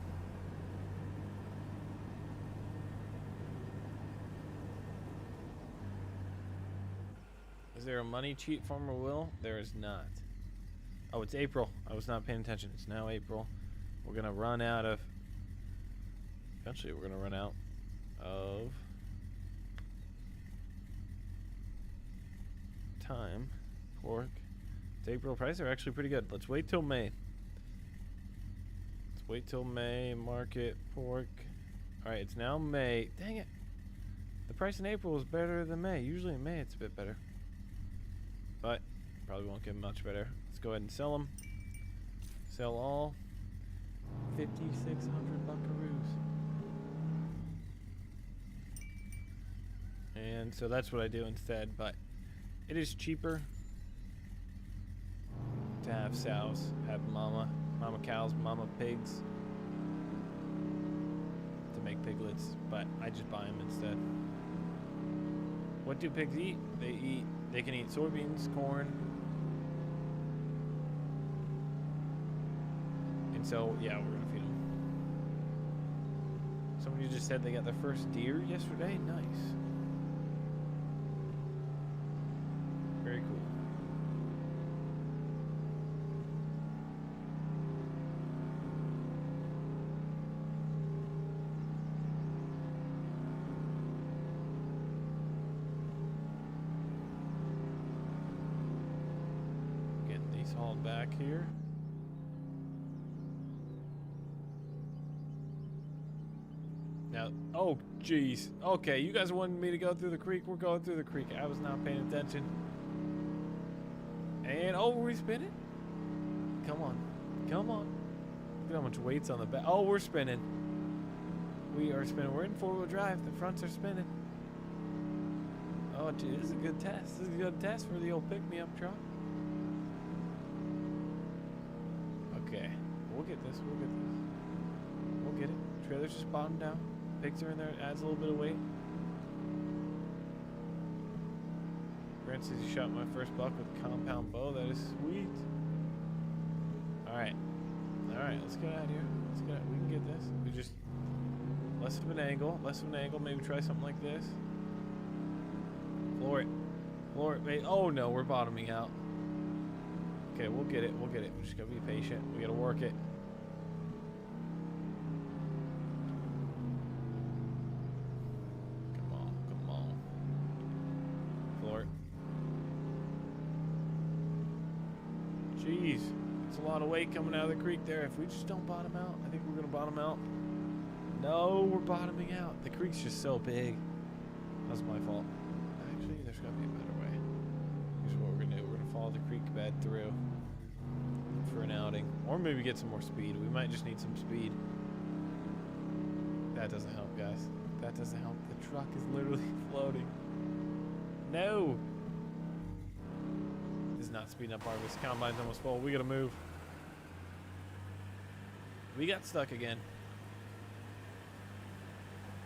S1: Is there a money cheat, Farmer Will? There is not. Oh, it's April. I was not paying attention. It's now April. We're going to run out of... Eventually, we're going to run out of... time. Pork. It's April. Prices are actually pretty good. Let's wait till May. Let's wait till May. Market. Pork. Alright, it's now May. Dang it. The price in April is better than May. Usually in May, it's a bit better. But probably won't get much better. Let's go ahead and sell them. Sell all. 5,600 buckaroos. And so that's what I do instead, but it is cheaper to have sows, have mama cows, mama pigs to make piglets, but I just buy them instead. What do pigs eat? They can eat soybeans, corn. And so, yeah, we're going to feed them. Somebody just said they got their first deer yesterday. Nice. Very cool. Getting these hauled back here. Now, oh, jeez. Okay, you guys wanted me to go through the creek. We're going through the creek. I was not paying attention. And, oh, we're we spinning? Come on. Come on. Look at how much weight's on the back. Oh, we're spinning. We are spinning. We're in four-wheel drive. The fronts are spinning. Oh, gee, this is a good test. This is a good test for the old pick-me-up truck. Okay. We'll get this. We'll get this. We'll get it. Trailer's just bottomed down. Pigs are in there. It adds a little bit of weight. Grant says he shot my first buck with compound bow. That is sweet. Alright. Alright, let's get out of here. Let's get out. We can get this. We just... Less of an angle. Less of an angle. Maybe try something like this. Floor it. Floor it. Wait. Oh, no. We're bottoming out. Okay, we'll get it. We'll get it. We just gotta be patient. We gotta work it. Come on. Come on. Floor it. Jeez. It's a lot of weight coming out of the creek there. If we just don't bottom out, I think we're gonna bottom out. No, we're bottoming out. The creek's just so big. That's my fault. Actually, there's gotta be a better way. Here's what we're gonna do. We're gonna follow the creek bed through for an outing. Or maybe get some more speed. We might just need some speed. That doesn't help, guys. That doesn't help. The truck is literally floating. No! This is not speeding up harvest. Combine's almost full. We gotta move. We got stuck again.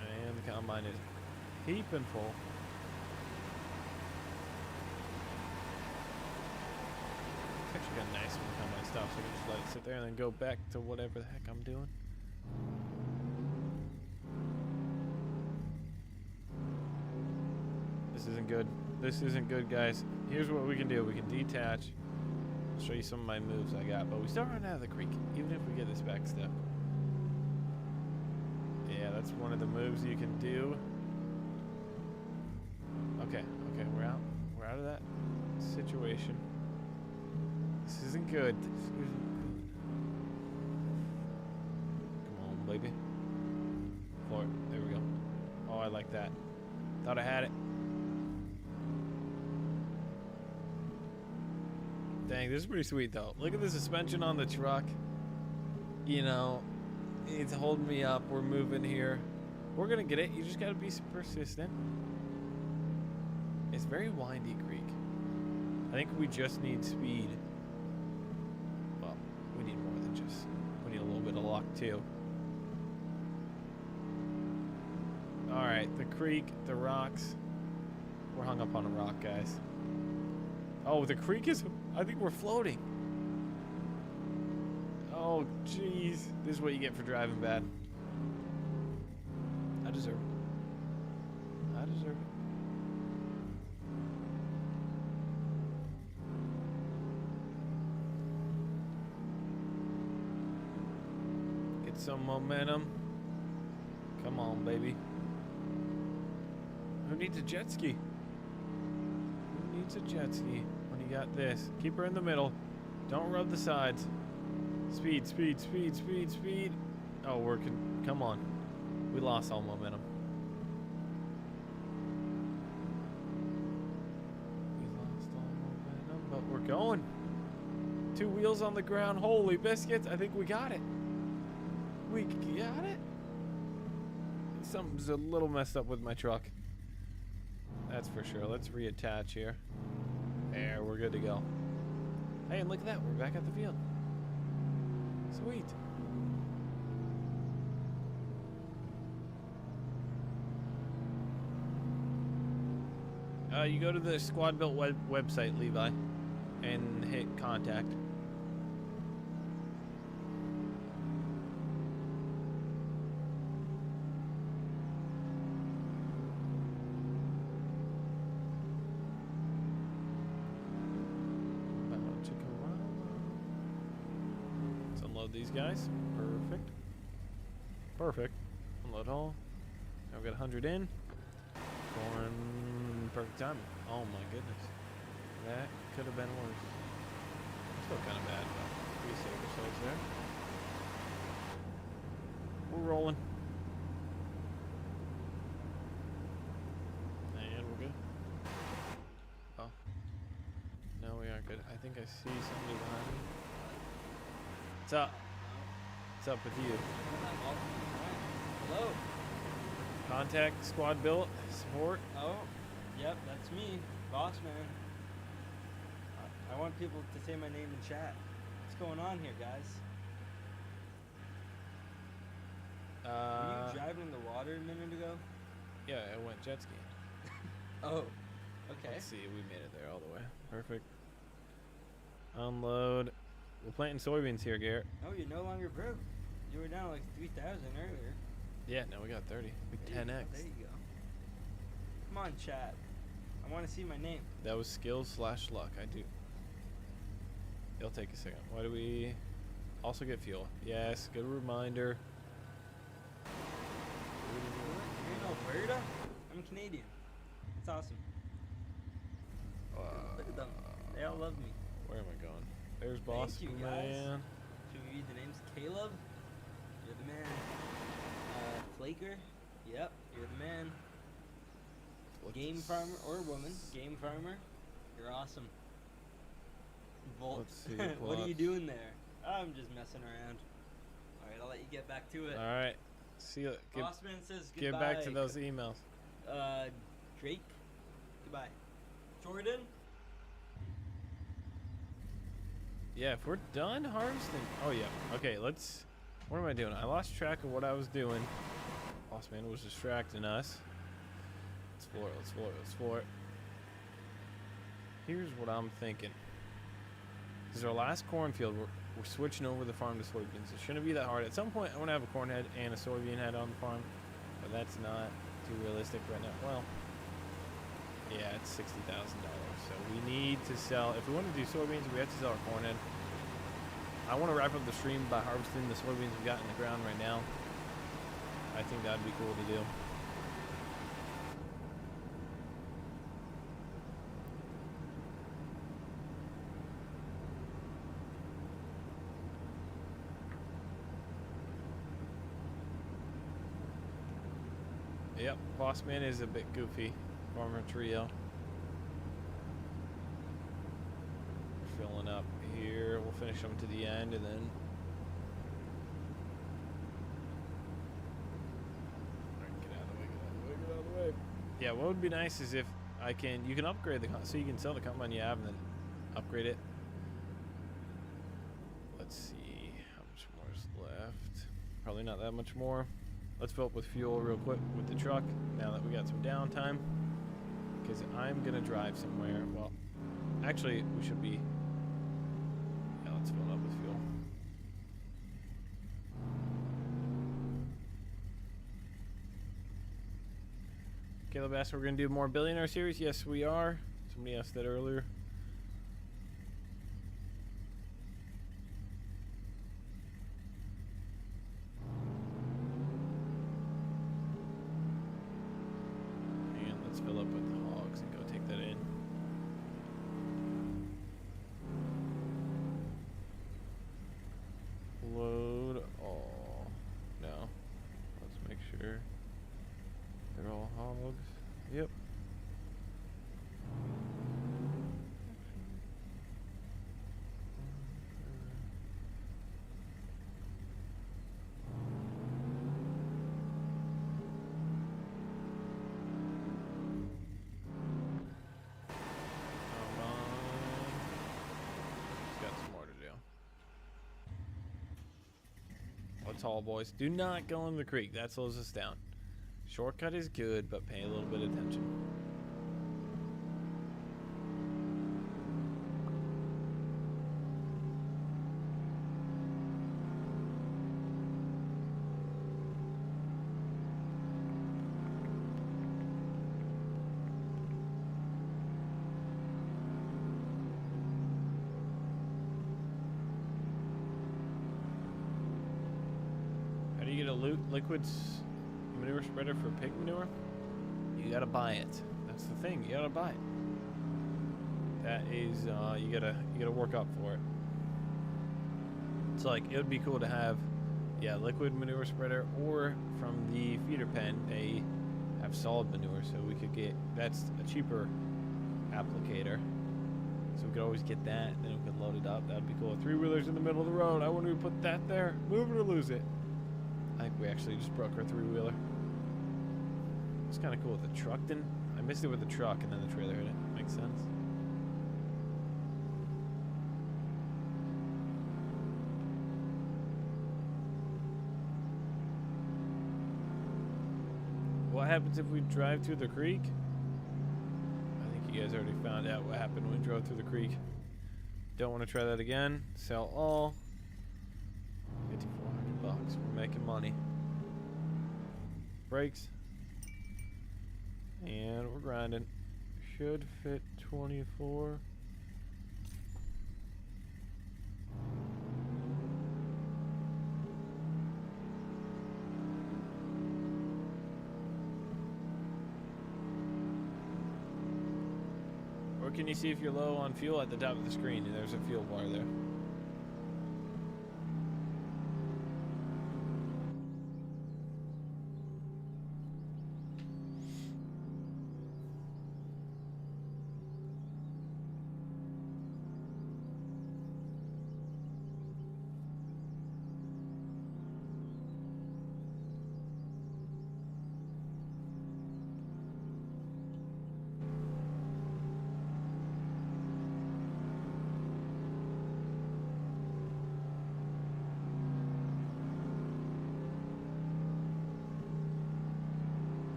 S1: And the combine is heaping full. It's actually kind of nice when the combine stops. So we can just let it sit there and then go back to whatever the heck I'm doing. This isn't good. This isn't good, guys. Here's what we can do. We can detach. I'll show you some of my moves I got. But we still run out of the creek, even if we get this back step. Yeah, that's one of the moves you can do. Okay, okay, we're out. We're out of that situation. This isn't good. This isn't good. Come on, baby. Floor it. There we go. Oh, I like that. Thought I had it. Dang, this is pretty sweet though. Look at the suspension on the truck. You know, it's holding me up. We're moving here. We're gonna get it. You just gotta be persistent. It's very windy creek. I think we just need speed. Well, we need more than just. We need a little bit of luck too. All right, the creek, the rocks. We're hung up on a rock, guys. Oh, the creek is. I think we're floating. Oh, jeez. This is what you get for driving bad. I deserve it. I deserve it. Get some momentum. Come on, baby. Who needs a jet ski? Who needs a jet ski when you got this? Keep her in the middle. Don't rub the sides. Speed, speed, speed, speed, speed. Oh, working. Come on. We lost all momentum. We lost all momentum, but we're going. 2 wheels on the ground. Holy biscuits. I think we got it. We got it. Something's a little messed up with my truck. That's for sure. Let's reattach here. There, we're good to go. Hey, and look at that. We're back at the field. Sweet. You go to the Squad Built website, Levi, and hit contact. These guys. Perfect. Perfect. Unload all. Now we got 100 in. Corn. Perfect timing. Oh my goodness. That could have been worse. Still kind of bad, but we saved ourselves there. We're rolling. And we're good. Oh. No, we aren't good. I think I see somebody behind me. What's up? What's up with you?
S2: Hello.
S1: Contact Squad Built support.
S2: Oh, yep, that's me, boss man. I want people to say my name in chat. What's going on here, guys? Were you driving in the water a minute ago?
S1: Yeah, I went jet skiing.
S2: Oh, Okay.
S1: Let's see, we made it there all the way. Perfect. Unload. We're planting soybeans here, Garrett.
S2: Oh, you're no longer broke. You were down like 3,000 earlier.
S1: Yeah, now we got 30. We
S2: There you go,
S1: 10x.
S2: There you go. Come on, chat. I want to see my name.
S1: That was skills/luck. I do. It'll take a second. Why do we also get fuel? Yes, good reminder.
S2: You're in Alberta? I'm Canadian. It's awesome. Look at them. They all love me.
S1: Where am I going? There's boss
S2: you, guys.
S1: man.
S2: Should we read the names? Caleb? You're the man. Flaker? Yep, you're the man. Game farmer or woman. Game farmer. You're awesome. Volt.
S1: Let's see,
S2: What are you
S1: plots.
S2: doing there? I'm just messing around. Alright, I'll let you get back to it.
S1: All right. See you.
S2: Bossman says goodbye.
S1: Get back to those emails.
S2: Drake? Goodbye. Jordan?
S1: Yeah, if we're done harvesting. Oh, yeah. Okay, let's. What am I doing? I lost track of what I was doing. Boss man was distracting us. Let's floor it. Let's floor it. Let's floor it. Here's what I'm thinking. This is our last cornfield. We're switching over the farm to soybeans. It shouldn't be that hard. At some point, I want to have a corn head and a soybean head on the farm, but that's not too realistic right now. Well, yeah, it's $60,000. So we need to sell. If we want to do soybeans, we have to sell our corn head. I want to wrap up the stream by harvesting the soybeans we got in the ground right now. I think that'd be cool to do. Yep, boss man is a bit goofy. Farmer trio. Filling up here. We'll finish them to the end and then. Alright, get out of the way, get out of the way, get out of the way. Yeah, what would be nice is if you can upgrade so you can sell the combine you have and then upgrade it. Let's see how much more is left. Probably not that much more. Let's fill up with fuel real quick with the truck now that we got some downtime. Because I'm going to drive somewhere. Well, actually, we should be. Yeah, let's fill it up with fuel. Caleb asked, we're going to do more billionaire series. Yes, we are. Somebody asked that earlier. Fill up with the hogs and go take that in. Load all. No. Let's make sure they're all hogs. Yep. Tall boys, do not go in the creek. That slows us down. Shortcut is good, but pay a little bit of attention. You get a liquid manure spreader for pig manure, you gotta buy it. That's the thing, you gotta buy it. That is you gotta work up for it. It's like it would be cool to have liquid manure spreader, or from the feeder pen they have solid manure, so we could get, that's a cheaper applicator, so we could always get that, then we could load it up. That'd be cool. 3-wheelers in the middle of the road. I wonder if we put that there. Move it or lose it. I think we actually just broke our 3-wheeler. It's kind of cool with the truck. I missed it with the truck and then the trailer hit it. Makes sense. What happens if we drive to the creek? I think you you guys already found out what happened when we drove through the creek. Don't want to try that again. Sell all. 5,400 bucks. We're making money. Brakes. And we're grinding. Should fit 24. Or can you see if you're low on fuel at the top of the screen? And there's a fuel bar there.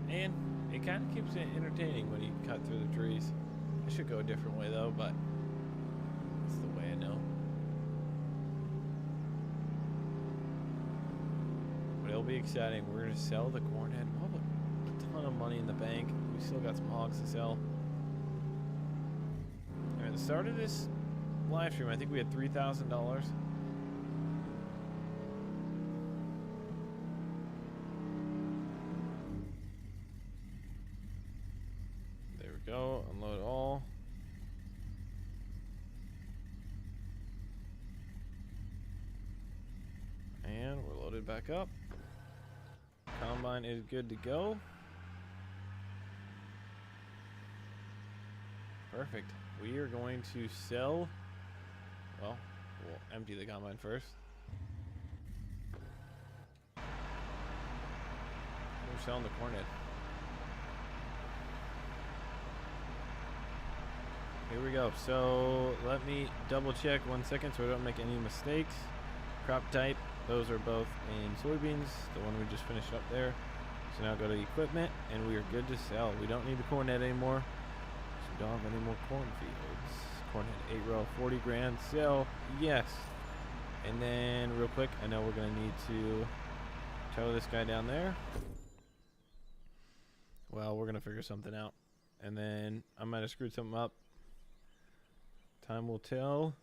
S1: And it kind of keeps it entertaining when you cut through the trees. I should go a different way though, but it's the way I know. But it'll be exciting. We're going to sell the corn head. We'll have a ton of money in the bank. We still got some hogs to sell. And at the start of this live stream, I think we had $3,000. Go, unload all. And we're loaded back up. Combine is good to go. Perfect. We are going to sell. Well, we'll empty the combine first. We're selling the corn head. Here we go. So let me double check 1 second so I don't make any mistakes. Crop type, those are both in soybeans, the one we just finished up there. So now go to equipment and we are good to sell. We don't need the corn head anymore. So we don't have any more cornfields. Corn head 8 row, 40 grand, sell, yes. And then real quick, I know we're gonna need to tow this guy down there. Well, we're gonna figure something out. And then I might have screwed something up. Time will tell.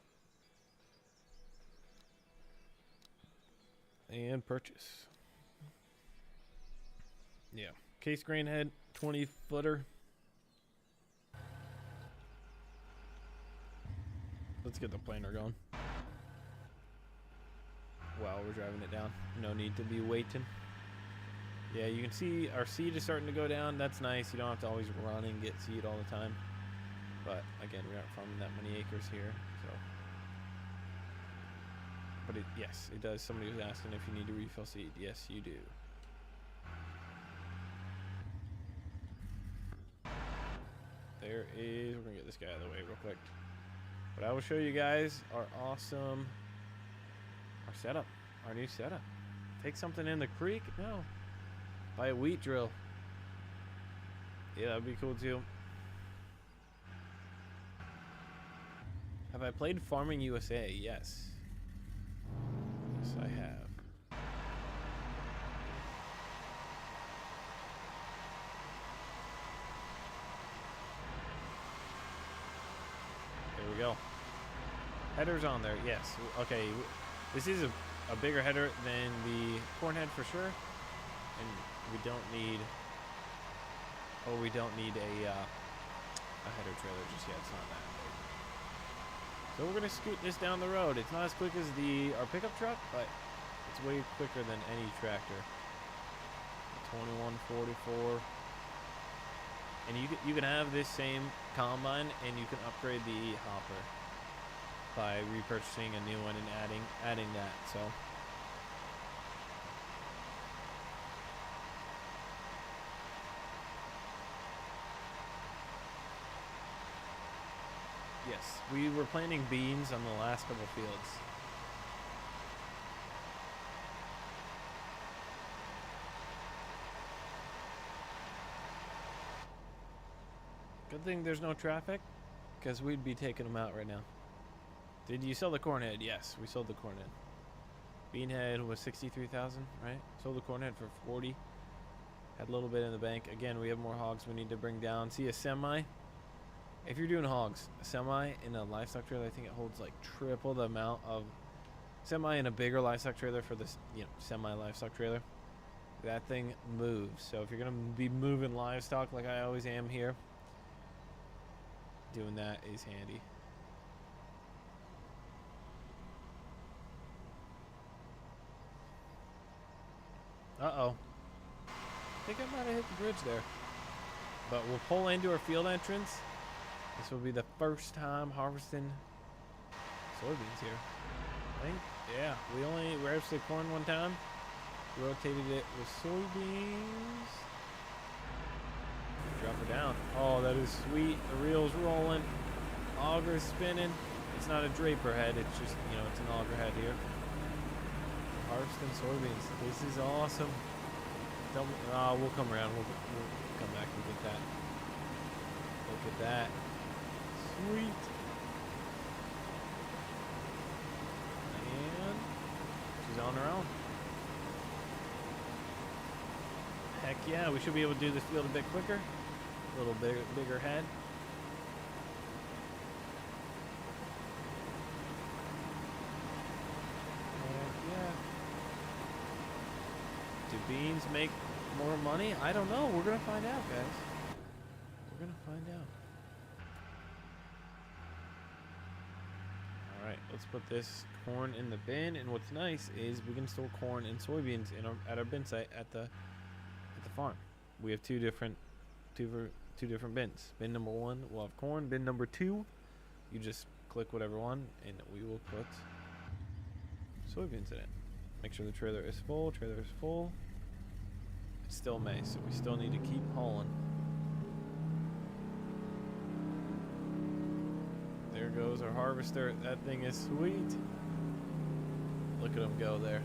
S1: And purchase. Yeah. Case grain head, 20 footer. Let's get the planer going. While we're driving it down. No need to be waiting. Yeah, you can see our seed is starting to go down. That's nice. You don't have to always run and get seed all the time. But again, we aren't farming that many acres here, so. But yes, it does. Somebody was asking if you need to refill seed. Yes, you do. There is. We're gonna get this guy out of the way real quick. But I will show you guys our awesome, our setup, our new setup. Take something in the creek? No. Buy a wheat drill. Yeah, that'd be cool too. Have I played Farming USA? Yes. Yes, I have. There we go. Header's on there, yes. Okay, this is a bigger header than the corn head for sure. And we don't need a header trailer just yet. It's not that big. So we're gonna scoot this down the road. It's not as quick as our pickup truck, but it's way quicker than any tractor. 2144. And you can have this same combine, and you can upgrade the hopper by repurchasing a new one and adding that. So. Yes, we were planting beans on the last couple fields. Good thing there's no traffic, because we'd be taking them out right now. Did you sell the corn head? Yes, we sold the corn head. Bean head was 63,000, right? Sold the corn head for 40. Had a little bit in the bank. Again, we have more hogs we need to bring down. See, a semi. If you're doing hogs, a semi in a livestock trailer, I think it holds like triple the amount of semi in a bigger livestock trailer for this, semi livestock trailer. That thing moves. So if you're gonna be moving livestock like I always am here, doing that is handy. Uh-oh. I think I might have hit the bridge there. But we'll pull into our field entrance. This will be the first time harvesting soybeans here. I think, yeah, we harvested corn one time. Rotated it with soybeans. Drop her down. Oh, that is sweet. The reel's rolling. Auger's spinning. It's not a draper head. It's just, it's an auger head here. Harvesting soybeans. This is awesome. We'll come around. We'll come back and get that. Look at that. Sweet. And she's on her own. Heck yeah, we should be able to do this field a bit quicker. A little bigger head. Do beans make more money? I don't know. We're going to find out, guys. We're going to find out. All right, let's put this corn in the bin. And what's nice is we can store corn and soybeans at our bin site at the farm. We have two different bins. Bin number 1 will have corn. Bin number 2, you just click whatever one, and we will put soybeans in it. Make sure the trailer is full. Trailer is full. It's still May, so we still need to keep hauling. There goes our harvester. That thing is sweet. Look at him go there.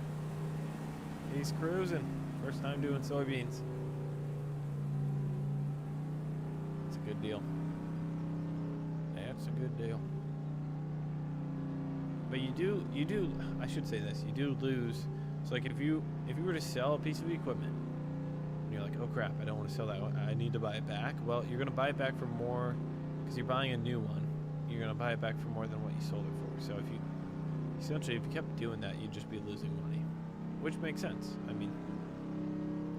S1: He's cruising. First time doing soybeans. It's a good deal. That's a good deal. But you do, I should say this, you do lose. So like if you were to sell a piece of equipment, and you're like, oh crap, I don't want to sell that one, I need to buy it back. Well, you're going to buy it back for more, because you're buying a new one. You're going to buy it back for more than what you sold it for. So if you kept doing that, you'd just be losing money. Which makes sense. I mean,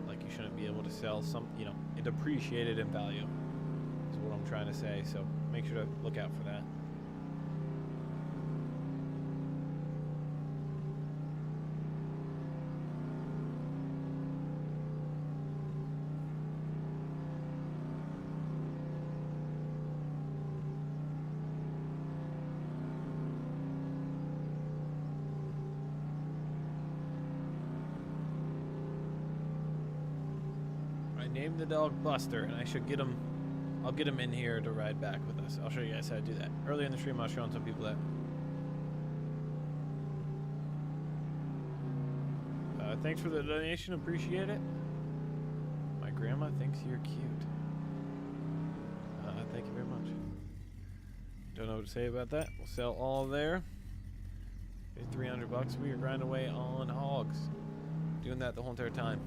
S1: like you shouldn't be able to sell it appreciated in value, is what I'm trying to say. So make sure to look out for that. Name the dog Buster, and I'll get him in here to ride back with us. I'll show you guys how to do that. Earlier in the stream, I was showing some people that. Thanks for the donation, appreciate it. My grandma thinks you're cute. Thank you very much. Don't know what to say about that. We'll sell all there. Here's $300. We are grinding away on hogs. Doing that the whole entire time.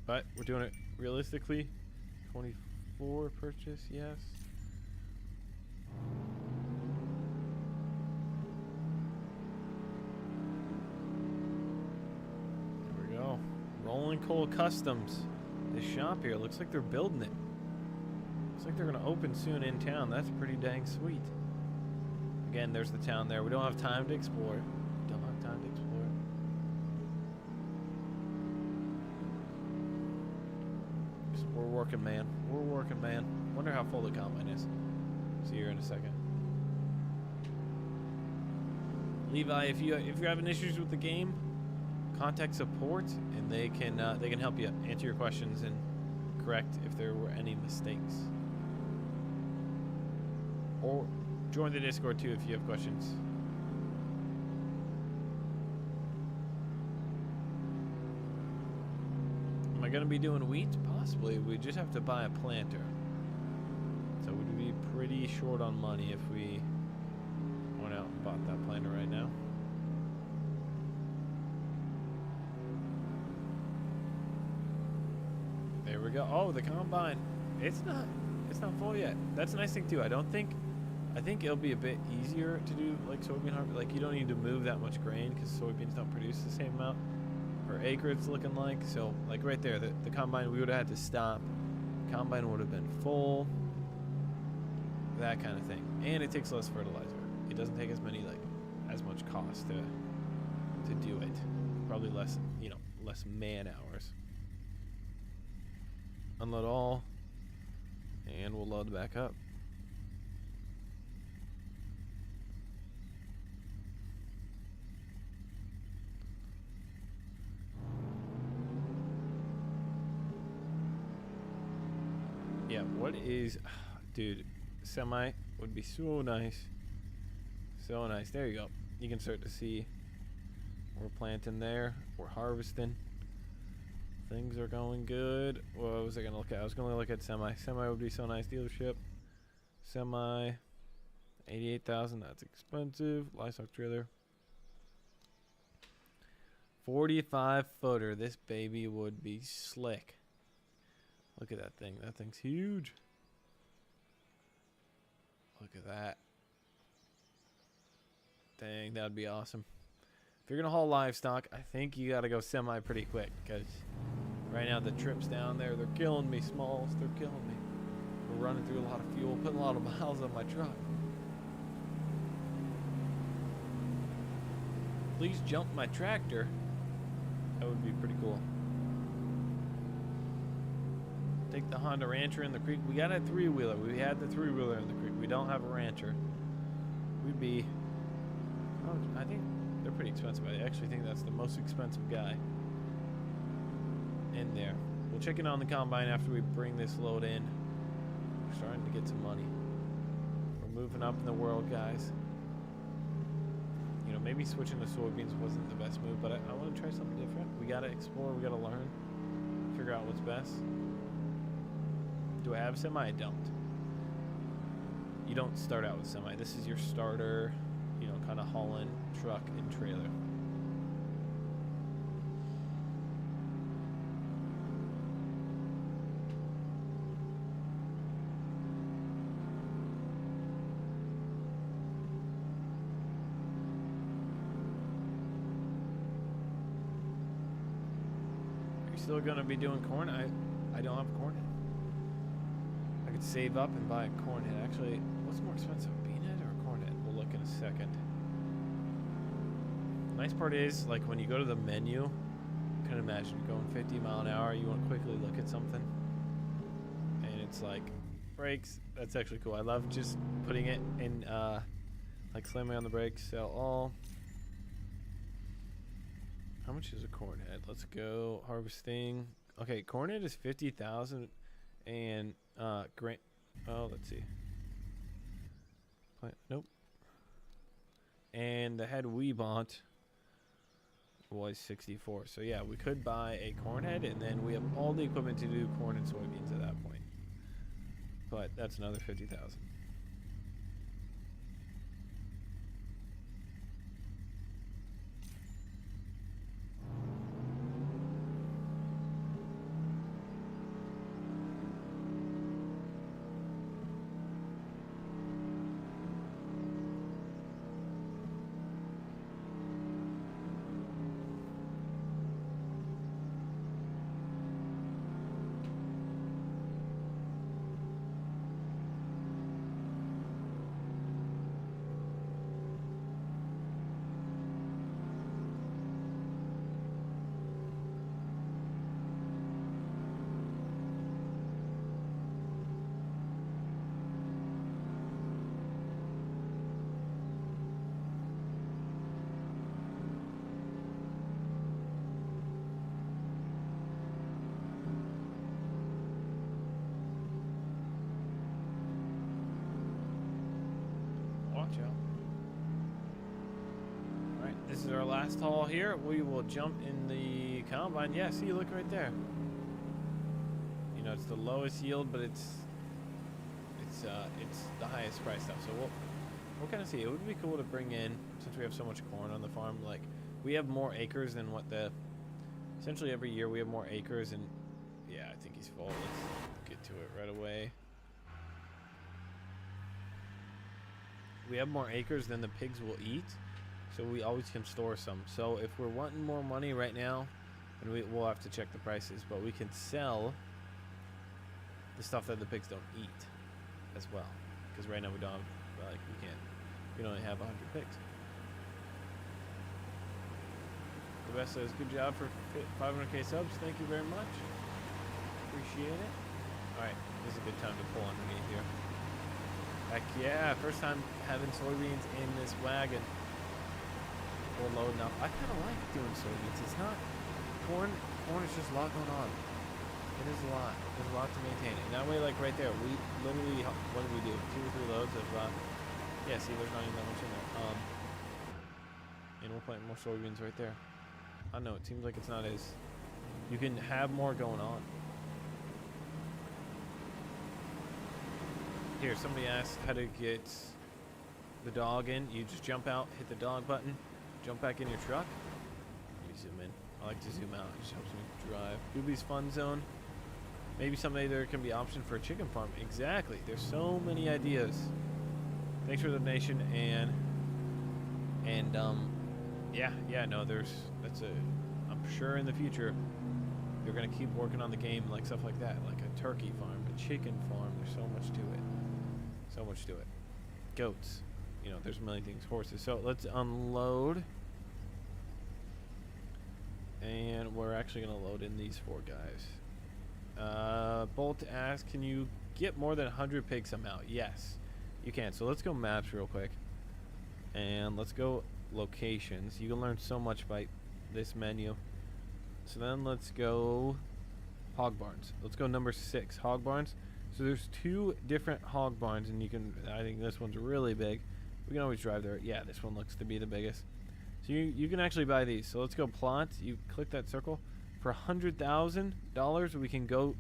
S1: But we're doing it realistically. 24 purchase, yes. There we go. Rolling Coal Customs. This shop here looks like they're building it. Looks like they're going to open soon in town. That's pretty dang sweet. Again, there's the town there. We don't have time to explore. Don't have time to explore. We're working, man. We're working, man. Wonder how full the combine is. See you here in a second. Levi, if you're having issues with the game, contact support, and they can help you answer your questions and correct if there were any mistakes. Or join the Discord too if you have questions. Am I going to be doing wheat? Possibly. We just have to buy a planter. So we pretty short on money if we went out and bought that planter right now. There we go. Oh, the combine. It's not full yet. That's a nice thing too. I think it'll be a bit easier to do like soybean harvest. Like you don't need to move that much grain because soybeans don't produce the same amount per acre it's looking like. So like right there, the combine, we would have had to stop. Combine would have been full. That kind of thing. And it takes less fertilizer. It doesn't take as much cost to do it. Probably less, less man hours. Unload all, and we'll load back up. Yeah, what is, dude, semi would be so nice. So nice. There you go. You can start to see we're planting there. We're harvesting. Things are going good. What was I going to look at? I was going to look at semi. Semi would be so nice. Dealership. Semi. 88,000. That's expensive. Livestock trailer. 45 footer. This baby would be slick. Look at that thing. That thing's huge. Look at that. Dang, that'd be awesome. If you're going to haul livestock, I think you got to go semi pretty quick because right now the trips down there, they're killing me, Smalls. They're killing me. We're running through a lot of fuel, putting a lot of miles on my truck. Please jump my tractor. That would be pretty cool. Take the Honda Rancher in the creek. We got a 3-wheeler. We had the 3-wheeler in the creek. We don't have a Rancher. We'd be... I think they're pretty expensive. I actually think that's the most expensive guy in there. We'll check in on the combine after we bring this load in. We're starting to get some money. We're moving up in the world, guys. Maybe switching to soybeans wasn't the best move, but I want to try something different. We got to explore. We got to learn. Figure out what's best. Do I have semi? I don't. You don't start out with semi. This is your starter, kind of hauling truck and trailer. Are you still going to be doing corn? I don't have corn. I could save up and buy a corn head. Actually, what's more expensive, a bean head or a corn head? We'll look in a second. Nice part is, like, when you go to the menu, you can imagine going 50 mile an hour. You want to quickly look at something, and it's like brakes. That's actually cool. I love just putting it in, like slamming on the brakes. Sell all. How much is a corn head? Let's go harvesting. Okay, corn head is 50,000, and grant. Oh, let's see. Nope. And the head we bought was 64. So yeah, we could buy a corn head, and then we have all the equipment to do corn and soybeans at that point. But that's another 50,000. This is our last haul here. We will jump in the combine. Yeah, see, look right there. It's the lowest yield, but it's it's the highest price stuff. So we'll kind of see. It would be cool to bring in, since we have so much corn on the farm. Like, we have more acres than what the. Essentially, every year we have more acres, and yeah, I think he's full. Let's get to it right away. We have more acres than the pigs will eat, so we always can store some. So if we're wanting more money right now, then we'll have to check the prices, but we can sell the stuff that the pigs don't eat as well, because right now we don't have, like, we only have 100 pigs. The best says, good job for 500k subs. Thank you very much. Appreciate it. Alright, this is a good time to pull underneath here. Heck yeah, first time having soybeans in this wagon. We're loading up. I kind of like doing soybeans. It's not corn. Corn is just a lot going on. It is a lot. There's a lot to maintain. And that way, like right there, we literally, what did we do? 2 or 3 loads of, yeah, see, there's not even that much in there. And we're planting more soybeans right there. I don't know, it seems like it's not as, you can have more going on. Here, somebody asked how to get the dog in. You just jump out, hit the dog button, jump back in your truck. Let me zoom in. I like to zoom out. It just helps me drive. Doobie's Fun Zone. Maybe someday there can be option for a chicken farm. Exactly. There's so many ideas. Thanks for the donation, and yeah, no, I'm sure in the future they're gonna keep working on the game, like stuff like that, like a turkey farm, a chicken farm. There's so much to it. So much to it. Goats. You know, there's a million things. Horses. So let's unload. And we're actually going to load in these 4 guys. Bolt asks, can you get more than 100 pigs somehow? Yes, you can. So let's go maps real quick. And let's go locations. You can learn so much by this menu. So then let's go hog barns. Let's go number 6, hog barns. So there's 2 different hog barns, and I think this one's really big. We can always drive there. Yeah, this one looks to be the biggest. So you can actually buy these. So let's go plot. You click that circle. For $100,000, we can go,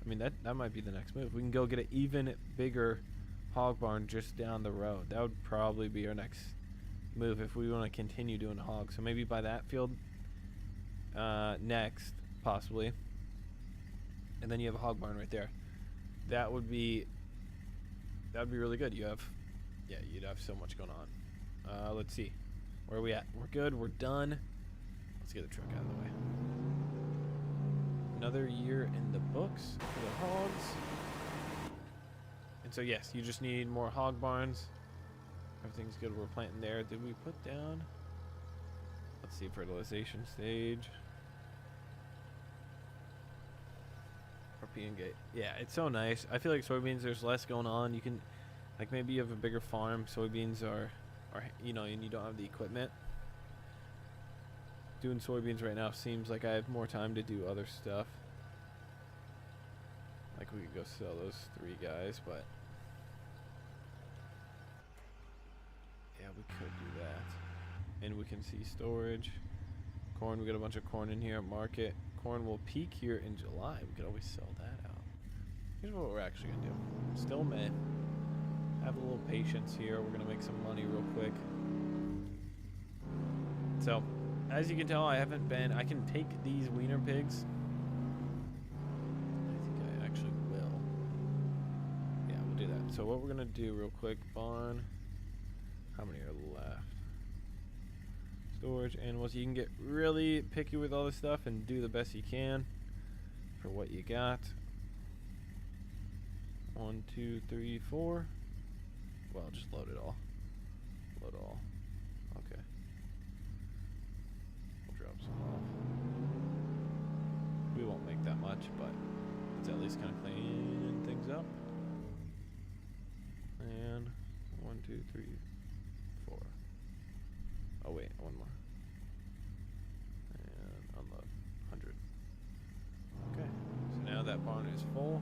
S1: I mean, that might be the next move. We can go get an even bigger hog barn just down the road. That would probably be our next move if we want to continue doing hogs. So maybe buy that field next, possibly. And then you have a hog barn right there. That would be really good. You'd have so much going on. Let's see. Where are we at? We're good. We're done. Let's get the truck out of the way. Another year in the books for the hogs. And so, yes, you just need more hog barns. Everything's good. We're planting there. Did we put down? Let's see. Fertilization stage. European gate. Yeah, it's so nice. I feel like soybeans, there's less going on. You can, like, maybe you have a bigger farm. Soybeans are you know, and you don't have the equipment. Doing soybeans right now seems like I have more time to do other stuff. Like, we could go sell those 3 guys, but yeah, we could do that. And we can see storage. Corn, we got a bunch of corn in here. Market. Corn will peak here in July. We could always sell that out. Here's what we're actually gonna do. Still May. Have a little patience here. We're gonna make some money real quick. So, as you can tell, I can take these wiener pigs. I think I actually will. Yeah, we'll do that. So what we're gonna do real quick, barn. How many are left? Storage, animals. You can get really picky with all this stuff and do the best you can for what you got. 1, 2, 3, 4. Well, just load it all. Load all. Okay. We'll drop some off. We won't make that much, but it's at least kind of cleaning things up. And 1, 2, 3, 4. Oh wait, 1 more. And unload. 100. Okay. So now that barn is full.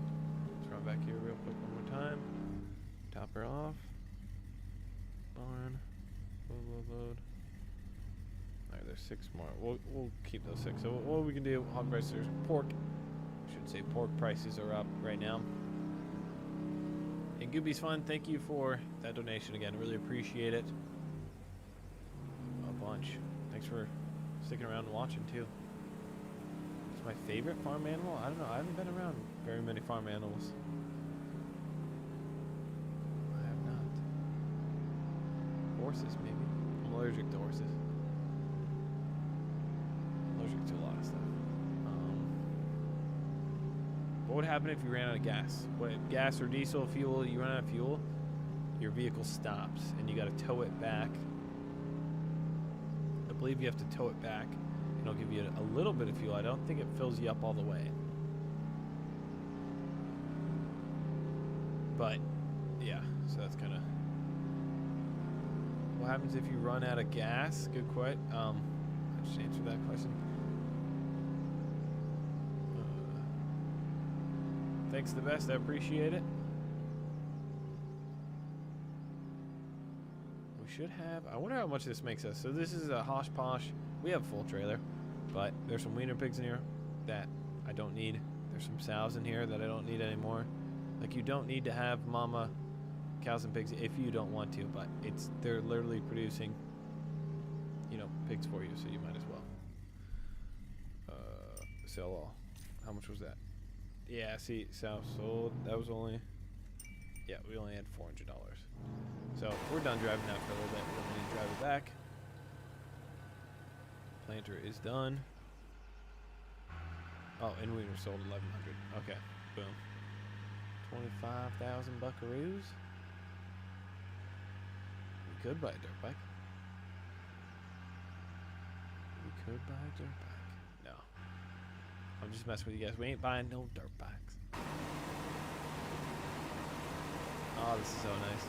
S1: Let's run back here real quick one more time. Top her off. Barn. Load. Alright, there's 6 more. We'll keep those 6. So what we can do, hog prices, pork. I should say pork prices are up right now. And Gooby's Fun, thank you for that donation again. Really appreciate it. A bunch. Thanks for sticking around and watching too. It's my favorite farm animal? I don't know. I haven't been around very many farm animals. I have not. Horses, maybe. I'm allergic to horses. Allergic to a lot of stuff. What would happen if you ran out of gas? What, gas or diesel fuel, you run out of fuel, your vehicle stops and you got to tow it back. I believe you have to tow it back and it'll give you a little bit of fuel. I don't think it fills you up all the way. But yeah, so that's kind of what happens if you run out of gas. Good question. I just answered that question. Thanks the best, I appreciate it. We should have, I wonder how much this makes us. So this is a Hosh Posh. We have a full trailer, but there's some wiener pigs in here that I don't need. There's some sows in here that I don't need anymore. Like, you don't need to have mama cows and pigs if you don't want to, but they're literally producing, you know, pigs for you, so you might as well. Sell all. How much was that? Yeah, see, sow sold. That was only, yeah, we only had $400. So we're done driving that for a little bit. We don't need to drive it back. Planter is done. Oh, and we were sold 1,100. Okay, boom. 25,000 buckaroos. We could buy a dirt bike. We could buy a dirt bike. No. I'm just messing with you guys. We ain't buying no dirt bikes. Oh, this is so nice.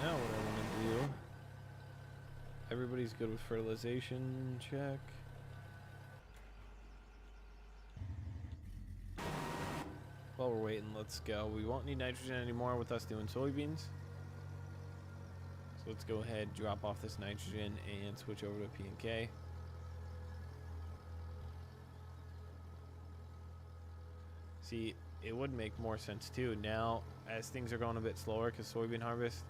S1: Now what I want to do. Everybody's good with fertilization. Check. While we're waiting, let's go. We won't need nitrogen anymore with us doing soybeans. So let's go ahead, drop off this nitrogen, and switch over to P&K. See, it would make more sense too. Now, as things are going a bit slower, because soybean harvest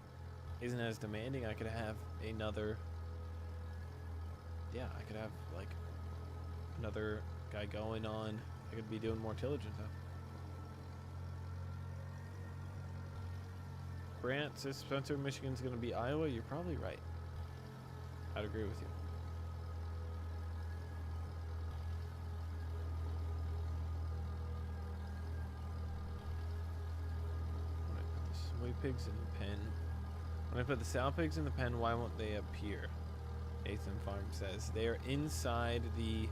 S1: isn't as demanding, I could have another... Yeah, I could have, like, another guy going on. I could be doing more tillage and stuff. Brant says Spencer, Michigan's going to be Iowa. You're probably right. I'd agree with you. When I put the soy pigs in the pen. When I put the sow pigs in the pen, why won't they appear? Nathan Farm says they are inside the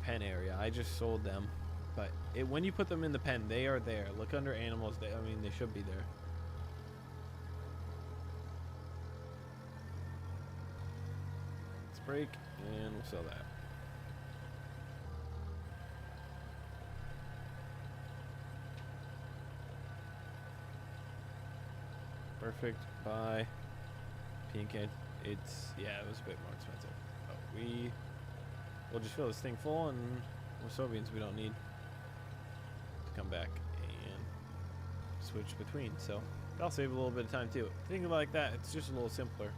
S1: pen area. I just sold them, but when you put them in the pen, they are there. Look under animals. They should be there. Let's break and we'll sell that. Perfect. Buy. P&K. Yeah, it was a bit more expensive. But we'll just fill this thing full, and with soybeans we don't need to come back and switch between. So that'll save a little bit of time too. Think of it like that, it's just a little simpler.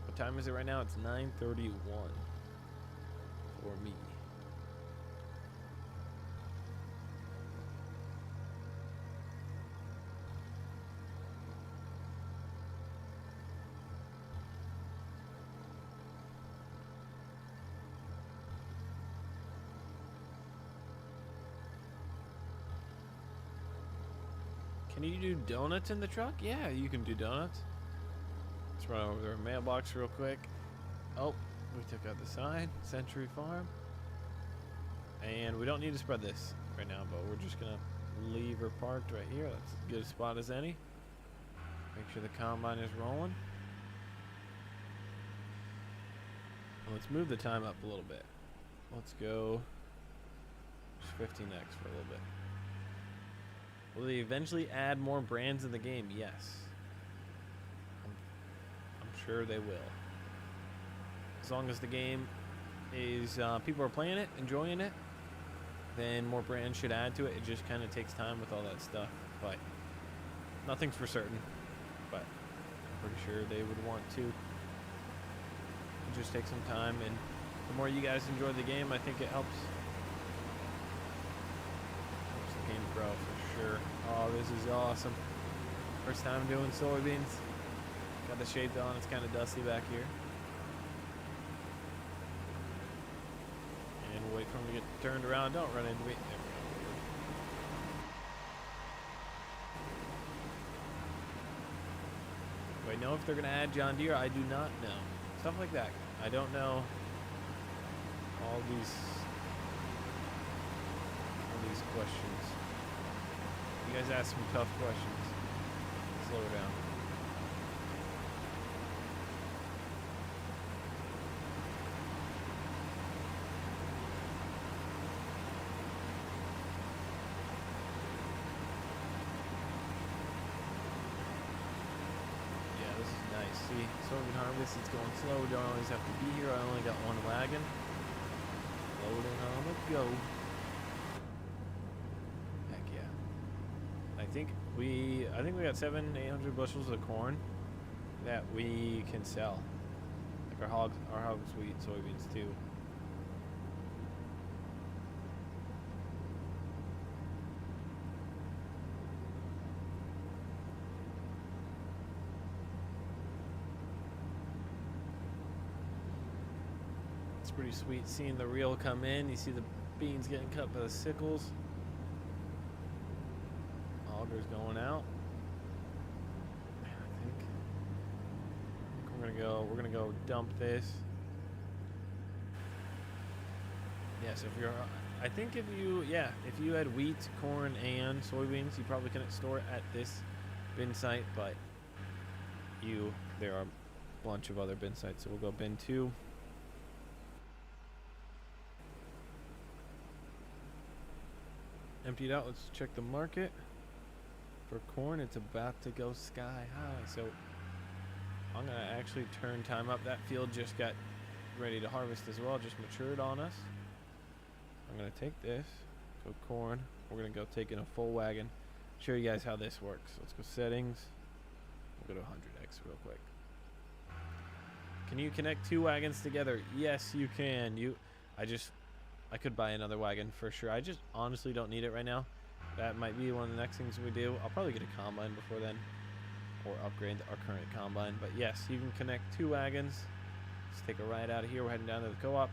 S1: What time is it right now? It's 9:31 for me. Can you do donuts in the truck? Yeah, you can do donuts. Let's run over to our mailbox real quick. Oh, we took out the sign. Century Farm. And we don't need to spread this right now, but we're just going to leave her parked right here. That's as good a spot as any. Make sure the combine is rolling. And let's move the time up a little bit. Let's go 15x for a little bit. Will they eventually add more brands in the game? Yes. I'm sure they will. As long as the game is people are playing it, enjoying it, then more brands should add to it. It just kind of takes time with all that stuff, but nothing's for certain. But I'm pretty sure they would want to. Just take some time, and the more you guys enjoy the game, I think it helps the game grow for sure. Oh, this is awesome. First time doing soybeans. Got the shade on. It's kind of dusty back here. And we'll wait for him to get turned around. Don't run into me. There we go. Do I know if they're going to add John Deere? I do not know. Stuff like that. I don't know all these questions. You guys ask some tough questions. Slow down. See, soybean harvest, it's going slow. We don't always have to be here. I only got one wagon. Loading on the go. Heck yeah. I think we got 700-800 bushels of corn that we can sell. Like our hog sweet soybeans too. Pretty sweet seeing the reel come in. You see the beans getting cut by the sickles. Auger's going out. I think we're gonna go dump this. Yes, I think if you had wheat, corn, and soybeans, you probably couldn't store it at this bin site, but there are a bunch of other bin sites, so we'll go bin 2. Emptied out. Let's check the market for corn. It's about to go sky high, so I'm gonna actually turn time up. That field just got ready to harvest as well, just matured on us. I'm gonna take this, go corn. We're gonna go take in a full wagon, show you guys how this works. Let's go settings. We'll go to 100x real quick. Can you connect 2 wagons together? Yes, you can. I could buy another wagon for sure. I just honestly don't need it right now. That might be one of the next things we do. I'll probably get a combine before then, or upgrade our current combine. But yes, you can connect 2 wagons. Let's take a ride out of here. We're heading down to the co-op.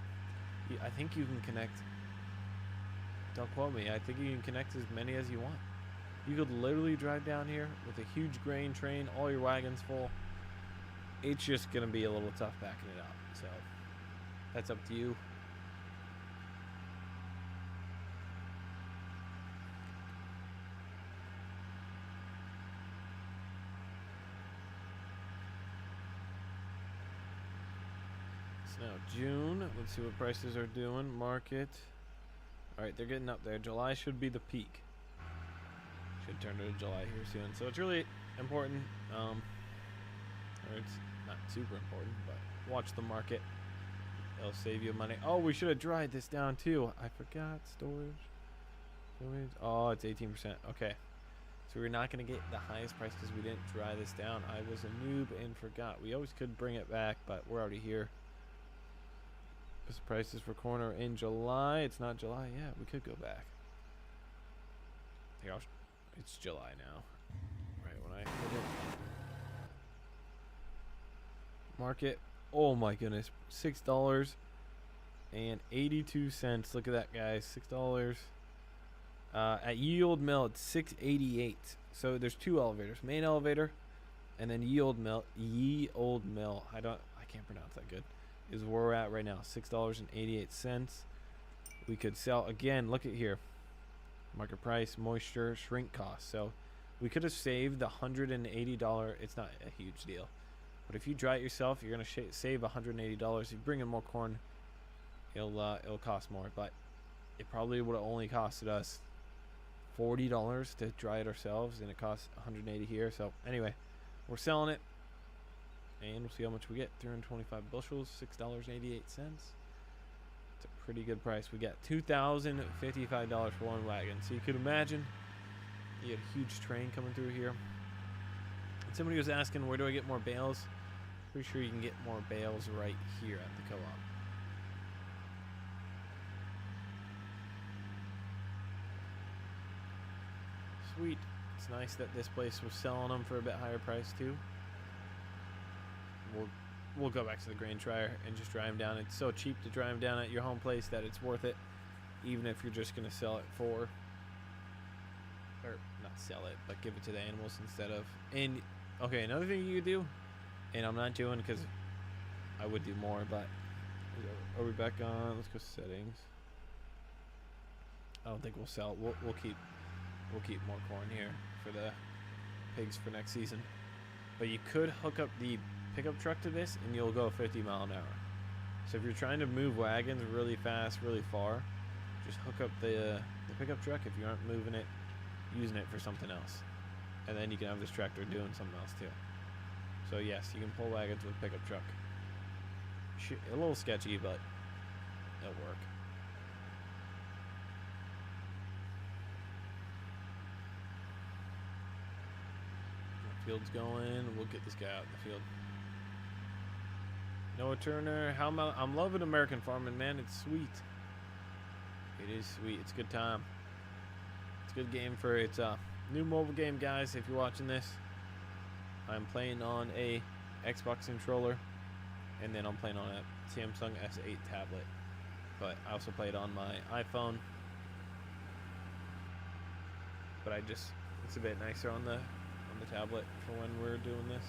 S1: I think you can connect, don't quote me, I think you can connect as many as you want. You could literally drive down here with a huge grain train, all your wagons full. It's just going to be a little tough backing it up. So that's up to you. Now June, let's see what prices are doing. Market. Alright, they're getting up there. July should be the peak. Should turn to July here soon. So it's really important. Or it's not super important, but watch the market. It'll save you money. Oh, we should have dried this down too. I forgot. Storage. Oh, it's 18%. Okay. So we're not going to get the highest price because we didn't dry this down. I was a noob and forgot. We always could bring it back, but we're already here. Because prices for corn are in July. It's not July yet. We could go back. It's July now. Right when I put it. Market. Oh my goodness. $6.82. Look at that, guys. $6. At yield mill, it's $6.88. So there's 2 elevators. Main elevator, and then yield mill. Yield mill. I can't pronounce that good. Is where we're at right now. $6.88. We could sell again. Look at here. Market price, moisture, shrink cost. So we could have saved the $180. It's not a huge deal, but if you dry it yourself, you're gonna save $180. If you bring in more corn, it'll cost more. But it probably would have only costed us $40 to dry it ourselves, and it costs $180 here. So anyway, we're selling it. And we'll see how much we get. 325 bushels, $6.88. It's a pretty good price. We got $2,055 for one wagon. So you could imagine you had a huge train coming through here. And somebody was asking, where do I get more bales? Pretty sure you can get more bales right here at the co-op. Sweet. It's nice that this place was selling them for a bit higher price too. We'll go back to the grain dryer and just dry them down. It's so cheap to dry them down at your home place that it's worth it, even if you're just gonna sell it for, or not sell it, but give it to the animals instead of. And okay, another thing you could do, and I'm not doing because I would do more, but are we back on? Let's go settings. I don't think we'll sell. We'll keep more corn here for the pigs for next season. But you could hook up the pickup truck to this and you'll go 50 mile an hour. So if you're trying to move wagons really fast, really far, just hook up the pickup truck if you aren't moving it, using it for something else. And then you can have this tractor doing something else too. So yes, you can pull wagons with a pickup truck. A little sketchy, but it'll work. Field's going. We'll get this guy out in the field. Noah Turner, I'm loving American farming, man. It's sweet. It is sweet. It's a good time. It's a good game for it's a new mobile game, guys. If you're watching this, I'm playing on a Xbox controller, and then I'm playing on a Samsung S8 tablet. But I also played on my iPhone. But it's a bit nicer on the tablet for when we're doing this.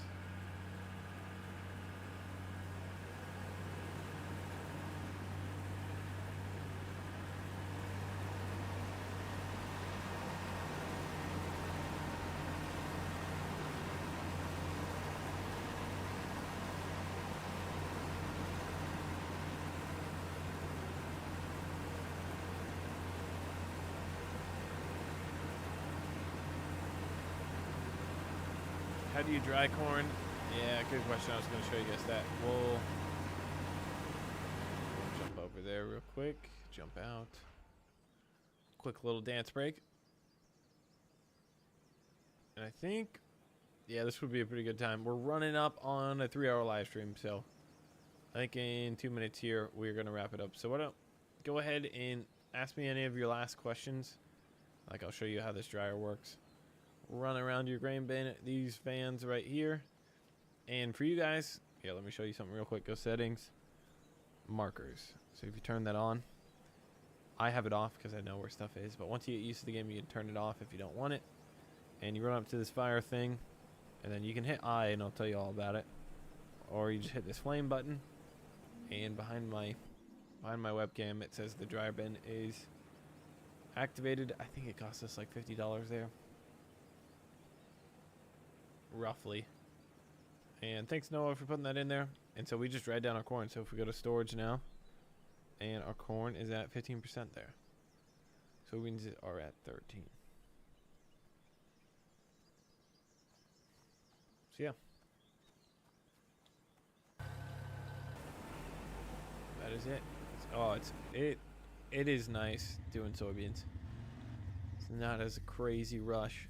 S1: How do you dry corn? Yeah, good question. I was going to show you guys that. We'll jump over there real quick. Jump out. Quick little dance break. And I think, yeah, this would be a pretty good time. We're running up on a 3-hour live stream, so I think in 2 minutes here, we're going to wrap it up. So why don't go ahead and ask me any of your last questions. Like, I'll show you how this dryer works. Run around your grain bin, these fans right here. And for you guys, here, let me show you something real quick. Go settings, markers. So if you turn that on, I have it off because I know where stuff is, but once you get used to the game, you can turn it off if you don't want it. And you run up to this fire thing, and then you can hit I and I'll tell you all about it, or you just hit this flame button, and behind my webcam it says the dryer bin is activated. I think it cost us like $50 there, roughly. And thanks Noah for putting that in there. And so we just dried down our corn. So if we go to storage now, and our corn is at 15% there, soybeans are at 13. So yeah, that is it. It is nice doing soybeans. It's not as a crazy rush.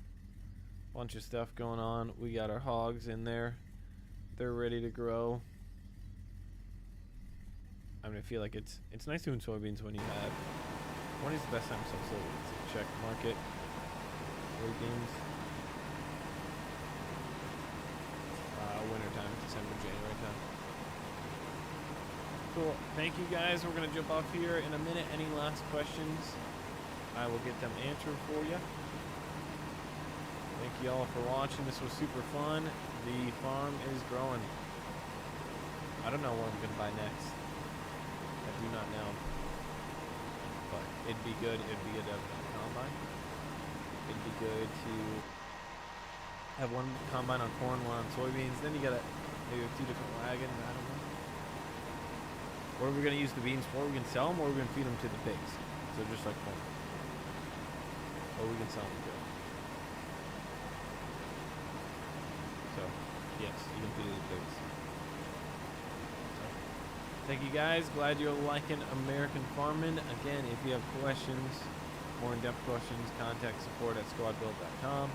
S1: Bunch of stuff going on. We got our hogs in there. They're ready to grow. I mean, I feel like it's nice doing soybeans when you have. When is the best time to sell soybeans? Check market. Soybeans. Winter time, December, January time. Cool. Thank you guys. We're gonna jump off here in a minute. Any last questions? I will get them answered for you. Thank you all for watching. This was super fun. The farm is growing. I don't know what I'm gonna buy next. I do not know. But it'd be good. It'd be good to have a combine. It'd be good to have one combine on corn, one on soybeans. Then you gotta maybe 2 different wagons. I don't know. What are we gonna use the beans for? We can sell them, or we're gonna feed them to the pigs. So just like corn. Or we can sell them too. So yes, you can feed it to the pigs. Thank you guys. Glad you're liking American farming. Again, if you have questions, more in-depth questions, contact support at squadbuild.com.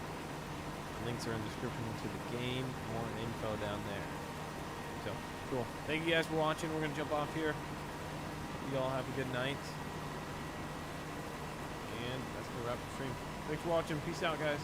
S1: Links are in the description to the game. More info down there. So, cool. Thank you guys for watching. We're going to jump off here. You all have a good night. And that's going to wrap the stream. Thanks for watching. Peace out, guys.